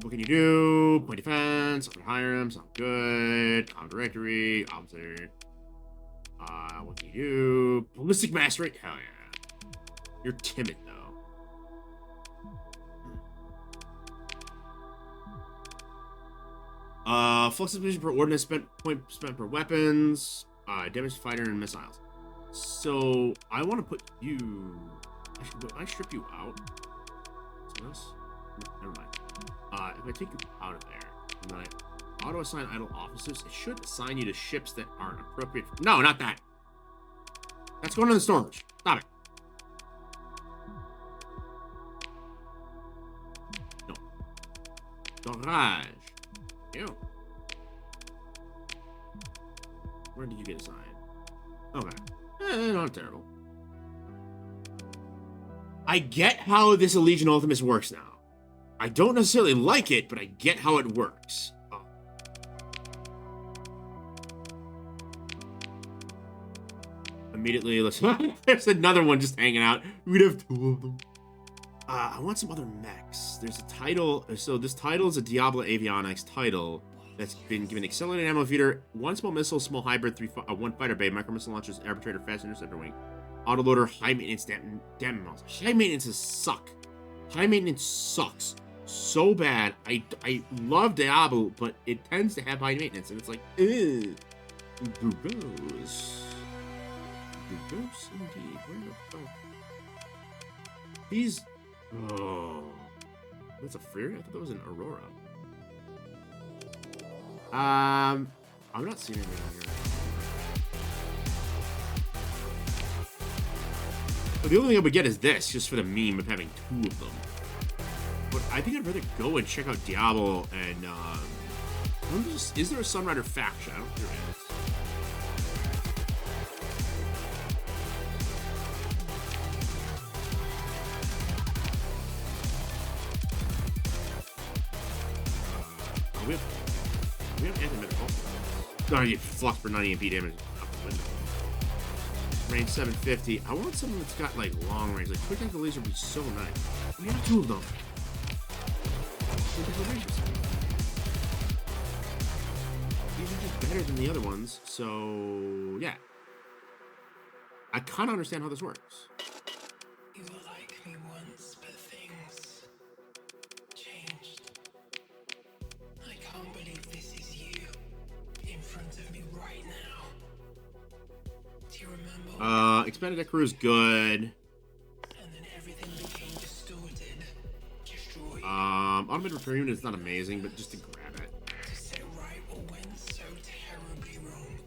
What can you do? Point defense, hire him, sound good. Common directory, officer. What can you do? Ballistic mastery? Hell yeah. You're timid though. Flexibility per ordnance spent per weapons. Damage to fighter and missiles. So I want to put you. I strip you out. So this? No, never mind. If I take you out of there, and then I auto assign idle officers, it should assign you to ships that aren't appropriate. No, not that. That's going in the storage. Stop it. No. Storage. Ew. Where did you get assigned? Okay. Not terrible. I get how this Legion Ultimus works now. I don't necessarily like it, but I get how it works. Oh. Immediately, let's... There's another one just hanging out. We'd have 2 of them. I want some other mechs. There's a title. So this title is a Diablo Avionics title that's been given accelerated ammo feeder, 1 small missile, small hybrid, 1 fighter bay, micro missile launchers, arbitrator, fast interceptor wing, autoloader, high maintenance, damn miles. High maintenance suck. High maintenance sucks so bad. I love Diablo, but it tends to have high maintenance, and it's like, ew. Gross. Gross indeed. Where the fuck? These. Oh. That's a Fury? I thought that was an Aurora. I'm not seeing anything on here. But the only thing I would get is this, just for the meme of having 2 of them. But I think I'd rather go and check out Diablo and, is there a Sunrider faction? I don't think there is. We have anti-medical. Oh, you flux for 90 MP damage out the window. Range 750. I want something that's got like long range. Like quick angle laser would be so nice. We have 2 of them. These are just better than the other ones. So yeah, I kind of understand how this works. You were like me once, but things changed. I can't believe this is you in front of me right now. Do you remember? Expanded deck crew is good. And then everything became distorted, destroyed. Automated repair unit is not amazing, but just to grab it. To set right what went so terribly wrong.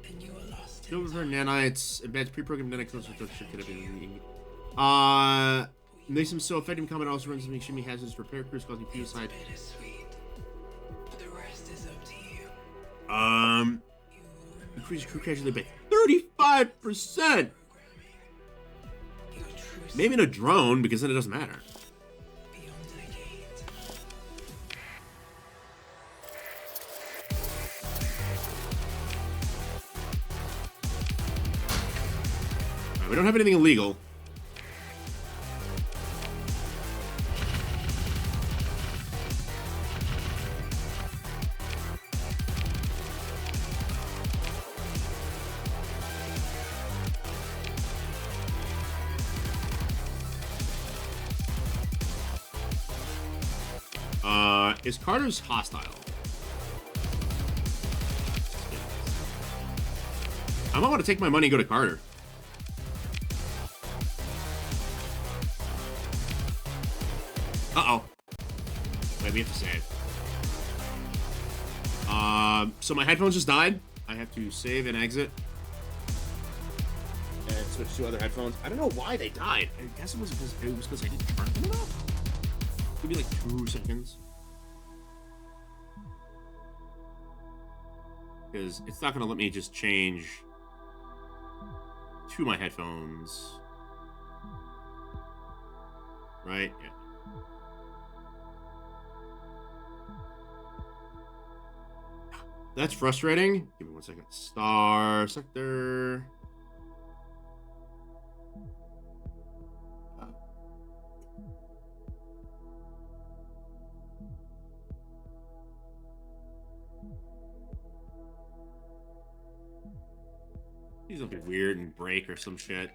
And you were lost. Field repair nanites, advanced pre-programmed nanites. Makes them so effective in combat. Also runs some extremely hazardous repair crews, causing few side. Bittersweet. But the rest is up to you. Increase crew casualty by 35%. Maybe in a drone, because then it doesn't matter. Beyond the gate. Right, we don't have anything illegal. Is Carter's hostile? I might want to take my money and go to Carter. Uh-oh. Wait, we have to save. So my headphones just died. I have to save and exit. And switch to other headphones. I don't know why they died. I guess it was because I didn't turn them off. Maybe like 2 seconds. Because it's not going to let me just change to my headphones. Right? Yeah. That's frustrating. Give me 1 second. Star sector. These will be weird and break or some shit.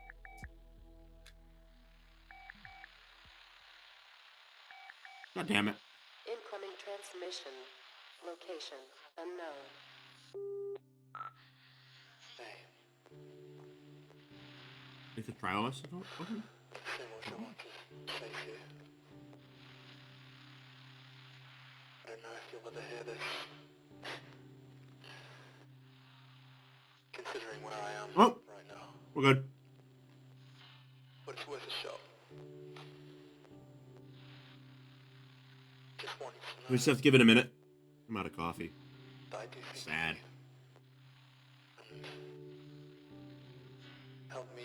God damn it. Incoming transmission. Location unknown. Hey, Is the trial us? Okay. same old shit wants to stay here. I don't know if you'll ever hear this. Considering where I am Oh. right now. We're good. But it's worth a shot. Just wanting to know We just have to give it a minute. I'm out of coffee. that I do think Sad. and help me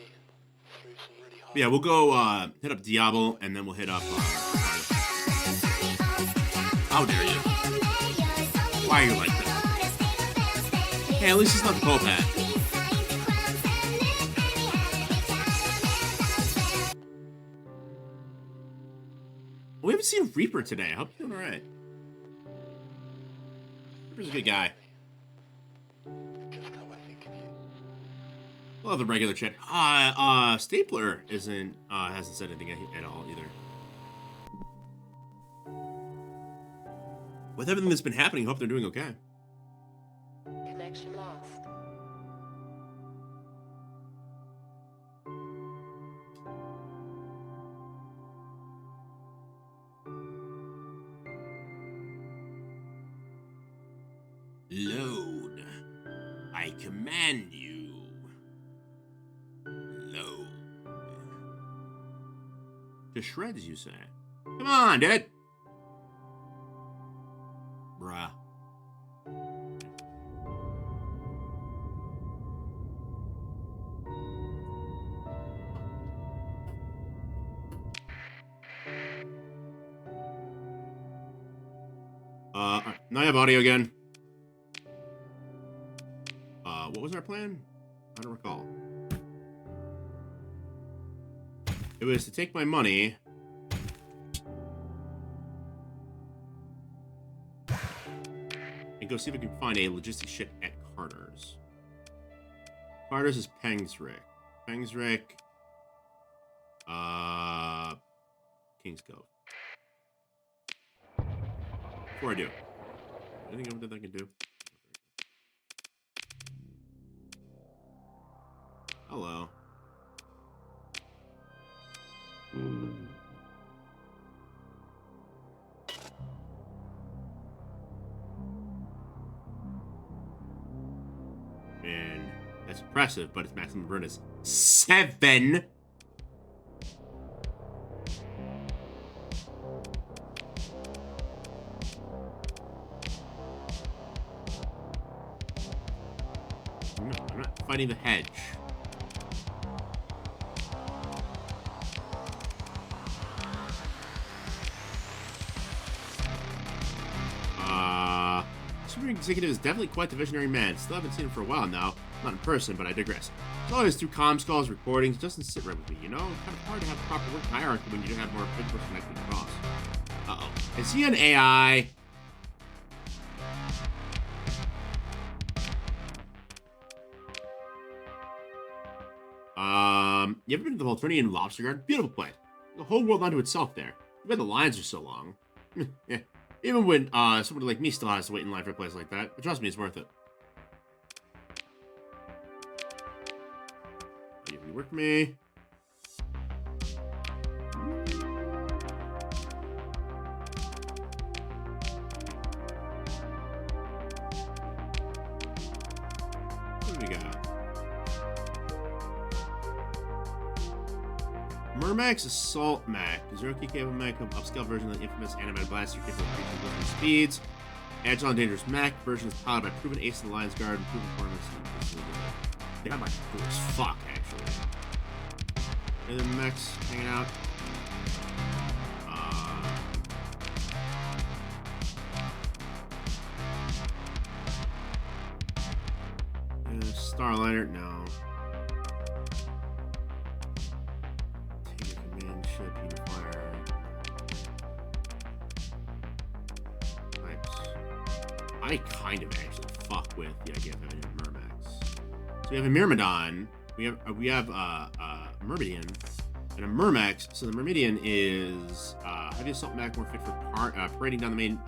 through some really hard. Yeah, we'll go hit up Diablo and then we'll hit up. How dare you? Why are you like that? Hey, at least it's not the Pope hat. We haven't seen Reaper today. I hope you're doing alright. Reaper's a good guy. Just how I think of you. We'll have the regular chat. Stapler isn't hasn't said anything at all either. With everything that's been happening, I hope they're doing okay. Connection lost. Load. I command you. Load. To shreds, you say? Come on, dude. Bruh. Alright, now I have audio again. What was our plan? I don't recall. It was to take my money and go see if we can find a logistics ship at Carter's. Carter's is Pengsrick. Pengsrick. King's Cove. Before I do, anything over there that I can do? Hello. And that's impressive, but its maximum burn is 7. No, I'm not fighting the hedge. Super Executive is definitely quite the visionary man. Still haven't seen him for a while now. Not in person, but I digress. It's always through comms calls, recordings. It doesn't sit right with me, you know? It's kind of hard to have proper work hierarchy when you don't have more big person connected across. Uh-oh. Is he an AI? You ever been to the Volturnian Lobster Garden? Beautiful place. The whole world unto itself there. Too bad the lines are so long. Yeah. Even when somebody like me still has to wait in line for a place like that. But trust me, it's worth it. You can work for me. What do we got? Mermax Assault Mac. Zero key capable Mac, upscale version of the infamous animated blaster capable of reaching blizzard speeds. Agile and dangerous Mac version is powered by proven ace in the Lions Guard and proven performance. They got my cool as fuck, actually. Any other mechs hanging out? Starliner, no. Take a command ship, unifier. Types. I kind of actually fuck with the idea of having a Myrmex. So we have a Myrmidon, we have a Myrmidian, and a Myrmex. So the Myrmidian is heavy assault mech, more fit for parading down the main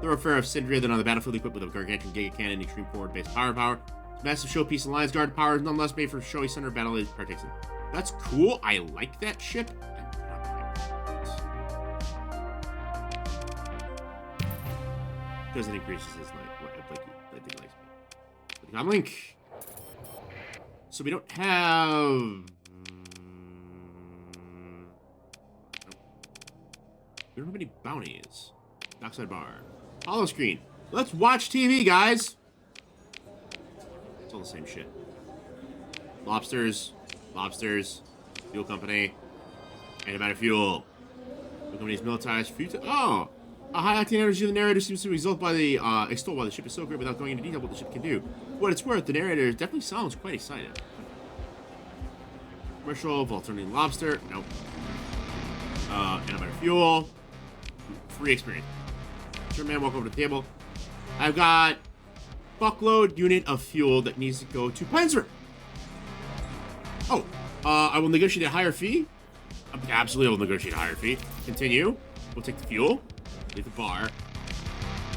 thoroughfare of Syndria than on the battlefield, equipped with a gargantuan giga cannon, extreme forward-based power. Massive showpiece and Lion's Guard power is nonetheless made for showy center battle it partakes in. That's cool. I like that ship. Because it increases his like he likes me. But Link. So we don't have. We don't have any bounties. Backside bar. Hollow screen. Let's watch TV, guys. It's all the same shit. Lobsters. Fuel company. Antibiotic fuel. Fuel company's militarized fuel. Oh! A high octane energy of the narrator seems to be extolled by the ship is so great without going into detail what the ship can do. For what it's worth, the narrator definitely sounds quite excited. Commercial of alternating lobster. Nope. Antibiotic fuel. Free experience. Sure, man, walk over to the table. I've got fuckload unit of fuel that needs to go to Pinesburg. Oh, I will negotiate a higher fee. Absolutely, I will negotiate a higher fee. Continue. We'll take the fuel. Leave the bar.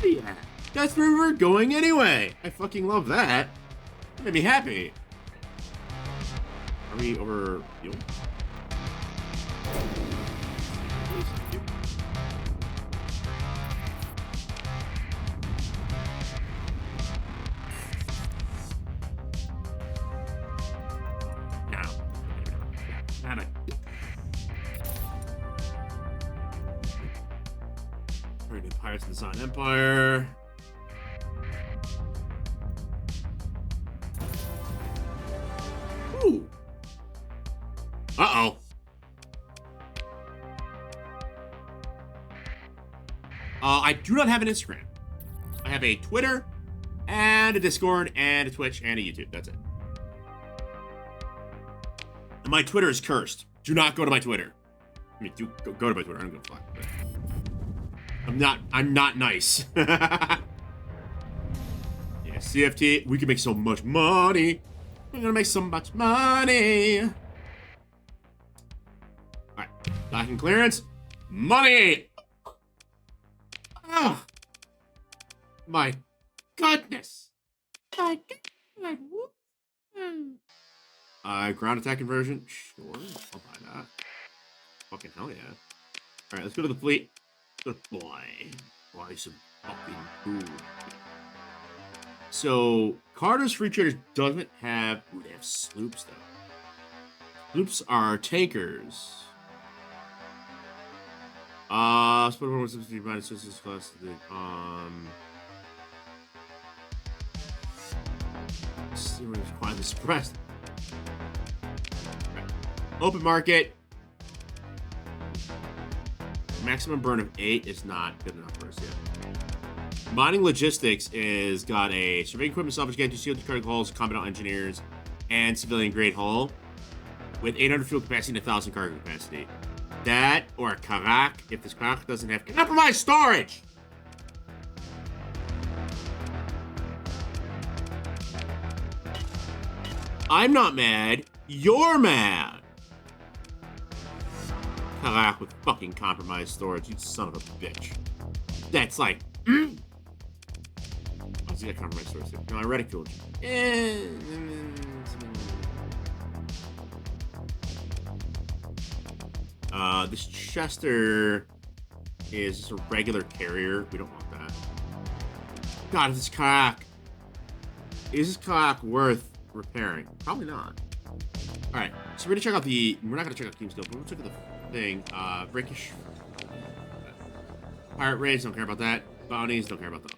Yeah, that's where we're going anyway. I fucking love that. That made me happy. Are we over fuel? Pirates of the Sun Empire. Ooh. Uh-oh. I do not have an Instagram. I have a Twitter and a Discord and a Twitch and a YouTube. That's it. And my Twitter is cursed. Do not go to my Twitter. I mean, do go to my Twitter. I don't give a fuck. But I'm not nice. Yeah, CFT. We can make so much money. We're gonna make so much money. All right, docking clearance. Money. Oh, my goodness. My goodness. Ground attack conversion. Sure, I'll buy that. Fucking hell yeah. All right, let's go to the fleet. Buy some fucking food. So, Carter's Free Traders doesn't have... Ooh, they have sloops, though. Sloops are tankers. Split over 160 minus assistance class. Quietly suppressed. Right. Open market. Maximum burn of 8 is not good enough for us yet. Mining Logistics is got a surveying equipment, salvage again, 2 sealed critical hulls, combat engineers, and civilian grade hull with 800 fuel capacity and 1,000 cargo capacity. That or a Karak if this Karak doesn't have compromised storage. I'm not mad. You're mad. Karak with fucking compromised storage, you son of a bitch. That's like, Oh, so you got compromised storage too. No, I ridiculed you. This Chester is just a regular carrier. We don't want that. God, this Karak. Is this Karak worth repairing? Probably not. Alright, so we're gonna check out the... We're not gonna check out Team Skill, but we're gonna check out the thing. Breakish. Pirate raids, don't care about that. Bounties, don't care about those.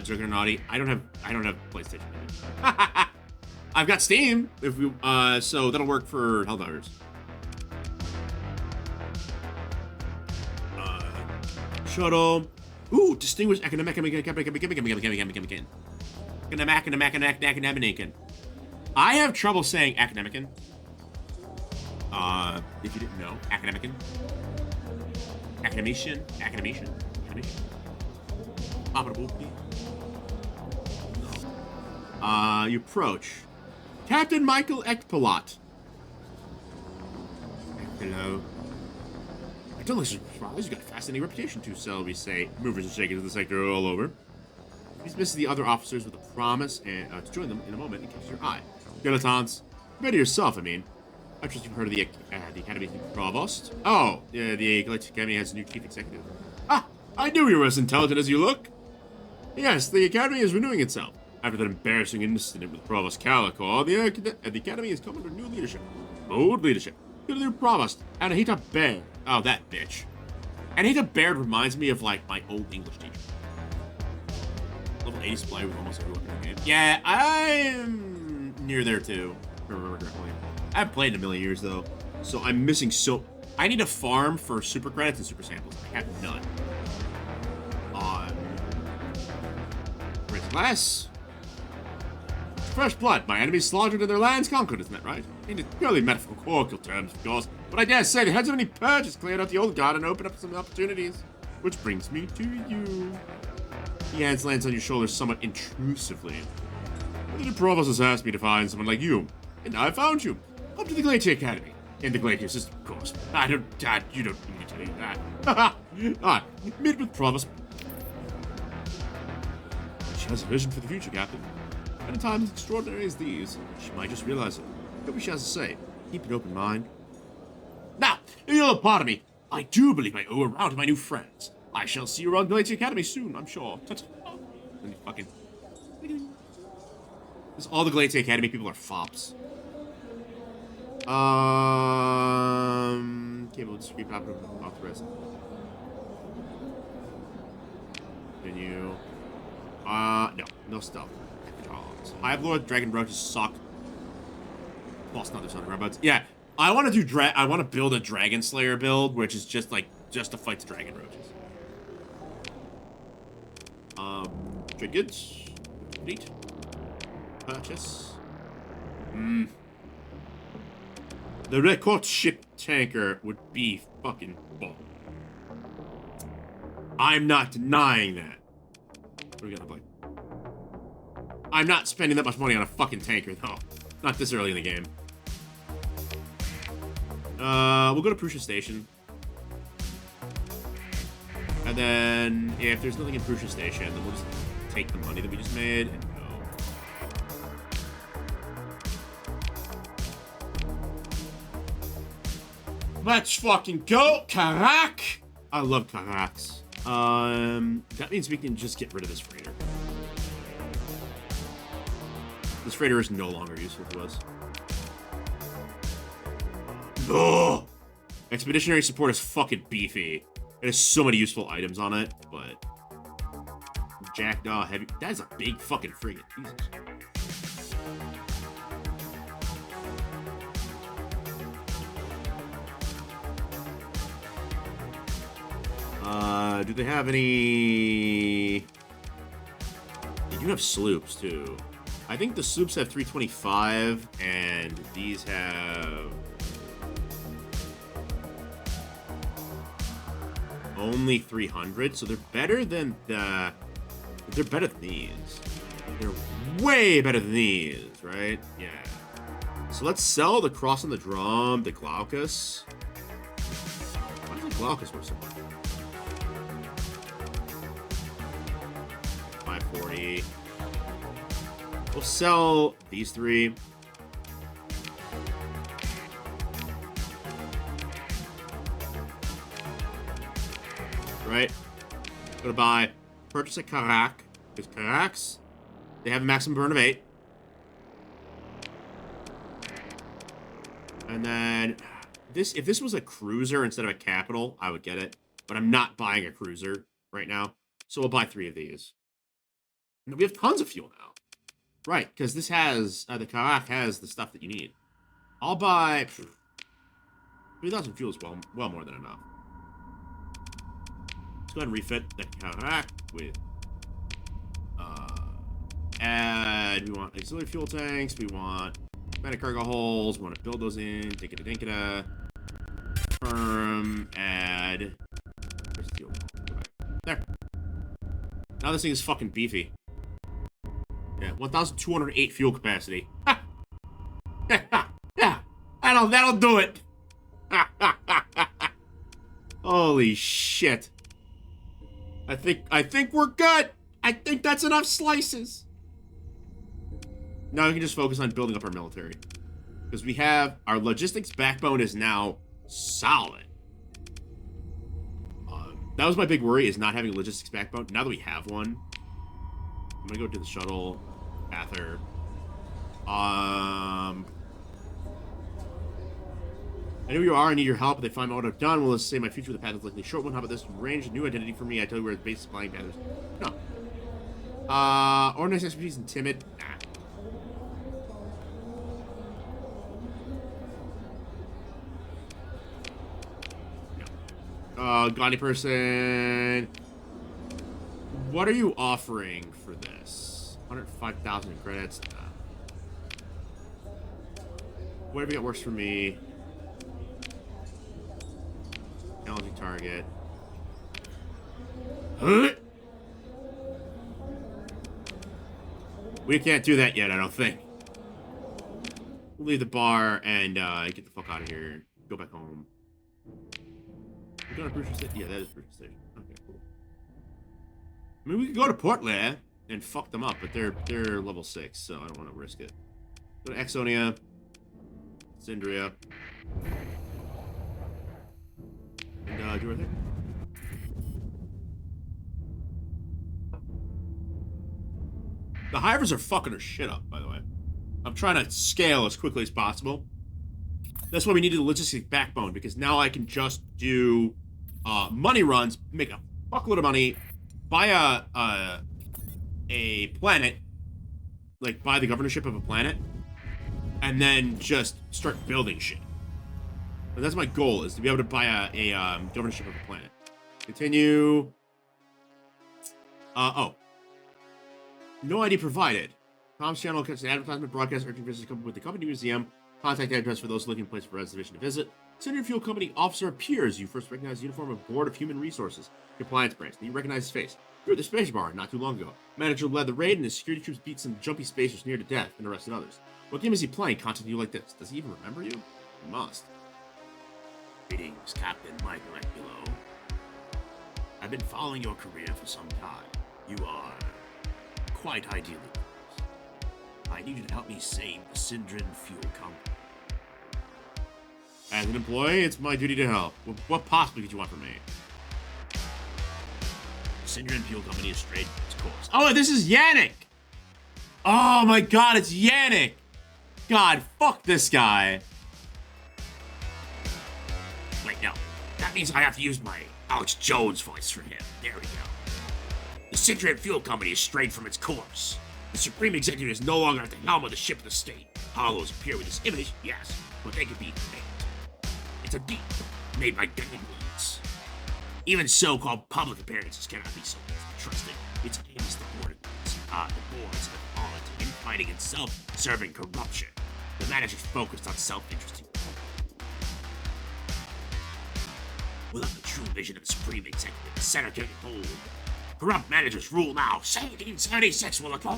Juggernauty. I don't have PlayStation. I've got Steam, if we so that'll work for Helldivers. Shuttle. Ooh, distinguished academic. I have trouble saying academician. If you didn't know, academician. Academician. You approach. Captain Michael Ekpilot. Hello. I don't look surprised. You've got a fascinating reputation too, so we say. Movers and shakers of the sector all over. He's missing the other officers with a promise and to join them in a moment and catch your eye. Dilettantes. Better yourself, I mean. I trust you've heard of the Academy Provost. Oh, the Galactic Academy has a new chief executive. Ah, I knew you were as intelligent as you look. Yes, the Academy is renewing itself. After that embarrassing incident with Provost Calico, the Academy has come under new leadership. Bold leadership. Got a new Provost, Anahita Baird. Oh, that bitch. Anahita Baird reminds me of, like, my old English teacher. Level 80 supply with almost everyone in the game. Yeah, I'm near there, too. If I remember correctly. I haven't played in a million years, though. So I'm missing so... I need a farm for super credits and super samples. I have none. First class. Fresh blood. My enemies slaughtered and their lands conquered, isn't that right? In purely metaphorical terms, of course. But I dare say the heads of any purges cleared out the old guard and opened up some opportunities. Which brings me to you. He hands lands on your shoulders somewhat intrusively. The Provost has asked me to find someone like you. And I found you. Up to the Glacier Academy. In the Glacier system, of course. You don't need me to tell you that. Alright, meet with Provost. She has a vision for the future, Captain. And in times as extraordinary as these, she might just realize it. What she has to say. Keep an open mind. Now, you'll pardon me. I do believe I owe a round to my new friends. I shall see you around Glacier Academy soon, I'm sure. And fucking... Because all the Glacier Academy people are fops. Okay, we'll just keep happening off the rest. Continue. No stuff. Hive Lord, Dragon Roaches suck. Boss, not there's other robots. Yeah, I want to do I want to build a Dragon Slayer build, which is just to fight the Dragon Roaches. Trade goods. Complete. Purchase. The record ship tanker would be fucking bomb. I'm not denying that. What are we gonna play? I'm not spending that much money on a fucking tanker, though. Not this early in the game. We'll go to Prussia Station. And then, yeah, if there's nothing in Prussia Station, then we'll just take the money that we just made and go. Let's fucking go, Karak! I love Karaks. That means we can just get rid of this freighter. This freighter is no longer useful to us. Ugh! Expeditionary support is fucking beefy. It has so many useful items on it, but... Jackdaw heavy... That is a big fucking frigate. Jesus. Do they have any... They do have sloops, too. I think the sloops have 325, and these have... only 300, so they're better than the... They're better than these. They're way better than these, right? Yeah. So let's sell the Cross on the Drum, the Glaucus. Why does the Glaucus worth so much? 540. We'll sell these three. Right? Go to buy. Purchase a Karak. Because Karaks, they have a maximum burn of 8. And then if this was a cruiser instead of a capital, I would get it. But I'm not buying a cruiser right now. So we'll buy 3 of these. And we have tons of fuel now. Right, because this has, the Karak has the stuff that you need. I'll buy 3,000 fuel is well more than enough. Let's go ahead and refit the Karak with add. We want auxiliary fuel tanks. We want automatic cargo holes. We want to build those in. Dinkita dinkita. Confirm. Add. Where's the fuel? There. Now this thing is fucking beefy. Yeah, 1,208 fuel capacity. Ha! Yeah, that'll do it. Holy shit. I think we're good. I think that's enough slices. Now we can just focus on building up our military. Because we have our logistics backbone is now solid. That was my big worry, is not having a logistics backbone. Now that we have one, I'm gonna go to the shuttle, Bather. I know you are. I need your help. If they find out what I've done, will say my future with the path is likely a short one. How about this? Range, a new identity for me. I tell you where the base is flying Bathers. No. Organized expertise and timid. Nah. Gaudy person. What are you offering for this? 105,000 credits. Nah. Whatever you got works for me. Technology target. Huh? We can't do that yet, I don't think. We'll leave the bar and get the fuck out of here. Go back home. We're going to Brewster Station? Yeah, that is Brewster Station. Okay, cool. I mean, we could go to Portland and fuck them up, but they're level 6, so I don't want to risk it. Go to Exonia. Syndria. And do right there. The Hivers are fucking her shit up, by the way. I'm trying to scale as quickly as possible. That's why we needed a logistic backbone, because now I can just do money runs, make a fuckload of money, buy a planet, like buy the governorship of a planet, and then just start building shit. And that's my goal, is to be able to buy a governorship of a planet. Continue. Oh. No ID provided. Comms channel cuts the advertisement broadcast urgent visitors with the company museum. Contact address for those looking for a place for reservation to visit. Senior fuel company officer appears. You first recognize the uniform of Board of Human Resources Compliance Branch. Then you recognize his face. You were at the space bar not too long ago. Manager led the raid and his security troops beat some jumpy spacers near to death and arrested others. What game is he playing contacting you like this? Does he even remember you? He must. Greetings, Captain Michelangelo. I've been following your career for some time. You are quite ideally placed. I need you to help me save the Syndrin Fuel Company. As an employee, it's my duty to help. What possibly could you want from me? Syndrin Fuel Company is straight its course. Oh, this is Yannick! Oh my god, it's Yannick! God, fuck this guy. Wait, no. That means I have to use my Alex Jones voice for him. There we go. The Syndrin Fuel Company is strayed from its course. The Supreme Executive is no longer at the helm of the ship of the state. Hollows appear with this image, yes, but they could be faked. It's a deed made by gangs. Even so-called public appearances cannot be so trusted. It's against the boards. The boards have fallen to infighting and self-serving corruption. The manager's focused on self-interest. Without the true vision of the Supreme Executive, the center can hold. Corrupt managers rule now. 1776 will occur.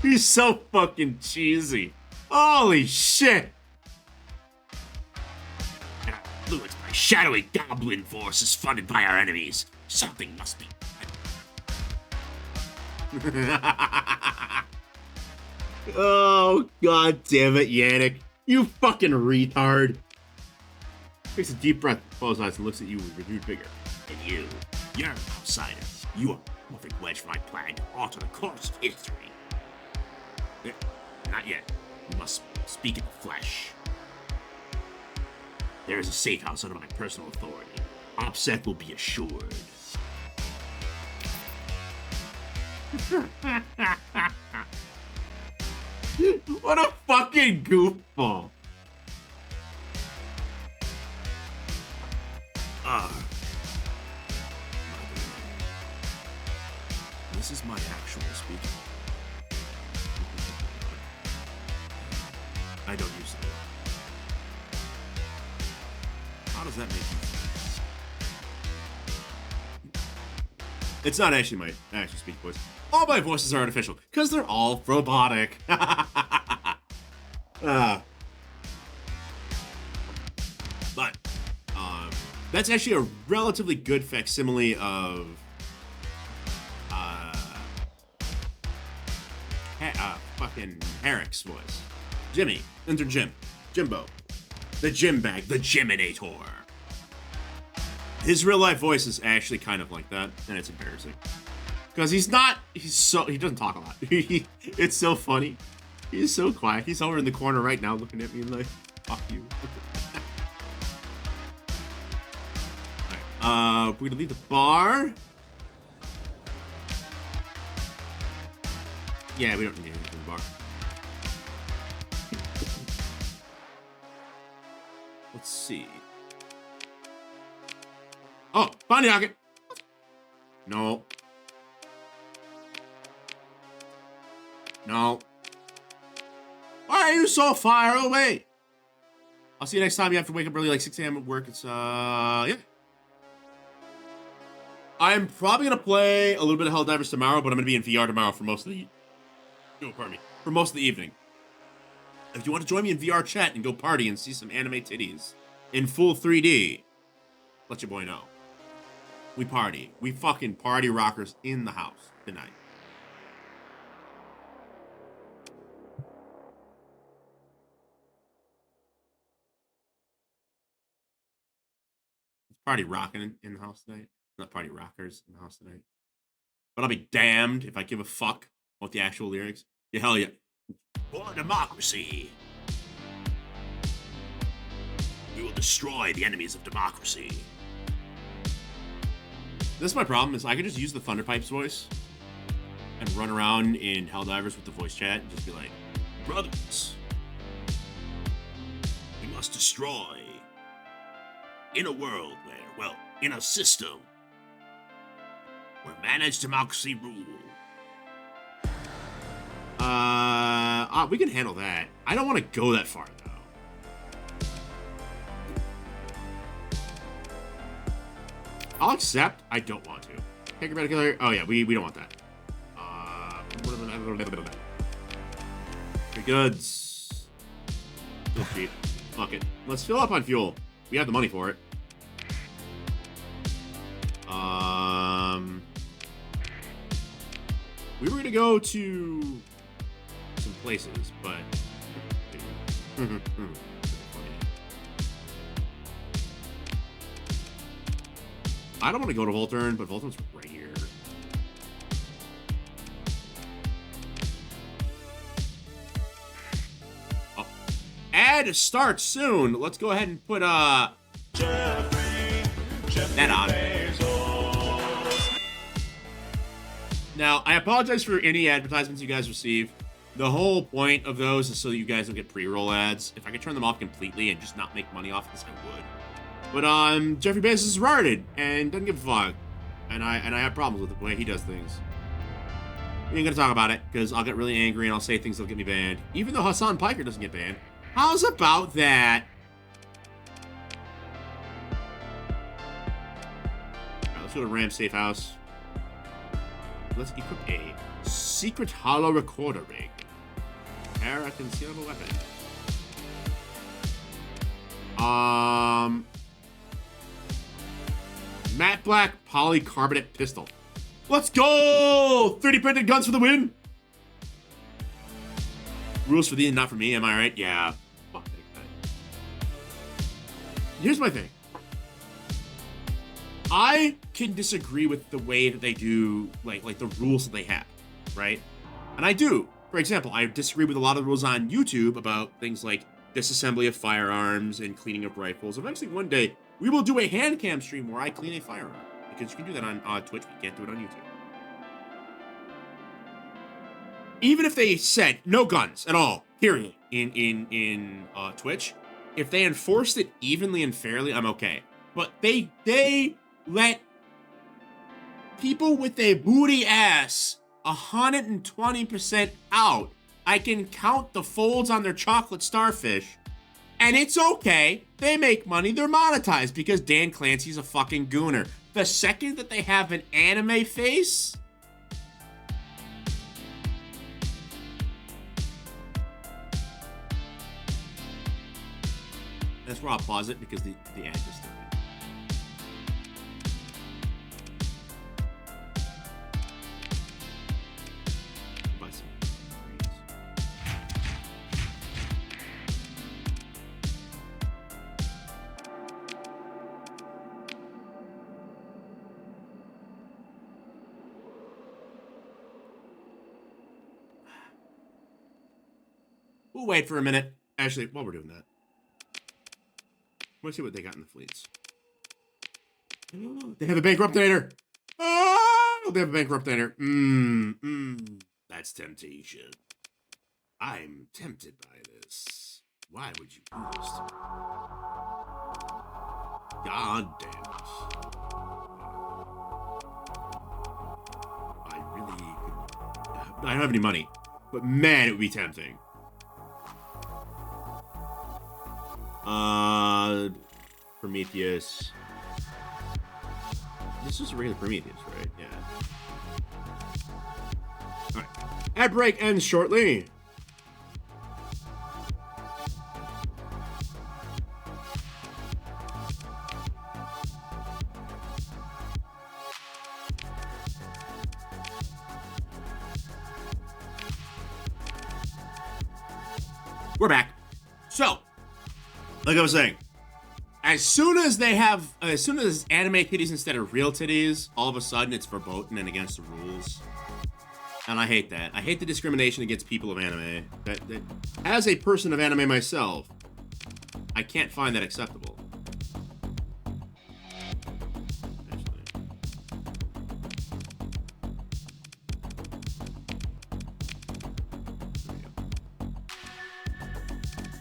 He's so fucking cheesy. Holy shit. And I'm influenced by shadowy goblin forces funded by our enemies. Something must be. Oh, god damn it, Yannick. You fucking retard. Takes a deep breath, closes eyes, and looks at you with renewed vigor. And you're an outsider. You are a perfect wedge for my plan to alter the course of history. Not yet. You must speak in the flesh. There is a safe house under my personal authority. OPSEC will be assured. What a fucking goofball. Ah. This is my actual speaking. I don't use it. How does that make you feel? It's not actually my actual speaking voice. All my voices are artificial because they're all robotic. But that's actually a relatively good facsimile of fucking Eric's voice. Jimmy, enter Jim, Jimbo, the Jim bag, the Jiminator. His real life voice is actually kind of like that, and it's embarrassing because he doesn't talk a lot. It's so funny. He's so quiet. He's over in the corner right now looking at me like, fuck you. Alright, we're gonna leave the bar. Yeah, we don't need anything from the bar. Let's see. Oh, Bonnie Rocket. No. No. Why are you so far away? I'll see you next time. You have to wake up early, like 6 a.m. at work. It's, yeah. I'm probably going to play a little bit of Helldivers tomorrow, but I'm going to be in VR tomorrow for most of the... Oh, pardon me. For most of the evening. If you want to join me in VR chat and go party and see some anime titties in full 3D, let your boy know. We party. We fucking party rockers in the house tonight. Party rocking in the house tonight. Not party rockers in the house tonight. But I'll be damned if I give a fuck about the actual lyrics. Yeah, hell yeah. For democracy. We will destroy the enemies of democracy. This is my problem, is I could just use the Thunderpipes voice and run around in Helldivers with the voice chat and just be like, brothers, we must destroy in a world where, well, in a system where managed democracy rule. We can handle that. I don't want to go that far, though. I'll accept. I don't want to. Take your killer. Oh, yeah, we don't want that. Free goods. Fuel cheap. Fuck it. Let's fill up on fuel. We have the money for it. We were gonna go to some places, but I don't want to go to Volturn, but Volturn's right here. Oh. Ad starts soon. Let's go ahead and put that on. Now, I apologize for any advertisements you guys receive. The whole point of those is so that you guys don't get pre-roll ads. If I could turn them off completely and just not make money off this, I would. But Jeffrey Bezos is retarded and doesn't give a fuck, and I have problems with the way he does things. We ain't gonna talk about it because I'll get really angry and I'll say things that'll get me banned. Even though Hassan Piker doesn't get banned. How's about that? Alright, let's go to Ram Safe House. Let's equip a secret hollow recorder rig. Pair a concealable weapon. Matte black polycarbonate pistol. Let's go! 3D printed guns for the win! Rules for thee and not for me, am I right? Yeah. Fuck that guy. Here's my thing. I can disagree with the way that they do, like the rules that they have, right? And I do. For example, I disagree with a lot of the rules on YouTube about things like disassembly of firearms and cleaning up rifles. Eventually, one day, we will do a hand cam stream where I clean a firearm. Because you can do that on Twitch, but you can't do it on YouTube. Even if they said no guns at all, period, in Twitch, if they enforced it evenly and fairly, I'm okay. but they let people with a booty ass 120% out. I can count the folds on their chocolate starfish, and it's okay. They make money. They're monetized because Dan Clancy's a fucking gooner. The second that they have an anime face, that's where I'll pause it because the ad just started. Buy some greens. We'll wait for a minute. Actually, while we're doing that, let's see what they got in the fleets. Oh, they have a bankruptator. Oh, they have a bankruptator. That's temptation. I'm tempted by this. Why would you do this to me? God damn it. I really could. I don't have any money, but man, it would be tempting. Prometheus. This is a regular Prometheus, right? Yeah. All right. Ad break ends shortly. We're back. So, like I was saying, as soon as anime titties instead of real titties, all of a sudden it's verboten and against the rules. And I hate that. I hate the discrimination against people of anime. That as a person of anime myself, I can't find that acceptable.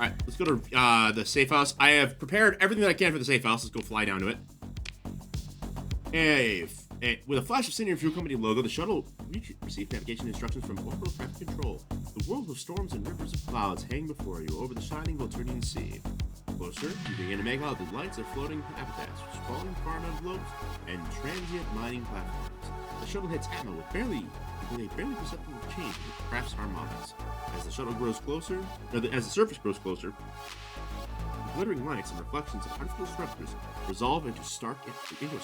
Alright, let's go to the safe house. I have prepared everything that I can for the safe house. Let's go fly down to it. With a flash of Senior Fuel Company logo, the shuttle received navigation instructions from Orbital Traffic Control. The world of storms and rivers of clouds hang before you over the shining Volturnian sea. Closer, you begin to make out the lights of floating habitats, sprawling farm envelopes, and transient mining platforms. The shuttle hits atmo with a barely perceptible change in the craft's harmonics. As the shuttle grows closer, as the surface grows closer, the glittering lights and reflections of artificial structures resolve into a stark image.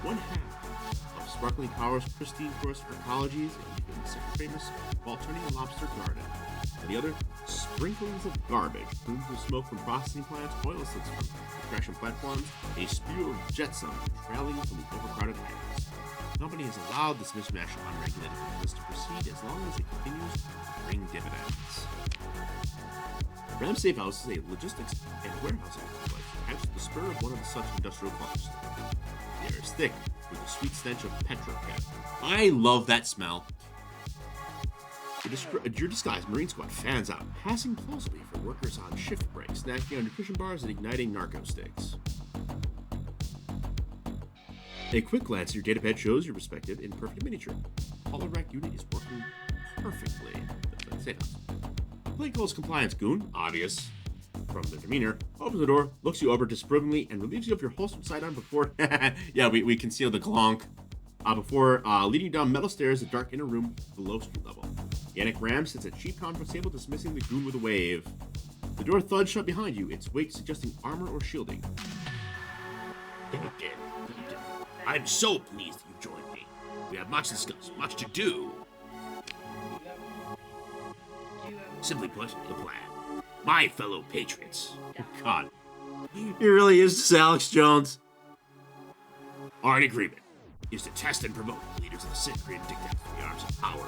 One half of sparkling powers, pristine forest ecologies, and even the second famous Volturnian lobster garden. And the other, sprinklings of garbage, plumes of smoke from processing plants, oil slicks from extraction platforms, a spew of jetsam trailing from the overcrowded islands. The company has allowed this mishmash of unregulated business to proceed as long as it continues to bring dividends. Ram Safe House is a logistics and warehousing complex attached to the spur of one of such industrial clusters. The air is thick with the sweet stench of petrochem. I love that smell. Your disguised Marine Squad fans out, passing closely for workers on shift breaks, snacking on nutrition bars and igniting narco sticks. A quick glance at your datapad shows your respective in perfect miniature. The holorack unit is working perfectly. That's safe house. Playcall's compliance goon, obvious from the demeanor, opens the door, looks you over disapprovingly, and relieves you of your holster sidearm before yeah, we conceal the clonk. Before leading down metal stairs to the dark inner room below street level. Yannick Ram sits at cheap conference table dismissing the goon with a wave. The door thuds shut behind you, its weight suggesting armor or shielding. I'm so pleased that you joined me. We have much to discuss, much to do. Simply put, the plan. My fellow patriots. God. He really is just Alex Jones. Our agreement is to test and promote the leaders of the Syncrian dictates to the arms of power.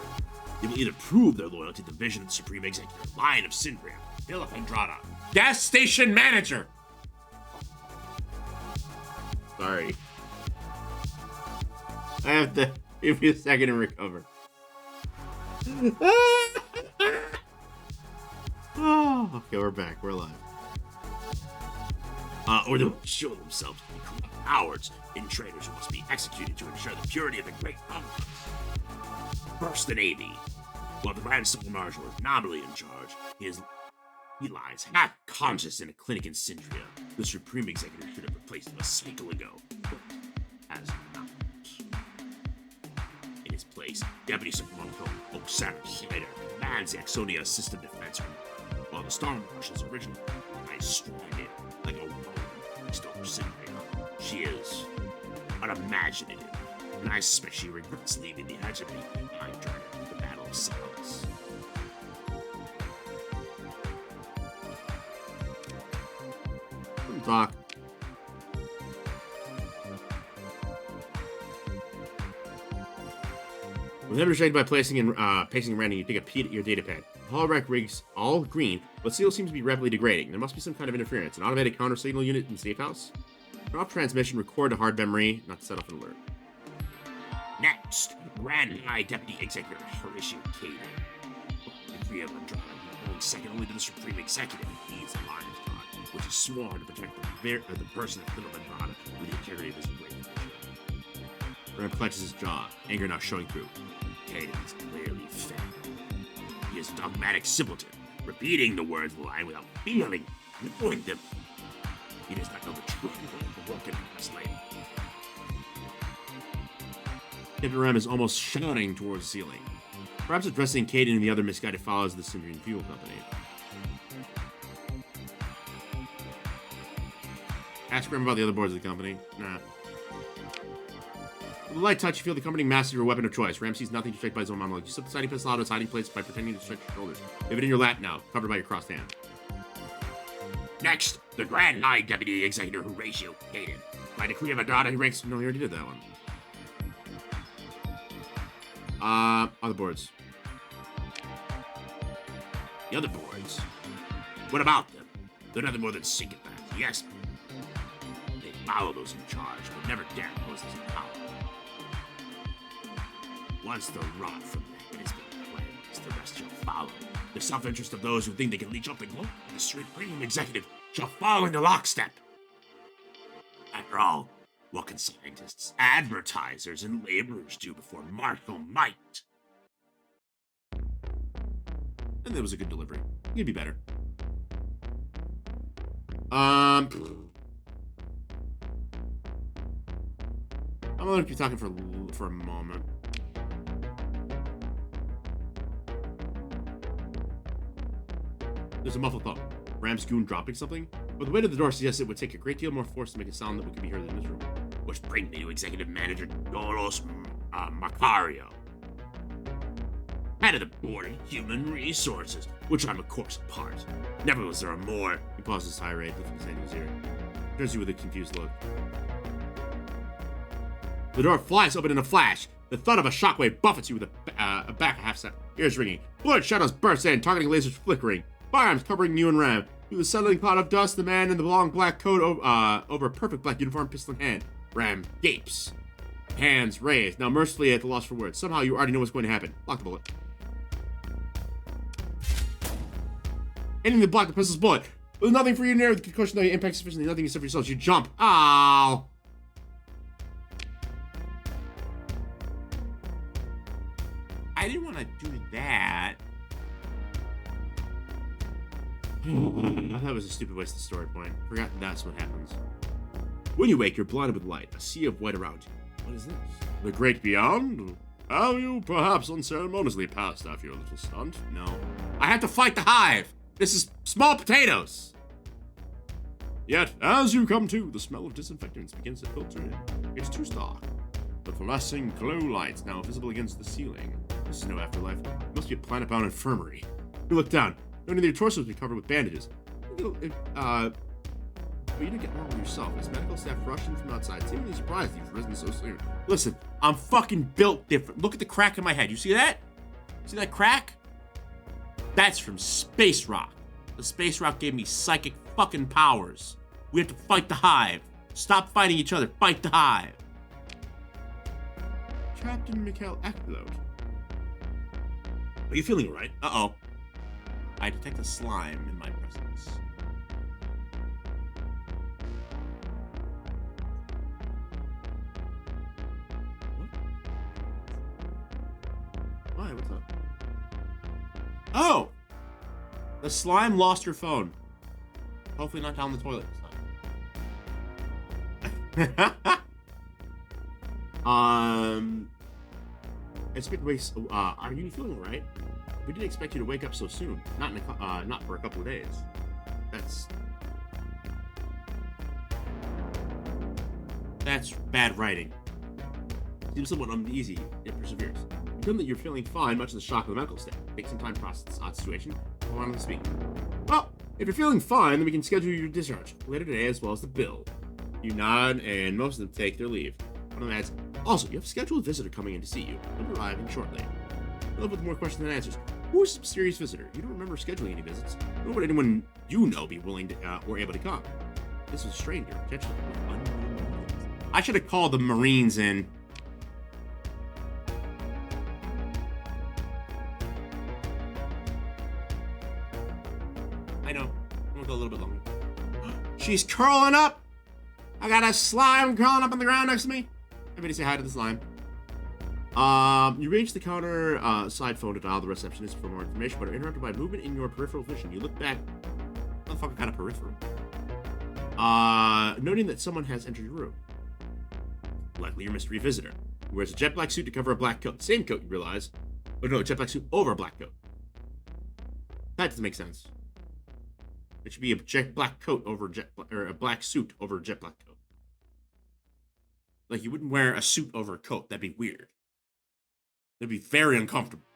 They will either prove their loyalty to the vision of the Supreme Executive, Lion of Syncrian, Philip Andrada, gas station manager. Sorry. I have to give me a second to recover. Oh, okay, we're back. We're live. or they will show themselves to be corrupt cowards and traitors who must be executed to ensure the purity of the great empire. First, the Navy. While the Grand Civil Marshal is nominally in charge, he lies half conscious in a clinic in Syndria. The Supreme Executive should have replaced him a cycle ago, but has not. In his place, Deputy Supermarshal Oksana Schneider commands the Axonia System Defense Group, while the Star Marshal's original lies stranded like a woman next over Syndria. She is unimaginative, and I suspect she regrets leaving the hegemony behind during the Battle of Solace. Talk. With him restrained by pacing around, you take a peek at your data pad. Holorack rigs all green, but signal seems to be rapidly degrading. There must be some kind of interference. An automated counter signal unit in the safe house? Turn off transmission, record to hard memory, not to set off an alert. Next, Grand High Deputy Executive Horatio Caden. The three of them going second only to the Supreme Executive. He is the Lion's God, which is sworn to protect the person of Fiddleman God with the integrity of his great nation. Ram clenches his jaw, anger now showing through. Caden is clearly fed. He is a dogmatic simpleton, repeating the words of the line without feeling, knowing them. He does not know the truth of the broken slave. Captain Ram is almost shouting towards the ceiling, perhaps addressing Caden and the other misguided followers of the Syndrian Fuel Company. Ask Ram about the other boards of the company. Nah. With a light touch, you feel the company master your weapon of choice. Ram sees nothing to strike by his own monologue. You slip the sighting pistol out of his hiding place by pretending to stretch your shoulders. You have it in your lap now, covered by your crossed hand. Next, the Grand High Deputy Executive Horatio Caden. By decree of Adrada, he ranks... No, he already did that one. Other boards. The other boards? What about them? They're nothing more than sycophants. Yes, they follow those in charge, but never dare oppose those in power. Once the rot from them has been cleansed, the rest shall follow. The self-interest of those who think they can leech up the glory of the Supreme Executive shall fall into lockstep. After all, what can scientists, advertisers, and laborers do before martial might? And that was a good delivery. You'd be better. I'm gonna keep talking for a moment. There's a muffled thump. Ram's goon dropping something? But the weight of the door suggests it would take a great deal more force to make a sound that could be heard in this room. Which brings me to Executive Manager Doros Macario. Head of the Board of Human Resources, which I'm of course a part. Never was there a more... He pauses his tirade, lifting his hand to his ear. Turns you with a confused look. The door flies open in a flash. The thud of a shockwave buffets you with a back a half step. Ears ringing. Blurred shadows burst in, targeting lasers flickering. Firearms covering you and Ram. Through the settling cloud of dust, the man in the long black coat over a perfect black uniform, pistol in hand. Ram gapes. Hands raised, now mercifully at the loss for words. Somehow you already know what's going to happen. Block the bullet. Aiming to block the pistol's bullet. With nothing for you near the concussion that you impact sufficiently, nothing except for yourselves. You jump. Ow! I didn't want to do that. I thought it was a stupid waste of story point. Forgot that's what happens. When you wake, you're blinded with light, a sea of white around you. What is this? The great beyond? Have you perhaps unceremoniously passed after your little stunt? No. I have to fight the Hive! This is small potatoes! Yet, as you come to, the smell of disinfectants begins to filter in. It's too stark. The fluorescing glow lights now visible against the ceiling. This is no afterlife. It must be a planet-bound infirmary. You look down. Noting that your torso has been covered with bandages. But you didn't get wrong with yourself. As medical staff rush in from outside, seemingly surprised you've risen so soon. Listen, I'm fucking built different. Look at the crack in my head. You see that? See that crack? That's from Space Rock. The Space Rock gave me psychic fucking powers. We have to fight the Hive. Stop fighting each other. Fight the Hive. Captain Mikhail Ekblot. Are you feeling right? Uh-oh. I detect a slime in my presence. Hi, what's up? Oh! The slime lost her phone. Hopefully not down the toilet this time. Expect to wake. Are you feeling all right? We didn't expect you to wake up so soon. Not for a couple of days. That's bad writing. Seems somewhat uneasy, yet perseveres. You feel that you're feeling fine, much of the shock of the medical state. Take some time to process this odd situation. Go on to speak. Well, if you're feeling fine, then we can schedule your discharge later today as well as the bill. You nod, and most of them take their leave. One of them adds, also, you have a scheduled visitor coming in to see you. He'll be arriving shortly. You're left with more questions than answers. Who is this mysterious visitor? You don't remember scheduling any visits. Nor would anyone you know be willing to or able to come. This is a stranger, potentially unknown. I should have called the Marines in. I know. I'm gonna go a little bit longer. She's curling up! I got a slime crawling up on the ground next to me. Everybody say hi to the slime. You reach the counter side phone to dial the receptionist for more information, but are interrupted by movement in your peripheral vision. You look back. What the fuck kind of peripheral? Noting that someone has entered your room. Likely your mystery visitor. He wears a jet black suit to cover a black coat. Same coat, you realize. Oh no, jet black suit over a black coat. That doesn't make sense. It should be a jet black coat over a black suit over a jet black coat. Like, you wouldn't wear a suit over a coat. That'd be weird. That'd be very uncomfortable.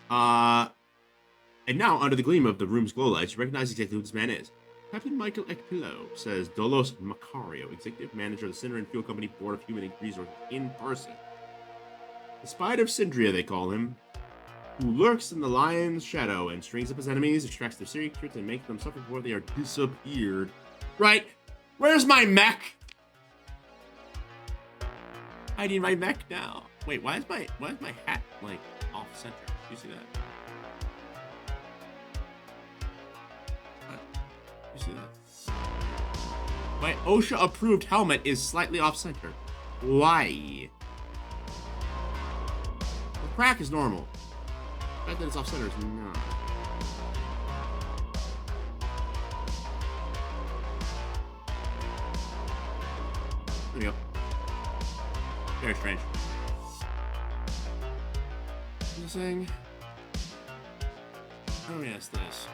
And now, under the gleam of the room's glow lights, you recognize exactly who this man is. Captain Michael Ekpilo, says Dolos Macario, executive manager of the Center and Fuel Company Board of Human Resources in person. The Spider of Syndria, they call him, who lurks in the lion's shadow and strings up his enemies, extracts their secrets, and makes them suffer before they are disappeared. Right? Where's my mech? I need my mech now. Wait, why is my hat like off center? Do you see that? What? You see that? My OSHA approved helmet is slightly off center. Why? The crack is normal. The fact that it's off center is not. There we go. Very strange. What was I saying? Oh yes, this.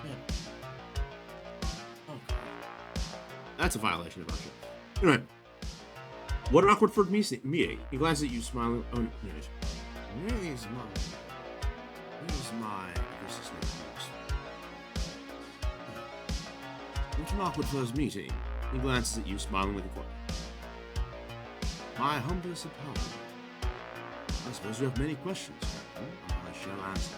Yeah. Oh god. That's a violation of OSHA. Anyway. What an awkward first meeting. He glances at you, smiling. Oh no. Where is my persistent? What an awkward first meeting. He glances at you, smiling like a cork. My humblest apology. I suppose you have many questions, Captain. I shall answer.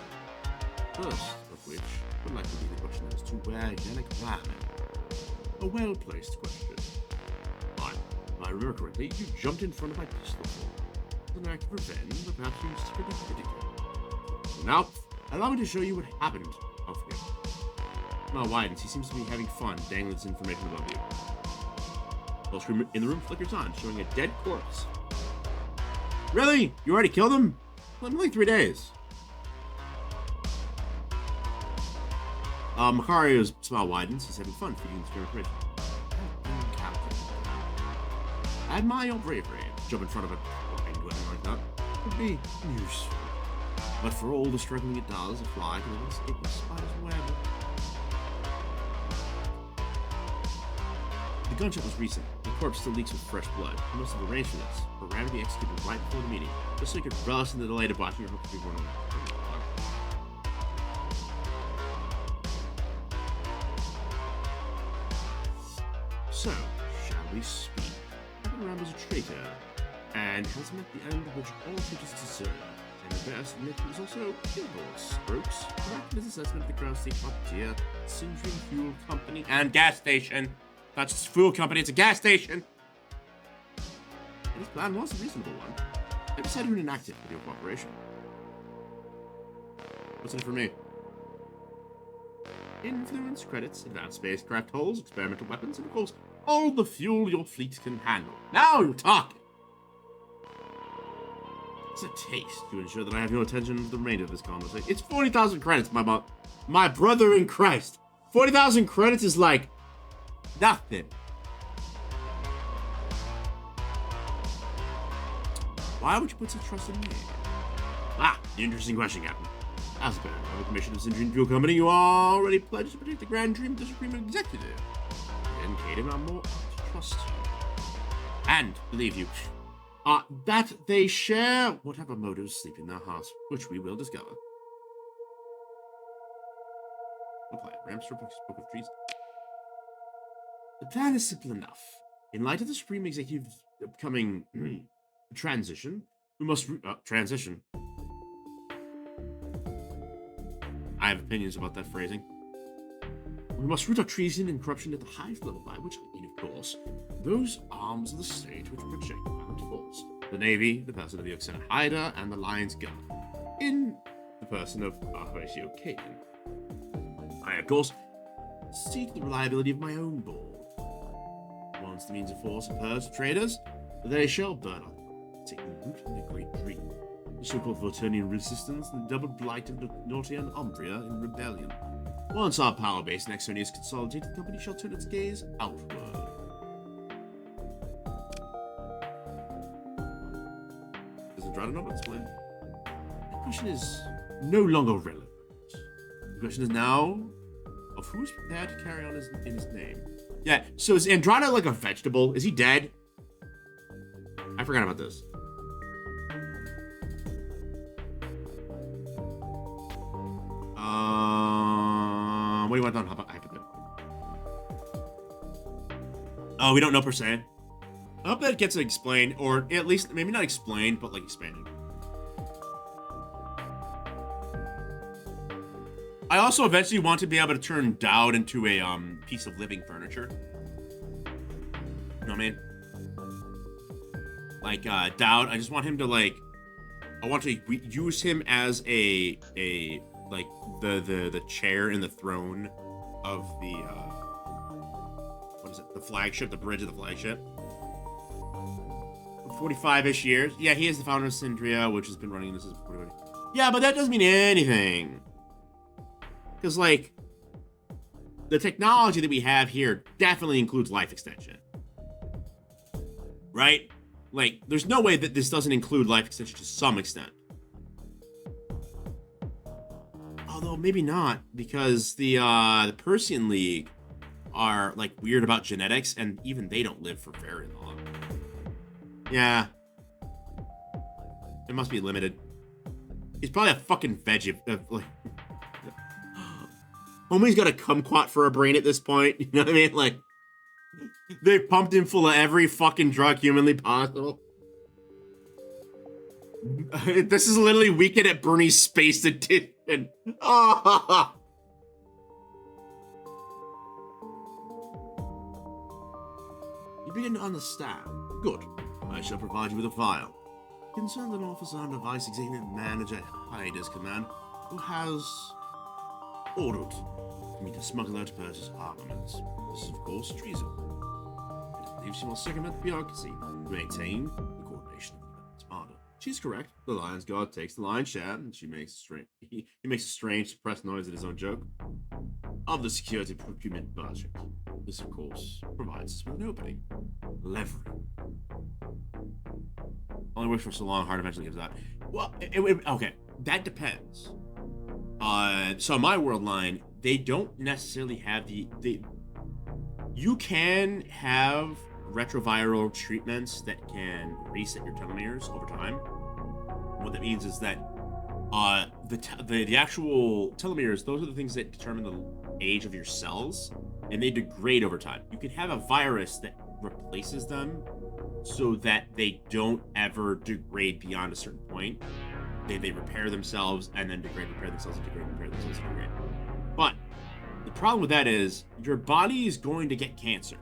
First of which would likely be the question as to where Yannick Ramen. A well-placed question. If I remember correctly, you jumped in front of my pistol. As an act of revenge, or perhaps you secretly did it. So now, allow me to show you what happened. Oh, forget it. Smile widens. He seems to be having fun, dangling this information above you. The screen in the room flickers on, showing a dead corpse. Really? You already killed him? Well, only 3 days. Macario's smile widens. He's having fun feeding this information. Captain. I admire your bravery. Jump in front of a dwelling like that would be useful. But for all the struggling it does, a fly can never escape the spider's web. The gunshot was recent. The corpse still leaks with fresh blood. He must have arranged for this, but ran to be executed right before the meeting, just so he could relish in the delight of watching her hope to be one on. So, shall we speak? Captain Ram is a traitor, and has met the end which all traitors deserve. And the best admit he was also killable. Strokes, correct his assessment of the ground state frontier, Syndrian Fuel Company, and gas station. Not just a fuel company, it's a gas station. And his plan was a reasonable one. I decided to enact it with your cooperation. What's in it for me? Influence, credits, advanced spacecraft hulls, experimental weapons, and of course, all the fuel your fleet can handle. Now you're talking! It's a taste to ensure that I have your attention for the remainder of this conversation. It's 40,000 credits, my brother in Christ. 40,000 credits is like nothing. Why would you put such trust in me? Interesting question, Captain. As a the commission of Syndrome Fuel Company, you already pledged to protect the Grand Dream of the Supreme Executive. And Caden, I'm more to trust you. And believe you, that they share whatever motives sleep in their hearts, which we will discover. Apply Ramster Book of Trees. The plan is simple enough. In light of the Supreme Executive's upcoming transition, we must transition. I have opinions about that phrasing. We must root out treason and corruption at the highest level, by which I mean, of course, those arms of the state which project violent force. The Navy, the person of the Oxena Hyder, and the Lion's Guard, in the person of Horatio Caden. I, of course, seek the reliability of my own board. Once the means of force are purged traders, they shall burn up, taking root in a great dream. The so-called Voternian resistance and the double blight of Nortia and Umbria in rebellion. Once our power base in Exonia is consolidated, the company shall turn its gaze outward. Does Andrade know about this plan? The question is no longer relevant. The question is now of who is prepared to carry on in his name. Yeah, so is Andrade like a vegetable? Is he dead? I forgot about this. What do you want on hypothetical? Oh, we don't know per se. I hope that gets explained, or at least maybe not explained, but like expanded. I also eventually want to be able to turn Dowd into a piece of living furniture. You know what I mean? Like Dowd, I just want him to like. I want to use him as a like the chair in the throne of the what is it? The flagship, the bridge of the flagship. 45-ish years. Yeah, he is the founder of Syndria, which has been running this as 40. Yeah, but that doesn't mean anything. Because like the technology that we have here definitely includes life extension. Right? Like, there's no way that this doesn't include life extension to some extent. Although maybe not, because the Persian League are like weird about genetics, and even they don't live for very long. Yeah, it must be limited. He's probably a fucking veggie. Like, homie's got a kumquat for a brain at this point. You know what I mean? Like, they pumped him full of every fucking drug humanly possible. This is literally Weekend at Bernie's Space Edition. Oh. You begin to understand. Good. I shall provide you with a file. Concerned an officer under Vice Executive Manager Hyder's command who has ordered for me to smuggle out to purchase armaments. This is, of course, treason. It believes she must circumvent the bureaucracy to maintain the coordination of the defense model. She's correct. The Lion's Guard takes the lion's share, and he makes a strange, suppressed noise at his own joke, of the security procurement budget. This, of course, provides us with an opening. Leverage. Only works for so long, hard eventually gives out. Well, okay, that depends. So my world line, they don't necessarily have you can have retroviral treatments that can reset your telomeres over time. What that means is that the actual telomeres, those are the things that determine the age of your cells, and they degrade over time. You can have a virus that replaces them so that they don't ever degrade beyond a certain point. They repair themselves and then degrade, repair themselves, and degrade, repair themselves, and degrade. But the problem with that is your body is going to get cancer.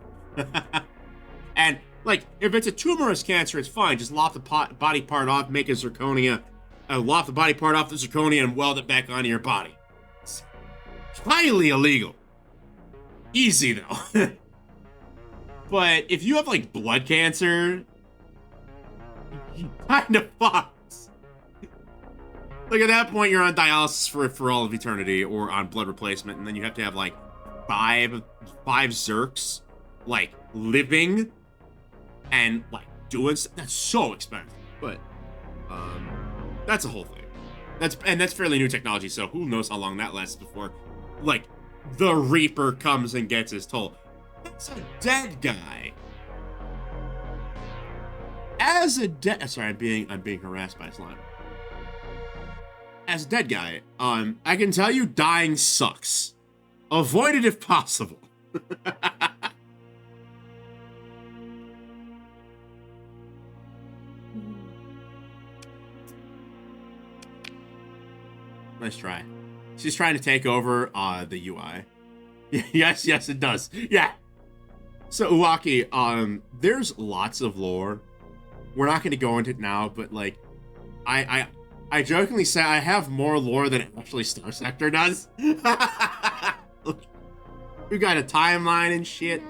And like, if it's a tumorous cancer, it's fine. Just lop the body part off, make a zirconia, lop the body part off the zirconia and weld it back onto your body. It's highly illegal. Easy though. But if you have like blood cancer, you kind of fucked. Like at that point, you're on dialysis for all of eternity, or on blood replacement, and then you have to have like five Zerks, like living and like doing stuff. That's so expensive. But that's a whole thing. That's fairly new technology, so who knows how long that lasts before like the Reaper comes and gets his toll. That's a dead guy. As a dead, sorry, I'm being harassed by slime. As a dead guy, I can tell you dying sucks. Avoid it if possible. Nice try. She's trying to take over the UI. Yes, it does. Yeah. So Uwaki, there's lots of lore. We're not going to go into it now, but like, I jokingly say I have more lore than actually Star Sector does. We got a timeline and shit.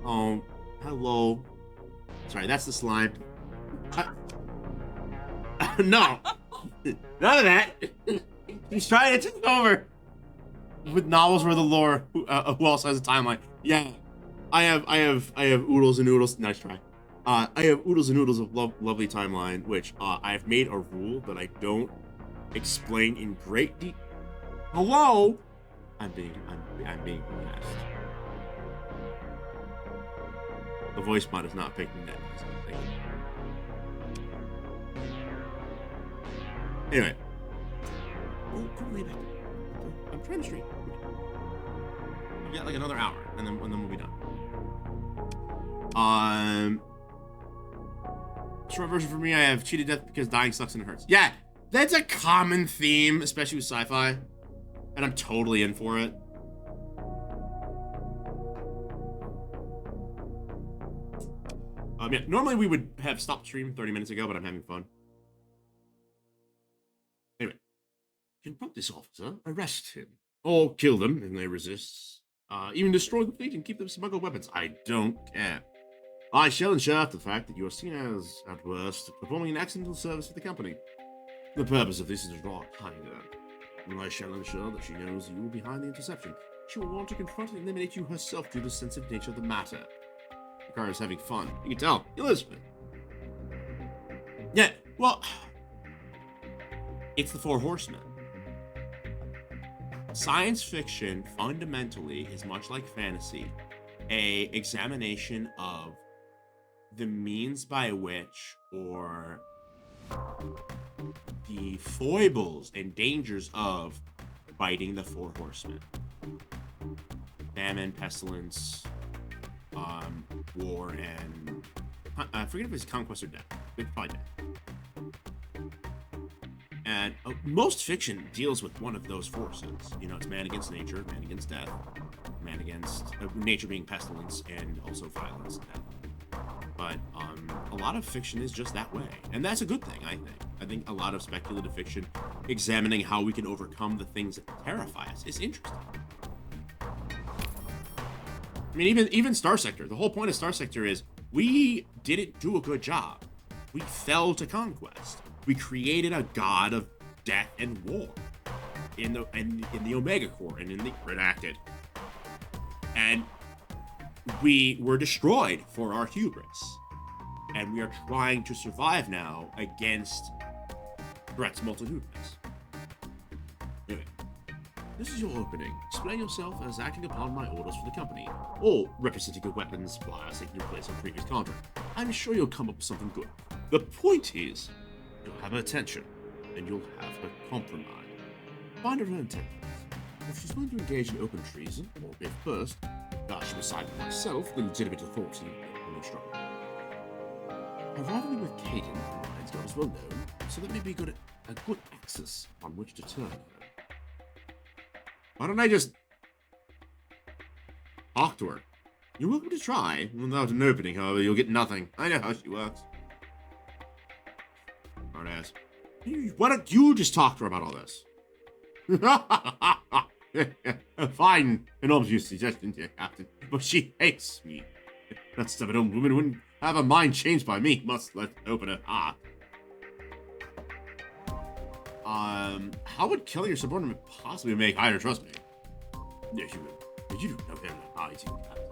Oh, hello. Sorry, that's the slime. No. None of that. He's trying to take over. With novels where the lore, who else has a timeline? Yeah, I have oodles and oodles. Nice try. I have oodles and oodles of lovely timeline, which I've made a rule that I don't explain in great detail. Hello, I'm being harassed. The voice mod is not picking that. Anyway, I'm trying to stream. We've got like another hour, and then we'll be done. Short version for me, I have cheated death because dying sucks and it hurts. Yeah, that's a common theme, especially with sci-fi, and I'm totally in for it. Yeah, normally we would have stopped stream 30 minutes ago, but I'm having fun. Anyway, confront this officer, arrest him, or kill them if they resist. Even destroy the fleet and keep them smuggled weapons. I don't care. I shall ensure the fact that you are seen as, at worst, performing an accidental service for the company. The purpose of this is to draw a tiger. And I shall ensure that she knows you will behind the interception. She will want to confront and eliminate you herself due to the sensitive nature of the matter. The car is having fun. You can tell. Elizabeth. Yeah, well, it's the Four Horsemen. Science fiction, fundamentally, is much like fantasy, an examination of the means by which, or the foibles and dangers of fighting the Four Horsemen. Famine, pestilence, war, and I forget if it's conquest or death. It's probably death. And most fiction deals with one of those forces. You know, it's man against nature, man against death, man against nature being pestilence, and also violence and death. But a lot of fiction is just that way, and that's a good thing. I think a lot of speculative fiction examining how we can overcome the things that terrify us is interesting. I mean, even Star Sector. The whole point of Star Sector is we didn't do a good job. We fell to conquest. We created a god of death and war in the Omega Core and in the Redacted, and we were destroyed for our hubris. And we are trying to survive now against threats multitudinous. Anyway, this is your opening. Explain yourself as acting upon my orders for the company, or representing a weapons supplier taking your place on previous contract. I'm sure you'll come up with something good. The point is, you'll have her attention, and you'll have her compromise. Find her intent. If she's willing to engage in open treason, or if first, she will side with myself, the legitimate authority will no struggle. I'd rather be with Caden, who Ryan's not as well known, so that may be a good axis on which to turn her. Why don't I just talk to her? You're welcome to try. Without an opening, however, you'll get nothing. I know how she works. Hard ass. Why don't you just talk to her about all this? Fine, an obvious suggestion, dear Captain, but she hates me. That stubborn woman wouldn't have a mind changed by me. Must let open her heart. How would killing your subordinate possibly make Hyder trust me? Yes, you will. But you don't know him like I do, Captain.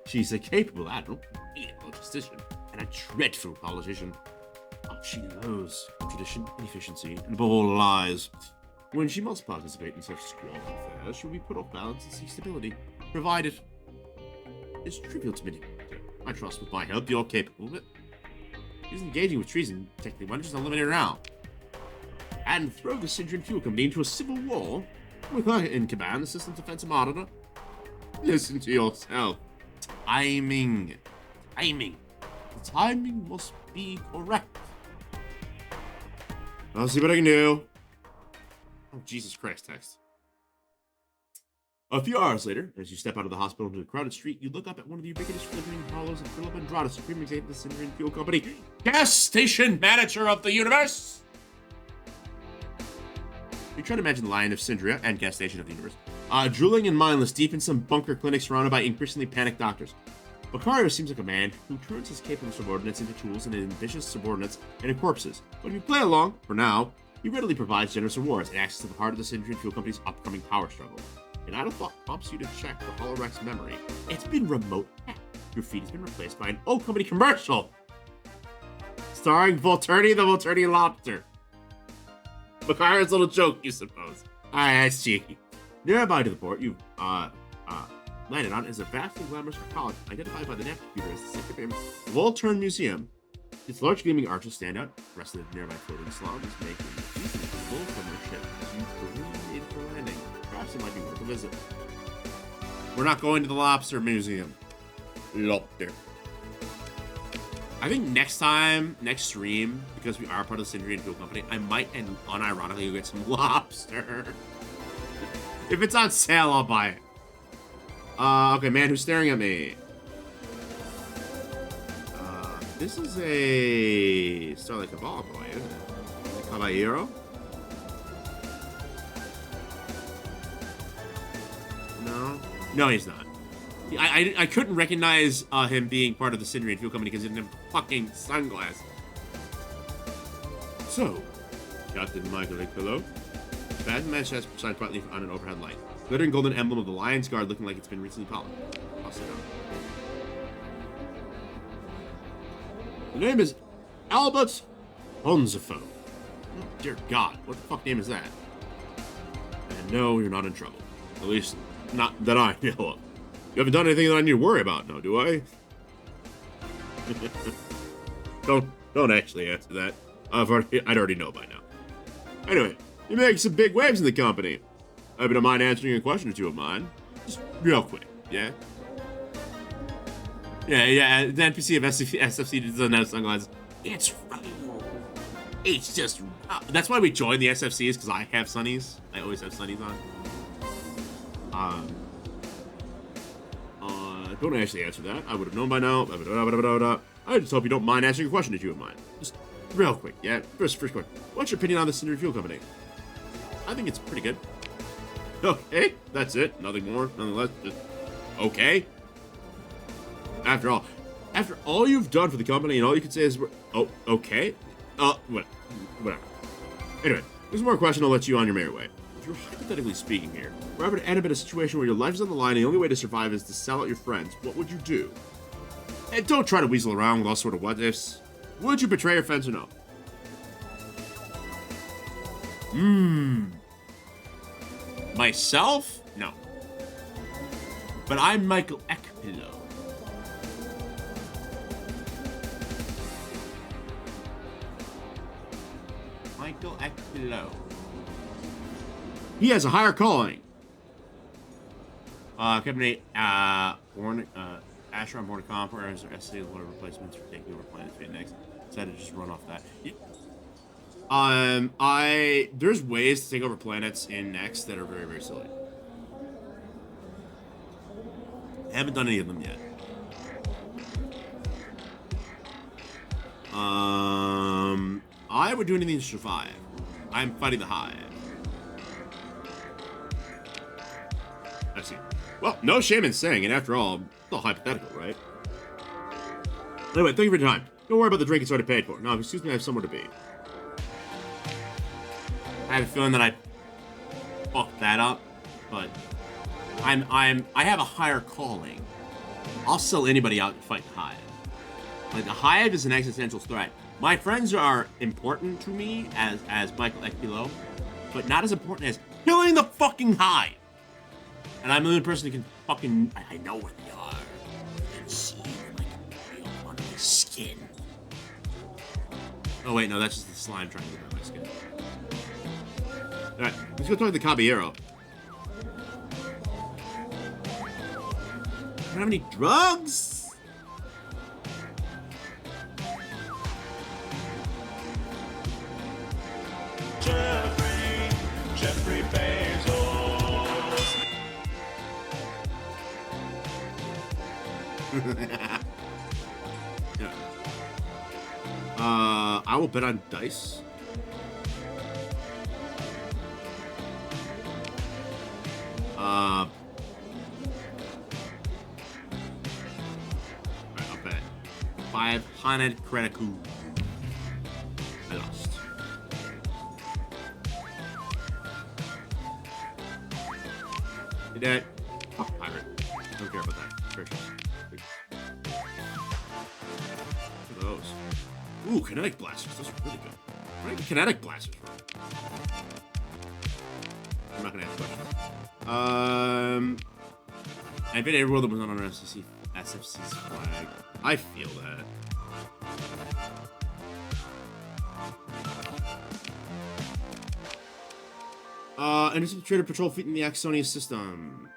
She's a capable admiral, a logistician, and a dreadful politician. She knows tradition, inefficiency, and above all lies. When she must participate in such squalid affairs, she'll be put off balance and seek stability, provided it's trivial to me. I trust with my help you're capable of it. She's engaging with treason, technically why not just eliminate her now? And throw the Syndrian Fuel Company into a civil war with her in command, the system's defensive auditor. Listen to yourself. Timing. The timing must be correct. I'll see what I can do. Oh, Jesus Christ, text. A few hours later, as you step out of the hospital into a crowded street, you look up at one of the ubiquitous flickering hollows of Philip Andrade, Supreme Executive of the Syndrian Fuel Company, gas station manager of the universe! You try to imagine the Lion of Syndria and gas station of the universe, drooling and mindless deep in some bunker clinic surrounded by increasingly panicked doctors. Macario seems like a man who turns his capable subordinates into tools and ambitious subordinates into corpses. But if you play along, for now, he readily provides generous rewards and access to the heart of the Syndrian Fuel Company's upcoming power struggle. An idle thought prompts you to check for Holorec's memory. It's been remote hacked. Your feed has been replaced by an old company commercial! Starring Volturni the Volturni Lobster. Macario's little joke, you suppose. Alright, that's cheeky. Nearby to the port, you've, landed on is a vastly glamorous arcology identified by the net computer as the second famous Volturn Museum. Its large gleaming arches stand out, resting in nearby floating slums, making it easy to pull from your ship as you careen in for landing. Perhaps it might be worth a visit. We're not going to the Lobster Museum. Lobster. I think next stream, because we are part of the Syndrian Fuel Company, I might and unironically go get some lobster. If it's on sale, I'll buy it. Okay, man who's staring at me. This is a Starlight Cabal boy, isn't it? Caballero? No, he's not. I couldn't recognize him being part of the Syndrian Fuel Company because he didn't have fucking sunglasses. So, Captain Michael Hello. Bad man chest shines brightly on an overhead light. Glittering golden emblem of the Lion's Guard looking like it's been recently polished. I'll sit down. The name is Albert Honzafo. Oh, dear God, what the fuck name is that? And no, you're not in trouble. At least, not that I know of. You haven't done anything that I need to worry about, no, do I? Don't actually answer that. I'd already know by now. Anyway, you make some big waves in the company. I don't mind answering a question or two of mine. Just real quick, yeah? Yeah, the NPC of SFC doesn't have sunglasses. It's real. It's just real. That's why we joined the SFCs, because I have sunnies. I always have sunnies on. Don't actually answer that. I would have known by now. I just hope you don't mind answering a question or two of mine. Just real quick, yeah? First quick. What's your opinion on the Syndrian Fuel Company? I think it's pretty good. Okay, that's it. Nothing more, nothing less. Just okay. After all you've done for the company, and all you can say is, oh, okay. Whatever. Anyway, there's more question. I'll let you on your merry way. If you're hypothetically speaking here, we're ever to end up in a situation where your life is on the line and the only way to survive is to sell out your friends, what would you do? And don't try to weasel around with all sort of what-ifs. Would you betray your friends or no? Myself? No. But I'm Michael Ekpilo. Michael Ekpilo. He has a higher calling. Company, Asher on board comp, or as SA loader replacements for taking over planets via next. Decided to just run off that. There's ways to take over planets in Next that are very, very silly. I haven't done any of them yet. I would do anything to survive. I'm fighting the Hive. I see. Well, no shame in saying, and after all, it's all hypothetical, right? Anyway, thank you for your time. Don't worry about the drink, it's already paid for. No, excuse me, I have somewhere to be. I have a feeling that I fucked that up, but I have a higher calling. I'll sell anybody out to fight the Hive. Like, the Hive is an existential threat. My friends are important to me as Michael X. Below, but not as important as killing the fucking Hive. And I'm the only person who can fucking... I know where they are. I can see them. I can feel them under my skin. Oh, wait, no, that's just the slime trying to get under my skin. Alright, let's go talk to the Caballero. I don't have any drugs! Jeffrey Bezos. Yeah. I will bet on dice. Alright, I'll bet 500 credit coup. I lost. That pirate. Don't care about that. Fair choice. Look at those. Ooh, kinetic blasters. Those are really good. What are the kinetic blasters from? I'm not gonna ask questions. I bet every world that was not on SFC's flag. I feel that. Intercept trader patrol fleet in the Axonia system.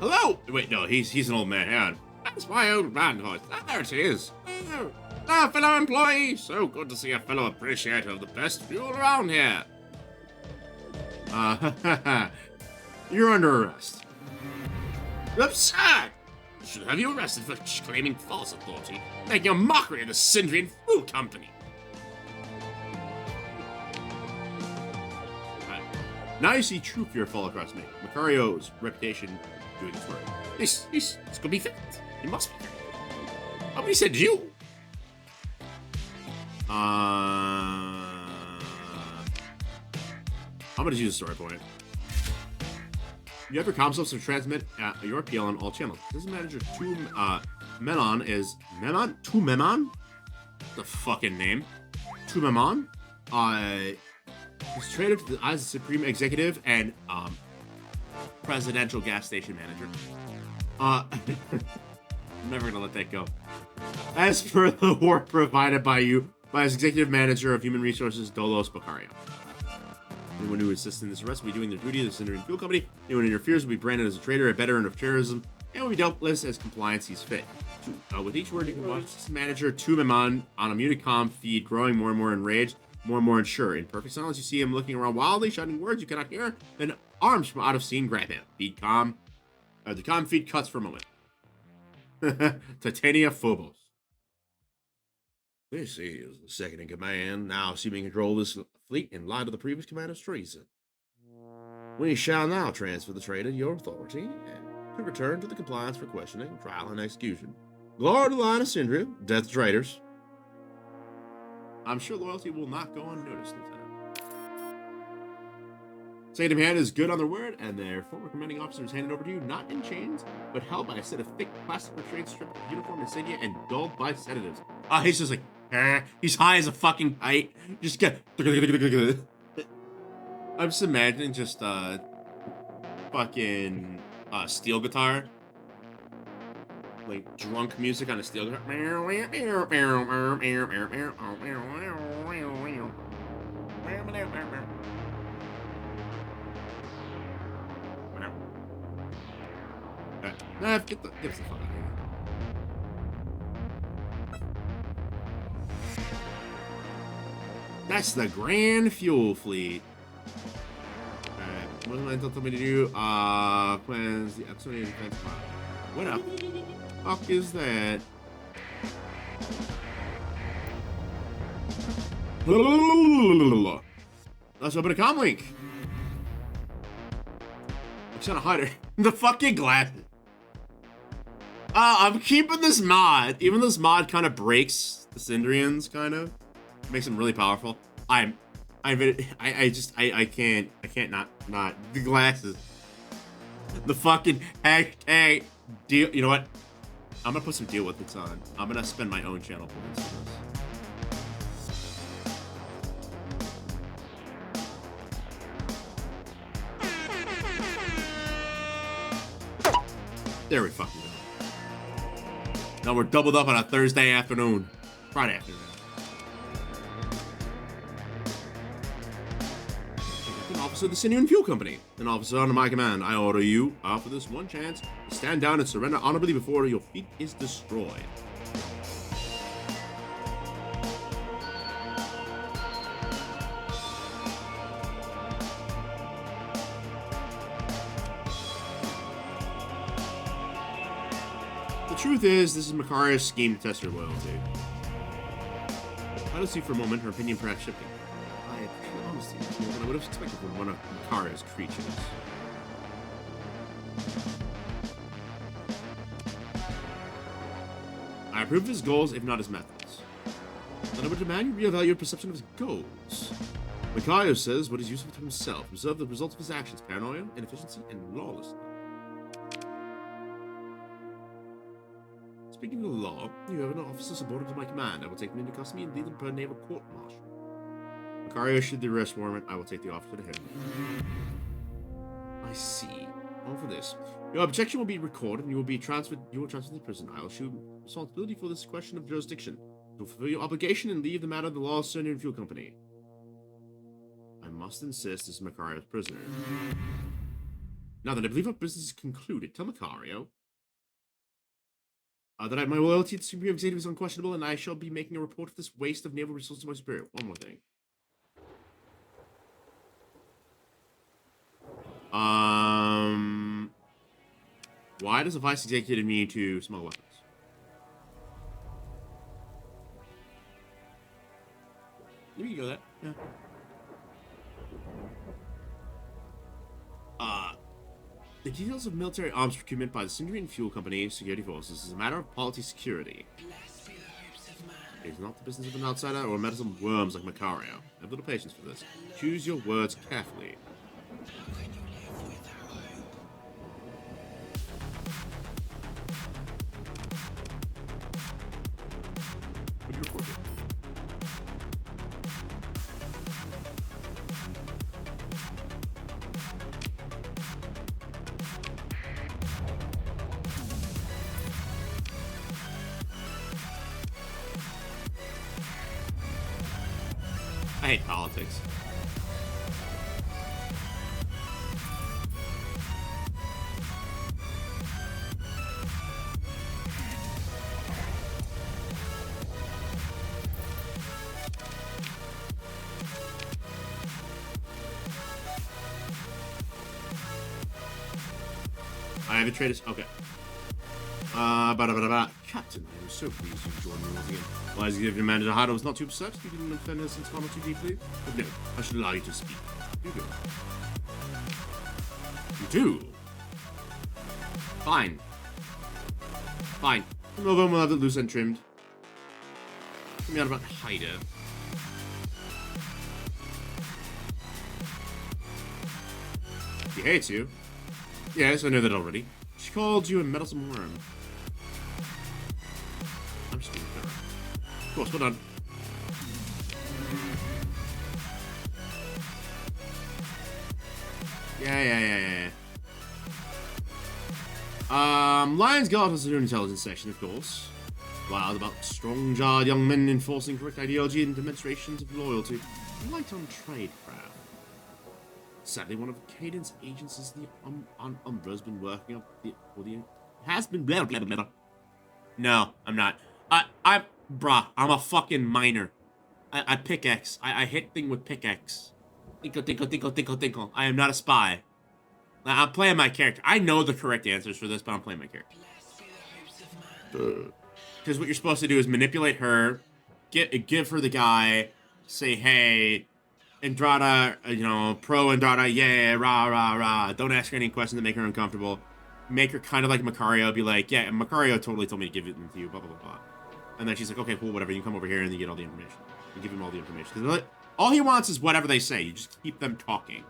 Hello? Wait, no, he's an old man. Hang on. That's my old man voice. There it is. Fellow employee. So good to see a fellow appreciator of the best fuel around here. You're under arrest. Absurd! Should have you arrested for claiming false authority, making a mockery of the Syndrian Food Company. Right. Now you see true fear fall across me. Macario's reputation doing his work. This could be fixed. It must be fixed. How many said you? I'm gonna use a story point. You have your comm subs to transmit your appeal on all channels. System manager 2 Memon is Memon? 2 Memon? The fucking name. 2 Memon. He's traded to the as supreme executive and presidential gas station manager. I'm never gonna let that go. As per the work provided by you, by his executive manager of human resources, Dolos Baccario. Anyone who assists in this arrest will be doing their duty as the Syndrian Fuel Company. Anyone who interferes will be branded as a traitor, a veteran of terrorism, and will be dealt with as compliance sees fit. With each word, you can watch this manager, Memon, on a muted comm feed, growing more and more enraged, more and more unsure. In perfect silence, you see him looking around wildly, shouting words you cannot hear. Then arms from out of scene grab him. The comm feed cuts for a moment. Titania Phobos. This is the second in command, now assuming control of this fleet in light of the previous commander's treason. We shall now transfer the traitor to your authority to return to the compliance for questioning, trial, and execution. Glory to the line of Syndria, death to traitors. I'm sure loyalty will not go unnoticed, Lieutenant. Second in command is good on their word, and their former commanding officer is handed over to you, not in chains, but held by a set of thick plastic portrayed stripped of uniform insignia and dulled by sedatives. He's just like, he's high as a fucking kite. Just get. I'm just imagining just fucking steel guitar, like drunk music on a steel guitar. Nah, get us the fuck out of here. That's the Grand Fuel Fleet. Alright, what am I telling me to do? Plans the Exonian Defense Mod. What the fuck is that? Let's open a comm link. I'm trying to hide her. The fucking glasses. I'm keeping this mod. Even this mod kind of breaks the Syndrians, kind of. Makes them really powerful. I can't not the glasses. The fucking hashtag deal. You know what? I'm gonna put some deal with it on. I'm gonna spend my own channel points for this. There we fucking go. Now we're doubled up on a Thursday afternoon. Friday afternoon. An officer of the Sinew Fuel Company. An officer under my command. I order you, for this one chance, to stand down and surrender honorably before your fleet is destroyed. The truth is, this is Makaria's scheme to test her loyalty. Let us see for a moment her opinion perhaps shifting. I appreciate honesty more than I would have expected from one of Makaria's creatures. I approve of his goals, if not his methods. Then I would demand you reevaluate your perception of his goals. Makario says what is useful to himself. Observe the results of his actions: paranoia, inefficiency, and lawlessness. Speaking of the law, you have an officer subordinate to my command. I will take him into custody and lead them per naval court-martial. Makario issued the arrest warrant. I will take the officer to him. I see. All for this. Your objection will be recorded and you will be transferred. You will transfer to the prison. I will assume responsibility for this question of jurisdiction. You will fulfill your obligation and leave the matter of the law of Sinew Fuel Company. I must insist this is Makario's prisoner. Now that I believe our business is concluded, tell Makario that my loyalty to the Supreme Executive is unquestionable, and I shall be making a report of this waste of naval resources to my superior. One more thing. Why does the vice executive need to smuggle weapons? We can go that. Yeah. The details of military arms procurement by the Syndrian Fuel Company security forces is a matter of policy security. Blessed be the hopes of man. It is not the business of an outsider or meddlesome worms like Makario. Have little patience for this. Choose your words carefully. How can you live without hope? What do you report it? I hate politics. I have a trade. Okay. Captain, I am so pleased you joined me once again. Well, as you demanded a hard, I was not too upset. You didn't offend us since karma too deeply. But no, I should allow you to speak. You go. You do? Fine. Fine. Come over and we'll have it loose and trimmed. Tell me out about Haida. She hates you. Yes, I know that already. She called you a meddlesome worm. I'm just being thorough. Of course, well done. Yeah. Lion's Guard has an intelligence section, of course. Wild about strong-jawed young men enforcing correct ideology and demonstrations of loyalty. Light on tradecraft. Sadly, one of Caden's agents is the Umbra has been working up for the has been blah, blah, blah, blah. No, I'm not. I'm a fucking miner. I pickaxe. I hit thing with pickaxe. Tinkle, tinkle, tinkle, tinkle, tinkle. I am not a spy. I'm playing my character. I know the correct answers for this, but I'm playing my character. Because what you're supposed to do is manipulate her, give her the guy, say, hey, Andrada, pro Andrada, yeah, rah, rah, rah. Don't ask her any questions that make her uncomfortable. Make her kind of like Macario, be like, yeah, Macario totally told me to give it to you, blah, blah, blah, blah. And then she's like, okay, cool, whatever. You come over here and you get all the information. You give him all the information. Because all he wants is whatever they say. You just keep them talking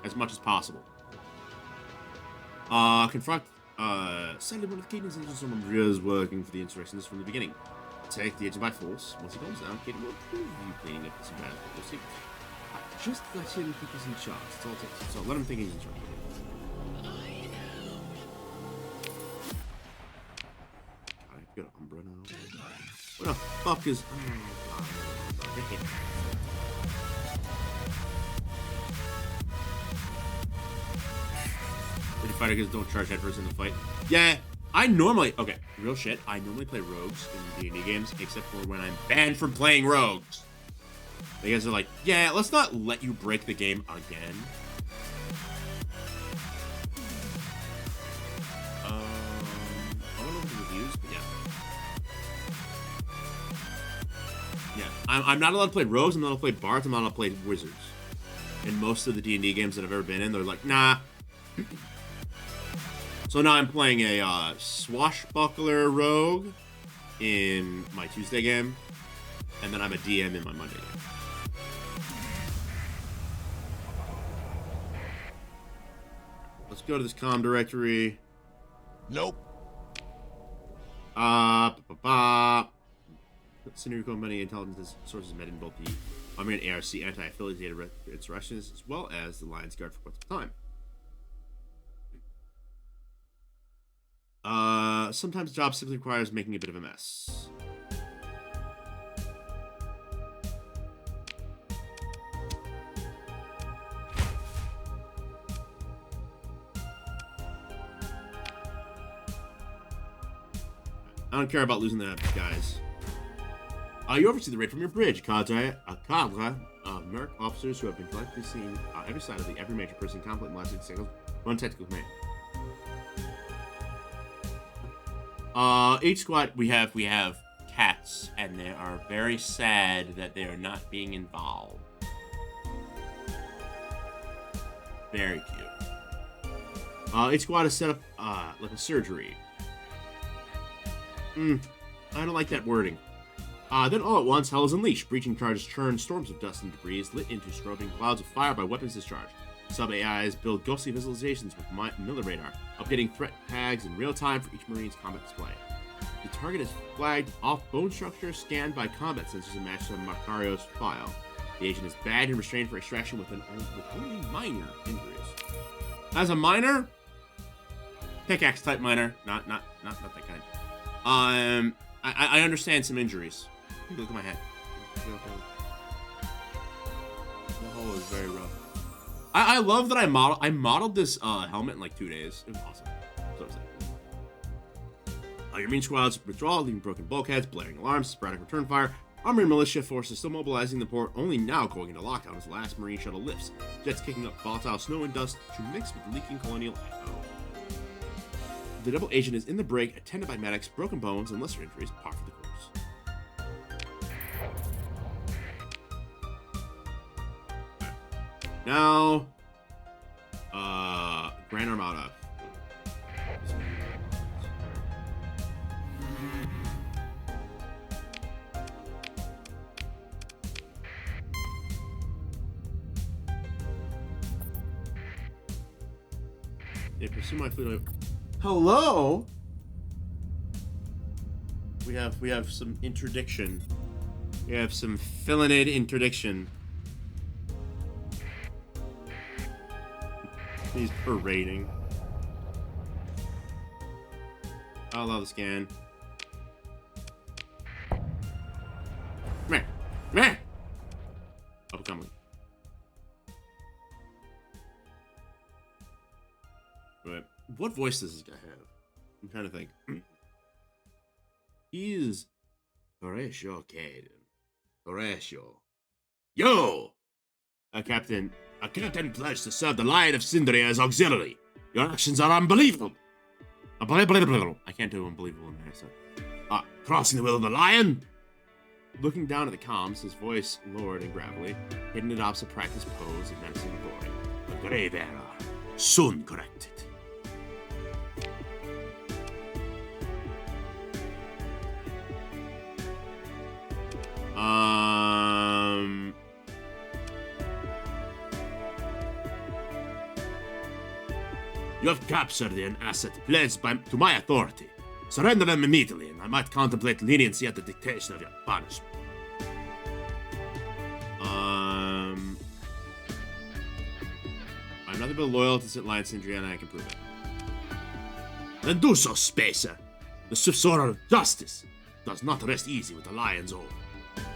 as much as possible. Confront, send him one of the Caden's agents someone is working for the insurrectionists from the beginning. Take the agent by force. Once he goes down, Caden will prove you cleaning up this bad. You'll see. Just let him think he's in charge. That's all it takes. So let him think he's in charge. Alright, got Umbra now. What the fuck is... The fighter guys don't charge headfirst in the fight. Yeah, I normally... Okay, real shit. I normally play rogues in D&D games, except for when I'm banned from playing rogues. You guys are like, yeah, let's not let you break the game again. I don't know the reviews, but yeah. Yeah, I'm not allowed to play rogues, I'm not allowed to play bards, I'm not allowed to play wizards. In most of the D&D games that I've ever been in, they're like, nah. So now I'm playing a swashbuckler rogue in my Tuesday game, and then I'm a DM in my Monday game. Let's go to this comm directory. Nope. Scenario many intelligence sources met in both the Army and ARC anti-affiliated insurrectionists as well as the Lions Guard for quite some time. Sometimes the job simply requires making a bit of a mess. I don't care about losing the guys. You oversee the raid from your bridge. Cadre of Merc officers who have been collectively seen every side of the every major person conflict in the last 6 seconds. Run tactical command. Each squad we have cats, and they are very sad that they are not being involved. Very cute. Each squad is set up like a surgery. I don't like that wording. Then all at once, hell is unleashed. Breaching charges churn storms of dust and debris lit into scrubbing clouds of fire by weapons discharge. Sub-AIs build ghostly visualizations with Miller radar, updating threat tags in real time for each Marine's combat display. The target is flagged off bone structure scanned by combat sensors and matched to Macario's file. The agent is bagged and restrained for extraction with only minor injuries. As a miner, pickaxe type miner, not that kind. I understand some injuries. Look at my head. The hole is very rough. I love that I modeled this helmet in like 2 days. It was awesome. So excited. Your main squads withdraw, leaving broken bulkheads, blaring alarms, sporadic return fire. Army and militia forces still mobilizing the port, only now going into lockdown as the last Marine shuttle lifts. Jets kicking up volatile snow and dust to mix with leaking colonial echo. The double agent is in the brig, attended by medics, broken bones, and lesser injuries, par for the course. Now, Grand Armada. They pursue my fleet. Hello. We have some interdiction. We have some filinid interdiction. He's parading. I'll allow the scan. Meh. Meh. Upcoming. Right. What voice does this guy have? I'm trying to think. He's Horatio Caden. Horatio. Yo! Captain pledged to serve the Lion of Cinderia as auxiliary. Your actions are unbelievable. Unbelievable. I can't do unbelievable in there, so. Crossing the will of the Lion? Looking down at the comms, his voice lowered and gravelly, hidden it opposite practice pose and menacing glory. The grave error, soon corrected. You have captured an asset pledged to my authority. Surrender them immediately, and I might contemplate leniency at the dictation of your punishment. I'm nothing but loyal to St. Lion Sindria, and I can prove it. Then do so, Spacer. The swift sword of justice does not rest easy with the Lion's own.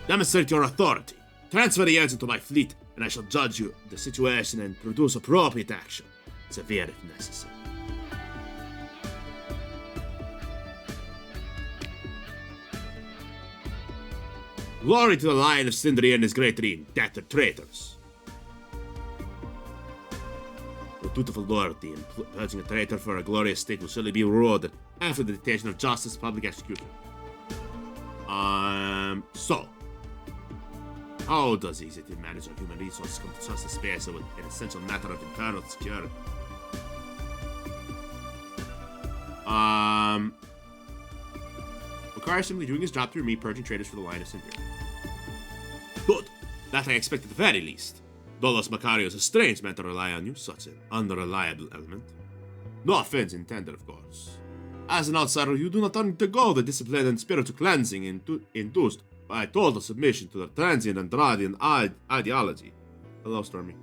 Demonstrate your authority. Transfer the agent to my fleet, and I shall judge you the situation and produce appropriate action. Severe if necessary. Glory to the Lion of Sindri and his great dream, death to traitors. Your dutiful loyalty in purging a traitor for a glorious state will surely be rewarded after the dictation of justice, public execution. So, how does the executive manager of human resources come to trust a space with an essential matter of internal security? Makar simply doing his job through me, purging traitors for the Lion of Sindria. Good. That I expect at the very least. Dolos Macario is a strange man to rely on you, such an unreliable element. No offense intended, of course. As an outsider, you do not undergo the discipline and spiritual cleansing induced by total submission to the transient Andradian ideology. Hello, Stormy.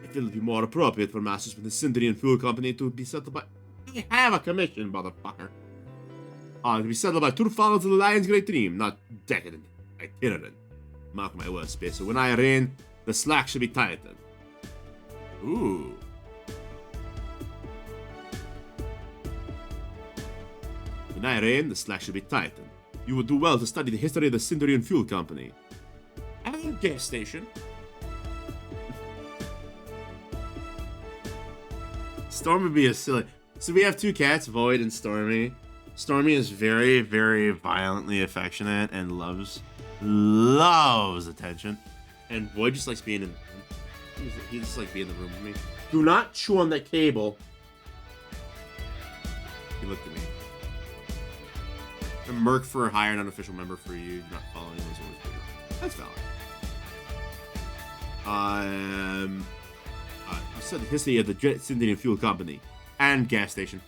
I feel it would be more appropriate for masters with the Sindrian Fuel Company to be settled by... I have a commission, motherfucker. To be settled by true followers of the Lion's great dream, not decadent, itinerant. Mark my words, Spacer. When I reign, the slack should be tightened. Ooh. When I reign, the slack should be tightened. You would do well to study the history of the Sindrian Fuel Company. And gas station. Storm would be a silly... So we have two cats, Void and Stormy. Stormy is very, very violently affectionate and loves attention. And Void just likes being in the room. He just likes being in the room with me. Do not chew on that cable. He looked at me. A merc for hire an unofficial member for you, not following those orders. That's valid. You said the history of the Sindrian Fuel Company and gas station.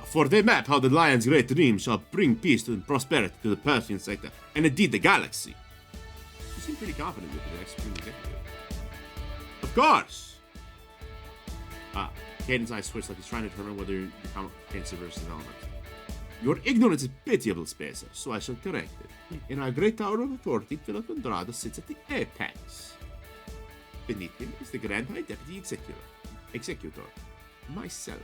For they map how the Lion's great dream shall bring peace and prosperity to the Persian sector, and indeed the galaxy. You seem pretty confident with the next executive. Of course! Caden's eyes switched like he's trying to determine whether you comment against versus development. Your ignorance is pitiable, Spacer, so I shall correct it. In our great tower of authority, Philip Andrade sits at the apex. Beneath him is the Grand High Deputy Executor, myself,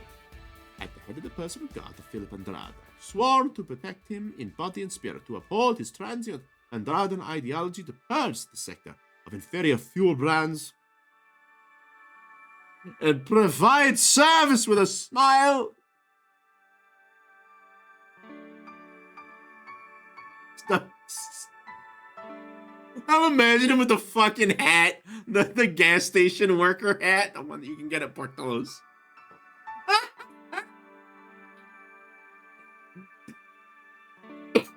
at the head of the personal guard of Philip Andrade, sworn to protect him in body and spirit, to uphold his transient Andraden ideology, to purge the sector of inferior fuel brands, and provide service with a smile. I'm imagining him with the fucking hat, the gas station worker hat, the one that you can get at Portillo's.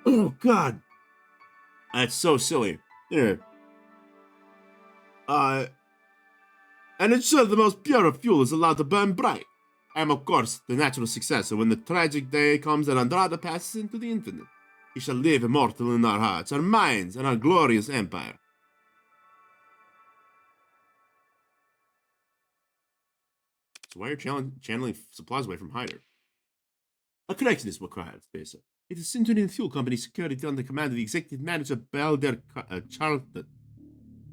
Oh God, that's so silly. Yeah. And ensure the most pure of fuel is allowed to burn bright. I am, of course, the natural successor when the tragic day comes that Andrade passes into the infinite. He shall live immortal in our hearts, our minds, and our glorious empire. So why are you channeling supplies away from Hyder? A correction is required, Spacer. It is Centurion Fuel Company security under command of the executive manager Balder Charlton.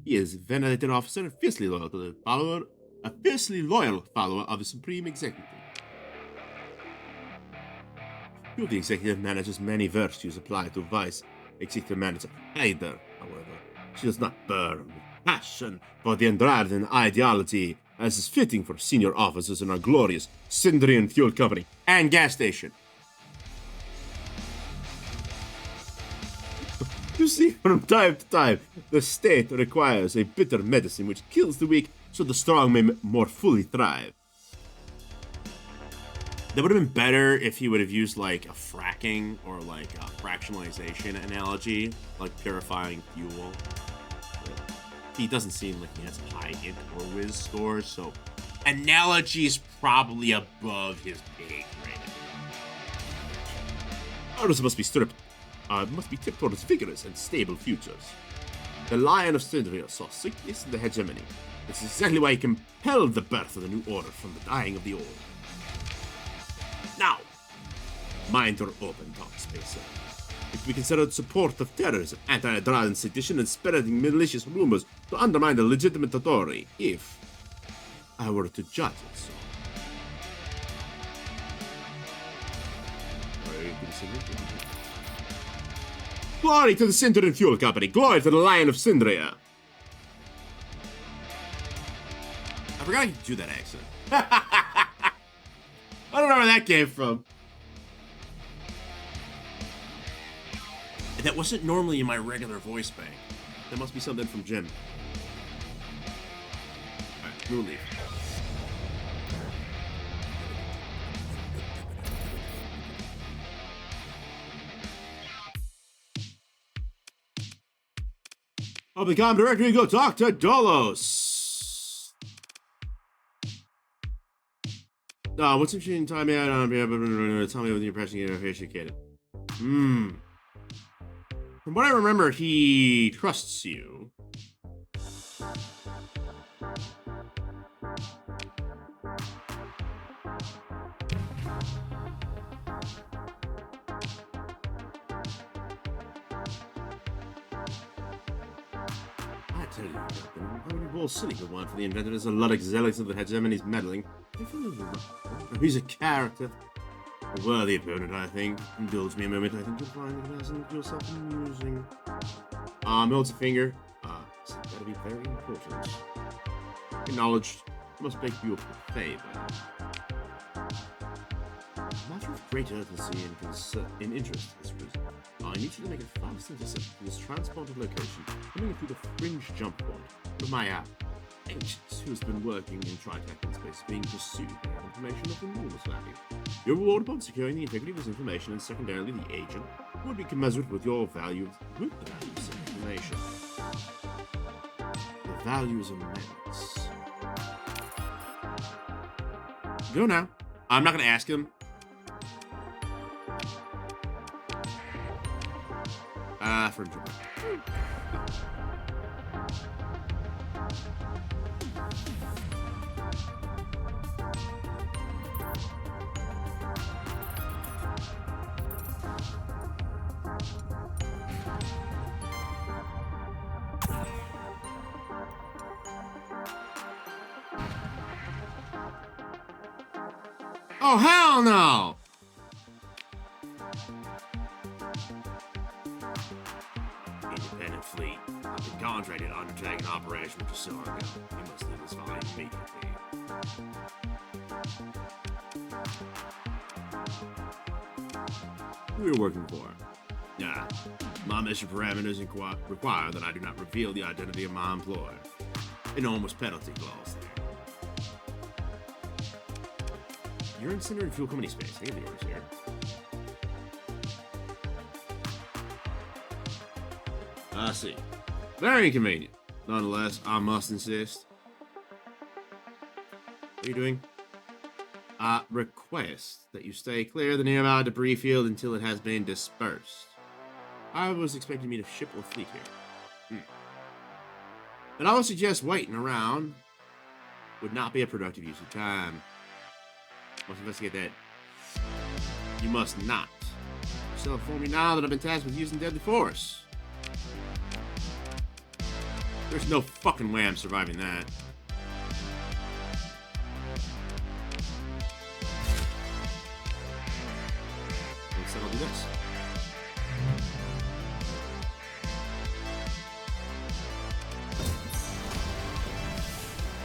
He is a venerated officer and fiercely loyal follower of the supreme executive. You, the executive manager's many virtues apply to vice executive manager Hyder, however. She does not burn with passion for the Andraden ideology, as is fitting for senior officers in our glorious Syndrian Fuel Company and gas station. You see, from time to time, the state requires a bitter medicine which kills the weak so the strong may more fully thrive. That would have been better if he would have used like a fracking or like a fractionalization analogy, like purifying fuel. But he doesn't seem like he has high int or whiz scores, so analogy's probably above his pay grade. Orders must be tipped towards vigorous and stable futures. The Lion of Syndria saw sickness in the hegemony. This is exactly why he compelled the birth of the new order from the dying of the old. Now, mind are open, Top Spacer. It be considered support of terrorism, anti-Andraden sedition, and spreading malicious rumors to undermine the legitimate authority, if I were to judge it so. Glory to the Syndrian Fuel Company! Glory to the Lion of Syndria! I forgot I could do that accent. I don't know where that came from. That wasn't normally in my regular voice bank. That must be something from Jim. Alright, we'll leave. I'll become director and go talk to Dolos. What's interesting? Tell me what the impression you appreciated. From what I remember, he trusts you. I tell you, Captain, how many balls silly could want for the inventor is a Luddic zealot of the hegemony's meddling. He's a character. A worthy opponent, I think. Indulge me a moment, I think you'll find it doesn't yourself amusing. Melts a finger. It's gotta be very important. Acknowledged. Must beg you a favor. A matter of great urgency and interest this reason. I need you to make a fast intercept from this transported location, coming through the fringe jump point of my agent who's been working in Tritech space being pursued by information of enormous value. Your reward upon securing the integrity of this information and secondarily the agent would be commensurate with your value with the value of this information. The value is immense. Go now. I'm not gonna ask him. For enjoyment. Oh, hell no! Independent fleet. I've been contracted to undertake an operation with Sargo. You must leave this file immediately. Who are you working for? My mission parameters require that I do not reveal the identity of my employer. Enormous penalty clause there. You're in Syndrian Fuel Company space. I get the orders here. I see. Very inconvenient. Nonetheless, I must insist. What are you doing? Request that you stay clear of the nearby debris field until it has been dispersed. I was expecting me to ship or fleet here. But I would suggest waiting around would not be a productive use of time. Must investigate that. You must not. Still inform me now that I've been tasked with using deadly force. There's no fucking way I'm surviving that. this.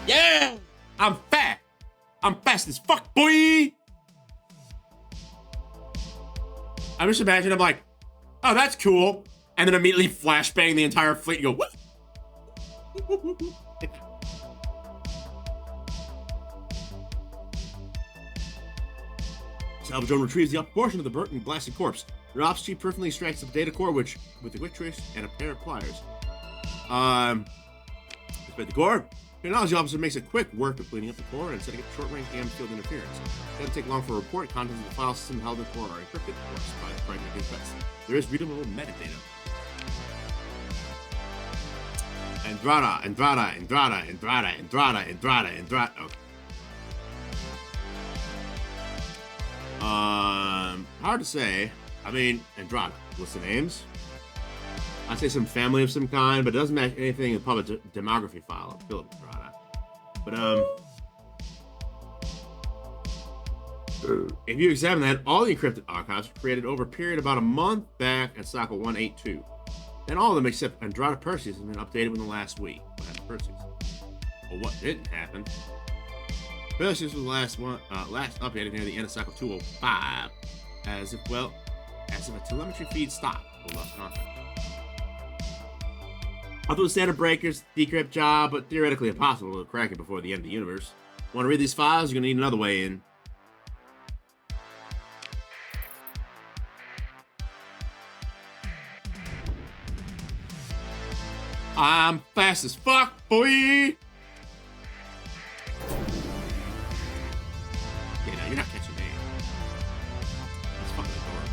Yeah! I'm fat! I'm fast as fuck, boy! I'm just imagining, I'm like, oh, that's cool. And then immediately flashbang the entire fleet and go, what? Salvador retrieves the upper portion of the burnt and blasted corpse. Your ops chief personally extracts the data core, which, with a quick trace and a pair of pliers. Despite the core, the technology officer makes a quick work of cleaning up the core and setting up short-range AM field interference. It doesn't take long for a report. Contents of the file system held in the core are encrypted, of course, by the primary defense. There is readable metadata. Andrada. Okay. Hard to say. I mean, Andrada. What's the names? I'd say some family of some kind, but it doesn't match anything in the public demography file of Philip Andrada. But, if you examine that, all the encrypted archives were created over a period about a month back at cycle 182. And all of them except Andrada Perseus have been updated within the last week. What happened to Perseus? Well, what didn't happen? Perseus was the last updated near the end of cycle 205. As if a telemetry feed stopped or lost contact. Although the standard breakers decrypt job, but theoretically impossible to crack it before the end of the universe. Want to read these files? You're gonna need another way in. I'm fast as fuck, boy! Yeah, no, you're not catching me. That's fucking adorable.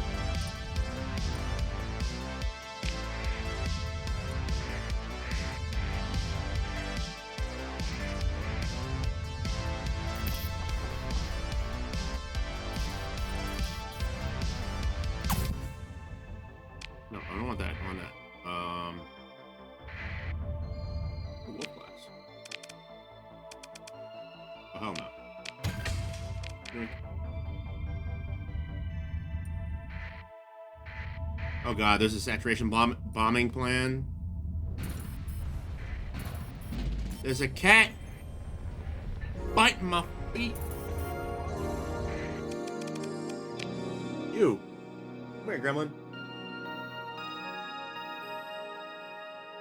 No, I don't want that. I want that. Wolf glass. Oh, hell no. Oh god, there's a saturation bombing plan. There's a cat biting my feet. You. Come here, gremlin.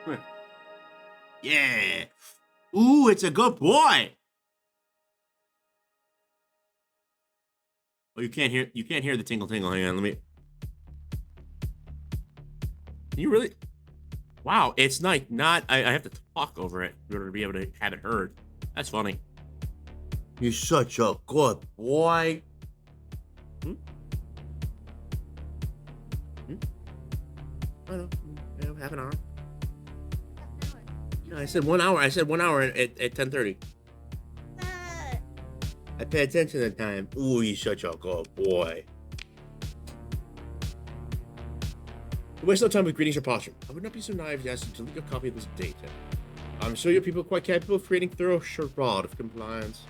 Come here. Yeah. Ooh, it's a good boy. Oh, you can't hear the tingle. Hang on, let me. Can you really? Wow, it's like not. I have to talk over it in order to be able to have it heard. That's funny. You're such a good boy. Hmm? I know. Yeah, half an hour. No, I said 1 hour. I said 1 hour at 10:30. I pay attention to the time. Ooh, you're such a good boy. Waste no time with greetings or posture. I would not be so naive as to delete a copy of this data. I'm sure your people are quite capable of creating thorough charade of compliance.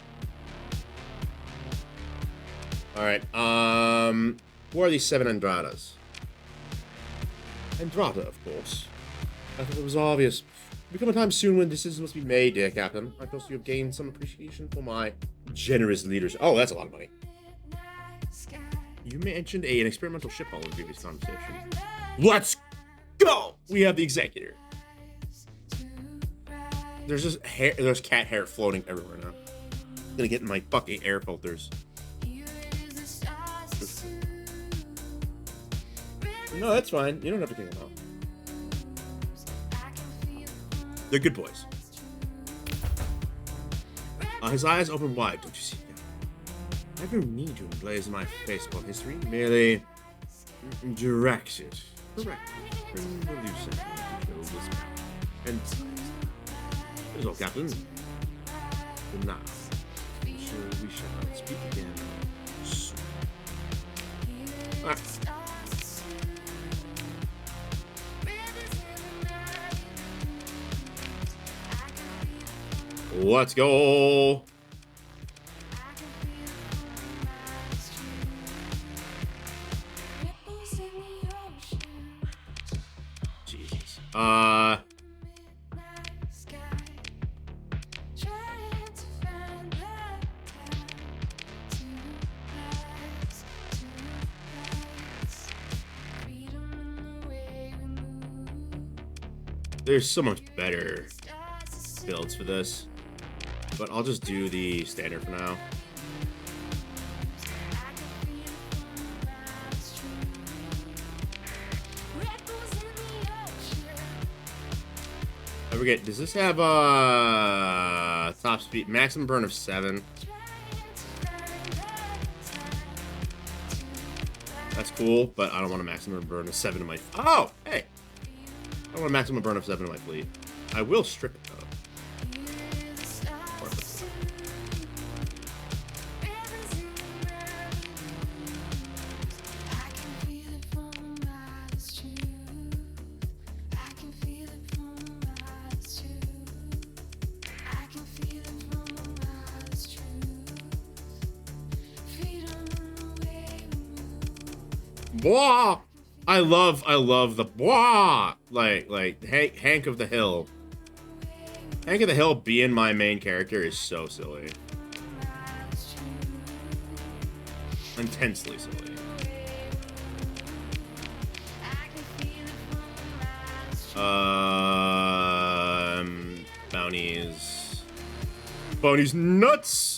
Alright, who are these 7 Andradas? Andrada, of course. I thought it was obvious. There'll become a time soon when decisions must be made, dear Captain. I trust you have gained some appreciation for my generous leaders. Oh, that's a lot of money. You mentioned an experimental ship hull in the previous conversation. Let's go! We have the executor. There's just hair. There's cat hair floating everywhere now. I'm gonna get in my fucking air filters. No, that's fine. You don't have to take them out. They're good boys. His eyes open wide. Don't you see that? I don't need to emblazon my Facebook history. Merely direct it. Correct. Bring the loose end to kill this man. And that is all, Captain. But now, we shall speak again soon. Alright. Let's go. There's so much better builds for this, but I'll just do the standard for now. I forget, does this have top speed, maximum burn of 7? That's cool, but I don't want a maximum burn of 7 in my... Oh, hey! I want a maximum burn of 7 in my fleet. I will strip it, though. Blah! I love the blah! Like Hank of the Hill. Hank of the Hill being my main character is so silly. Intensely silly. Bounties. Bounties nuts!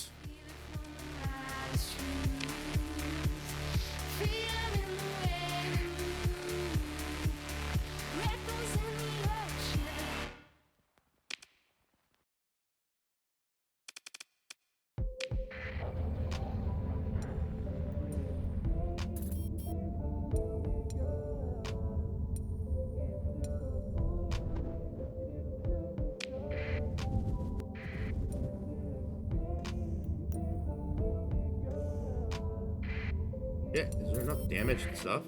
Yeah, is there enough damage and stuff?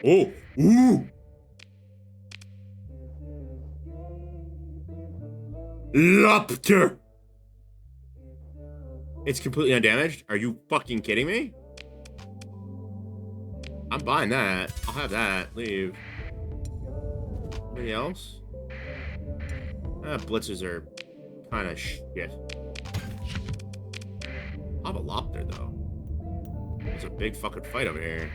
Oh! Ooh! Lopter! It's completely undamaged? Are you fucking kidding me? I'm buying that. I'll have that. Leave. Anybody else? Blitzers are kind of shit. I'll have a Lopter, though. It's a big fucking fight over here.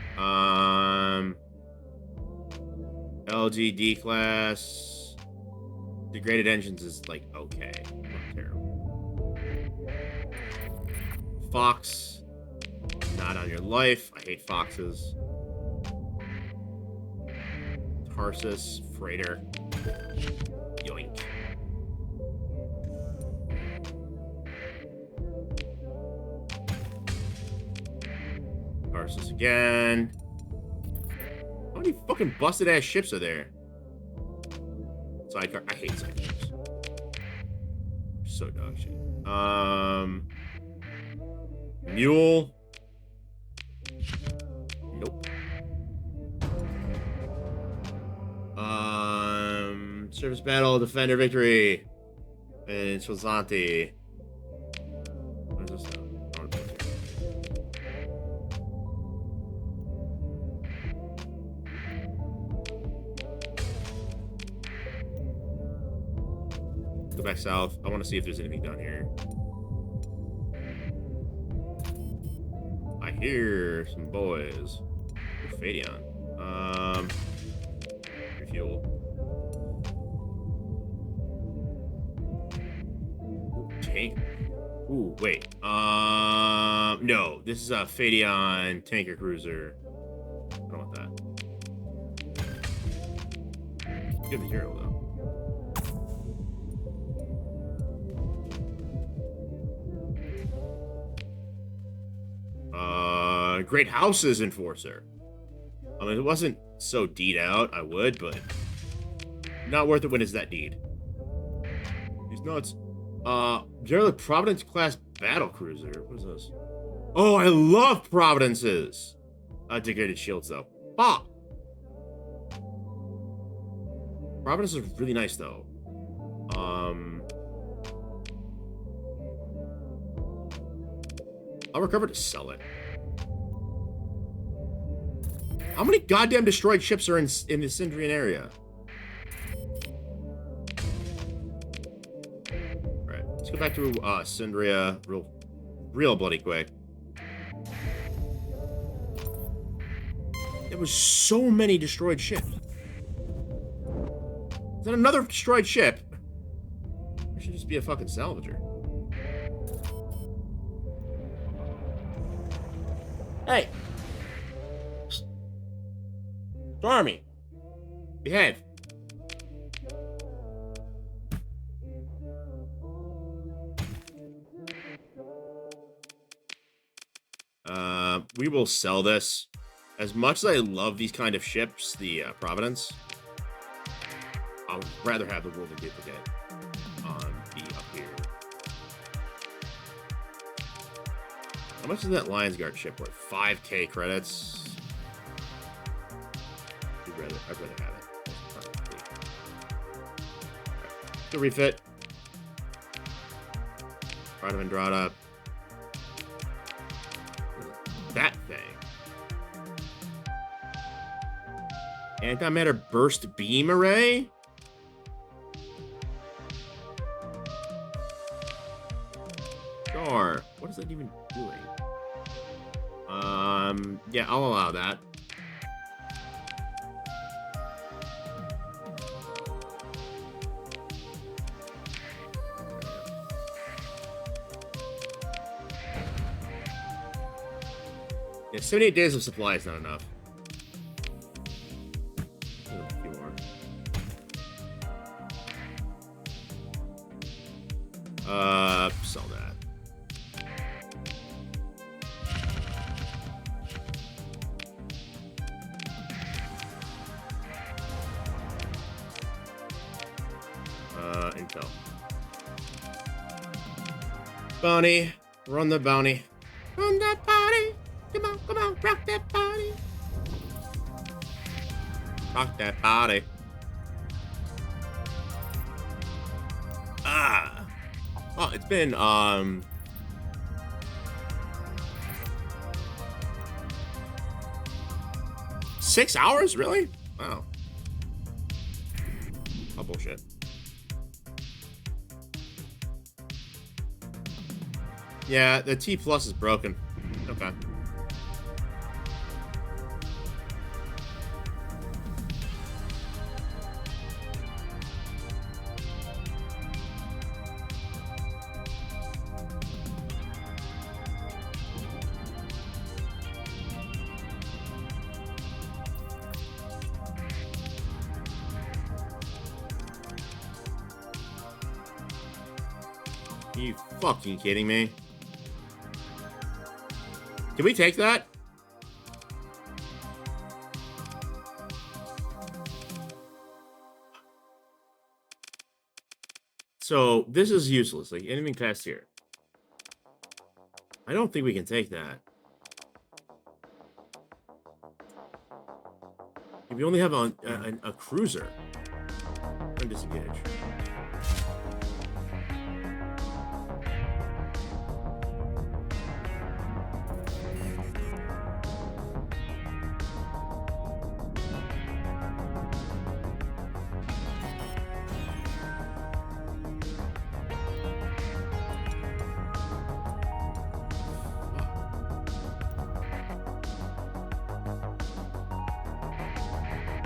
LGD class. Degraded engines is like okay. Not terrible. Fox. Not on your life. I hate foxes. Tarsus. Freighter. Yoink. Tarsus again. How many fucking busted ass ships are there? Sidecar. I hate sidecars. So dog shit. Mule. Nope. Surface battle, defender victory. And Chilzanti. What is this now? Go back south. I want to see if there's anything down here. I hear some boys. Ooh, Fadeon. Refuel. Ooh, tank. Ooh, wait. No. This is a Fadeon tanker cruiser. I don't want that. Give the hero, though. Great Houses Enforcer. I mean, if it wasn't so D'd out, I would, but not worth it when it's that D'd. He's nuts. Generally Providence class battle cruiser. What is this? Oh, I love Providences. Degraded shields though. Ah. Providence is really nice though. I'll recover to sell it. How many goddamn destroyed ships are in the Syndrian area? go back to Syndria real bloody quick. There was so many destroyed ships. Is that another destroyed ship? I should just be a fucking salvager. Hey! Stormy! Behave! We will sell this. As much as I love these kind of ships, the Providence, I would rather have the World of Duplicate be up here. How much is that Lions Guard ship worth? 5k credits. I'd rather have it. Right. To refit. Pride of Andrada. That thing. Antimatter burst beam array? Sure. What is that even doing? Yeah, I'll allow that. Yeah, 78 days of supply is not enough. A few more. Sell that. Intel. Bounty. Run the bounty. Run that body. Come on, rock that body. Rock that body. Ah. Oh, it's been, 6 hours? Really? Wow. Oh, bullshit. Yeah, the T plus is broken. Okay. Are you fucking kidding me? Can we take that? So this is useless. Like anything past here. I don't think we can take that. If we only have a cruiser. And disengage.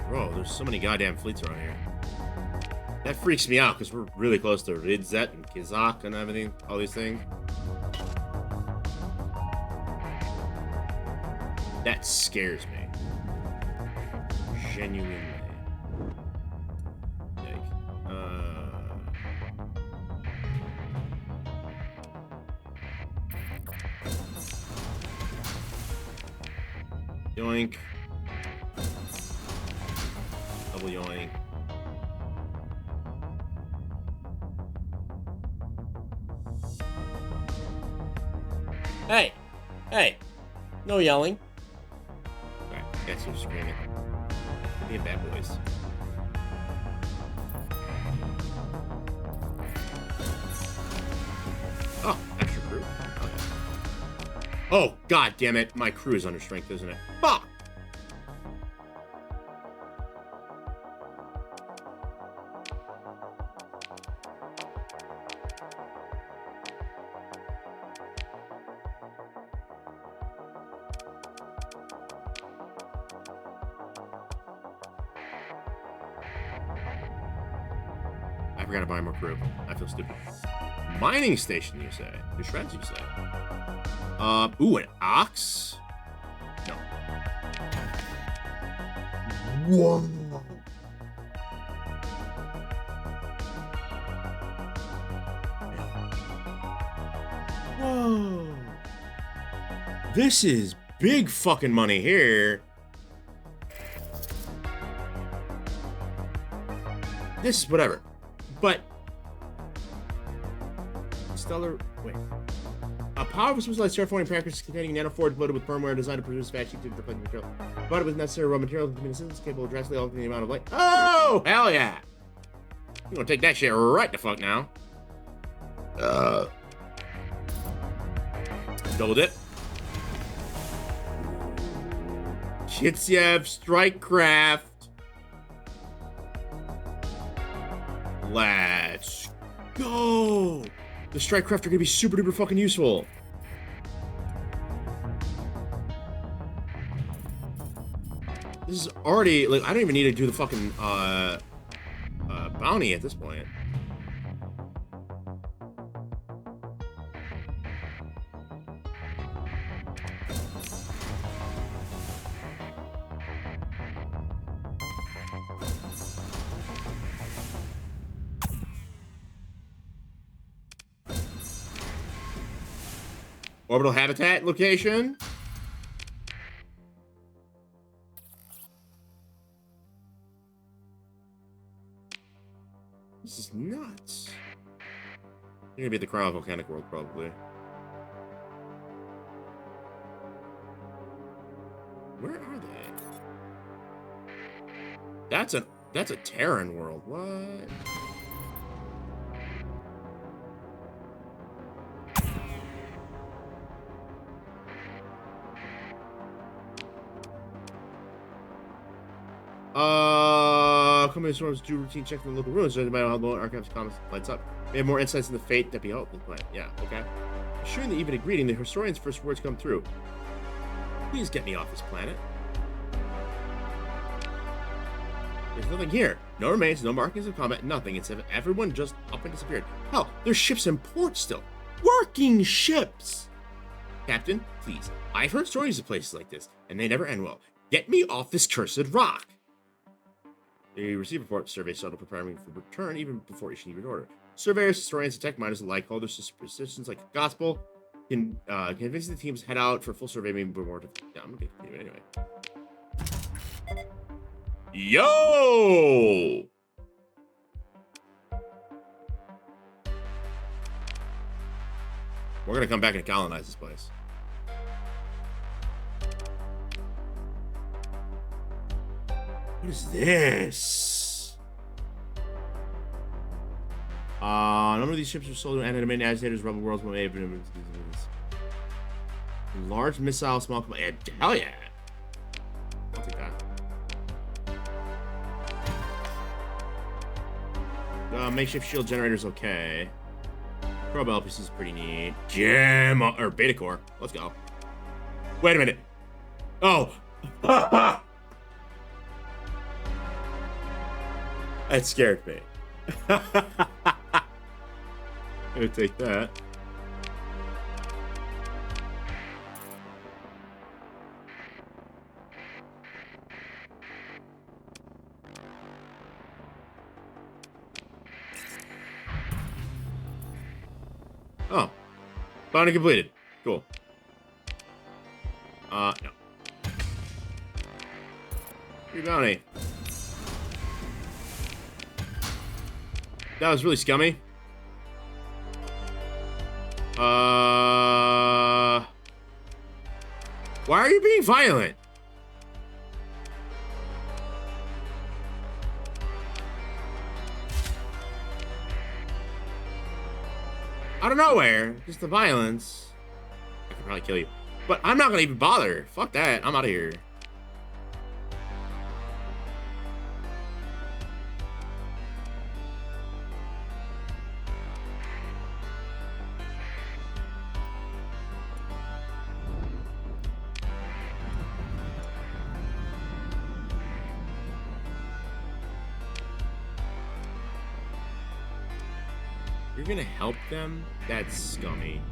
Bro, there's so many goddamn fleets around here. That freaks me out because we're really close to Ridzet and Kizak and everything, all these things. That scares me. Genuinely. Yoink. Double yoink. Hey! Hey! No yelling. Alright, guess you're screaming. Being bad boys. Oh, extra crew. Oh, yeah. Oh, god damn it. My crew is under strength, isn't it? Fuck! forgot to buy more crew. I feel stupid. Mining station, you say? The shreds, you say? Ooh, an ox? No. Whoa. Whoa. This is big fucking money here. This is whatever. But stellar wait. A powerful specialized terraforming package containing nanoforge loaded with firmware designed to produce fast sheet to deflect material. But with necessary raw materials and assistance capable of drastically altering the amount of light. Oh hell yeah! You gonna take that shit right the fuck now. Double dip. Kitsiev Strikecraft. Let's go. The Strikecraft are gonna be super duper fucking useful. This is already like I don't even need to do the fucking bounty at this point. Orbital habitat location. This is nuts. You're gonna be at the cryovolcanic world probably. Where are they? That's a Terran world. What? Company storms do routine check in the local ruins, judging by how the archives comments lights up. They have more insights into the fate that behold the planet. Yeah, okay. Assuring the even a greeting, the historian's first words come through. Please get me off this planet. There's nothing here. No remains, no markings of combat, nothing. It's everyone just up and disappeared. Hell, there's ships in port still. Working ships! Captain, please. I've heard stories of places like this, and they never end well. Get me off this cursed rock! They receive a report, survey shuttle preparing for return even before issuing an order. Surveyors, historians, and tech miners alike hold their superstitions like gospel. Convincing the teams head out for full survey, maybe more. Yeah, I'm gonna continue anyway. Yo! We're gonna come back and colonize this place. What is this? A number of these ships are sold to animated agitators, rebel worlds, large missile, small command. Hell yeah! I'll take that. Makeshift shield generator's okay. Probe LPC is pretty neat. Gem or beta core. Let's go. Wait a minute. Oh. That scared me. I'm gonna take that. Oh. Bounty completed. Cool. No. Free bounty. That was really scummy. Why are you being violent? Out of nowhere, just the violence. I could probably kill you, but I'm not gonna even bother. Fuck that. I'm out of here. You're gonna help them? That's scummy.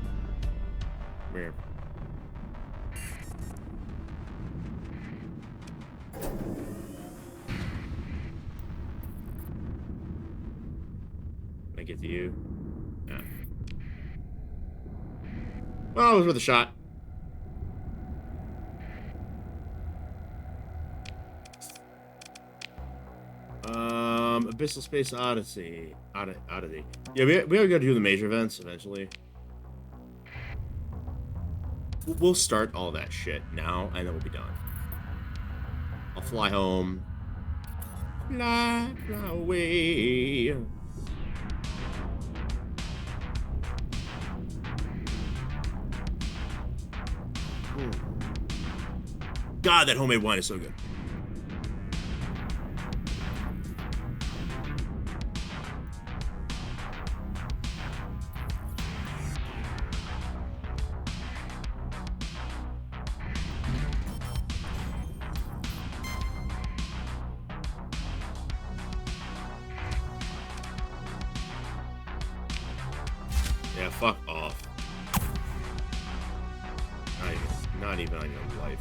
Where? Can I get to you? Yeah. Well, it was worth a shot. Abyssal Space Odyssey. Oddity. Yeah, we gotta do the major events eventually. We'll start all that shit now, and then we'll be done. I'll fly home. Fly away. God, that homemade wine is so good. Yeah, fuck off. Not even on your life.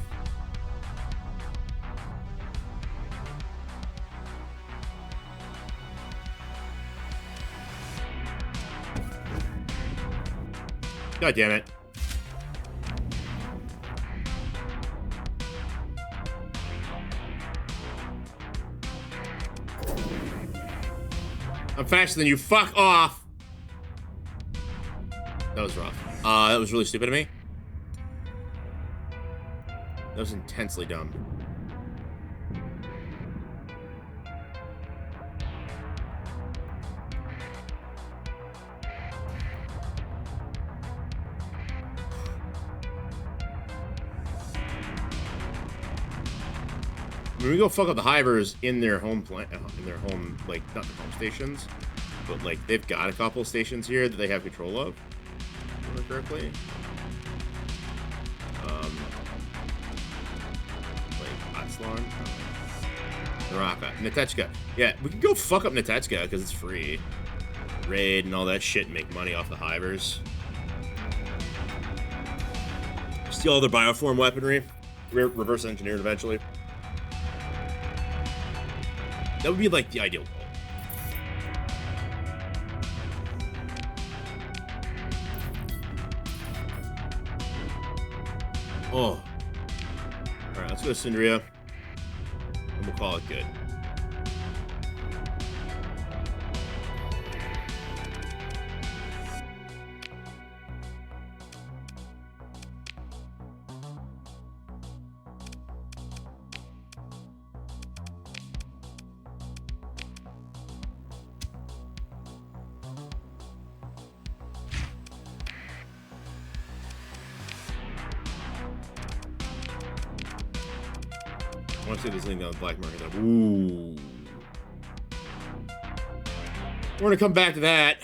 God damn it. I'm faster than you. Fuck off. That was rough. That was really stupid of me. That was intensely dumb. When we go fuck up the Hivers in their home plant, in their home, like, not their home stations, but, like, they've got a couple stations here that they have control of, if I remember correctly. Like, Atslon? Naraka. Netechka. Yeah, we can go fuck up Netechka, because it's free. Raid and all that shit and make money off the Hivers. Steal all their bioform weaponry. Reverse engineered eventually. That would be like the ideal goal. Oh. Alright, let's go to Syndria. And we'll call it good. I want to see this thing on the black market. Ooh. We're going to come back to that.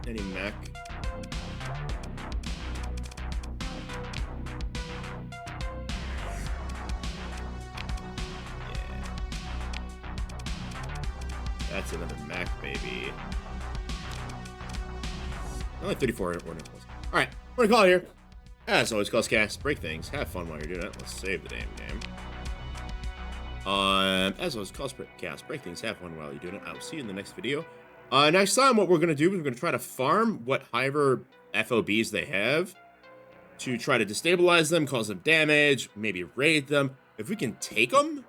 Any mech. Yeah. That's another mech, baby. Only 34 ordnance. Alright, we're going to call it here. As always, cause cast, break things, have fun while you're doing it. Let's save the damn game. As always, cause cast, break things, have fun while you're doing it. I will see you in the next video. Next time, what we're going to do is we're going to try to farm what Hiver FOBs they have to try to destabilize them, cause them damage, maybe raid them. If we can take them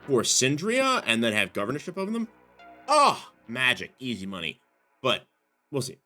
for Syndria and then have governorship over them, oh, magic, easy money. But we'll see.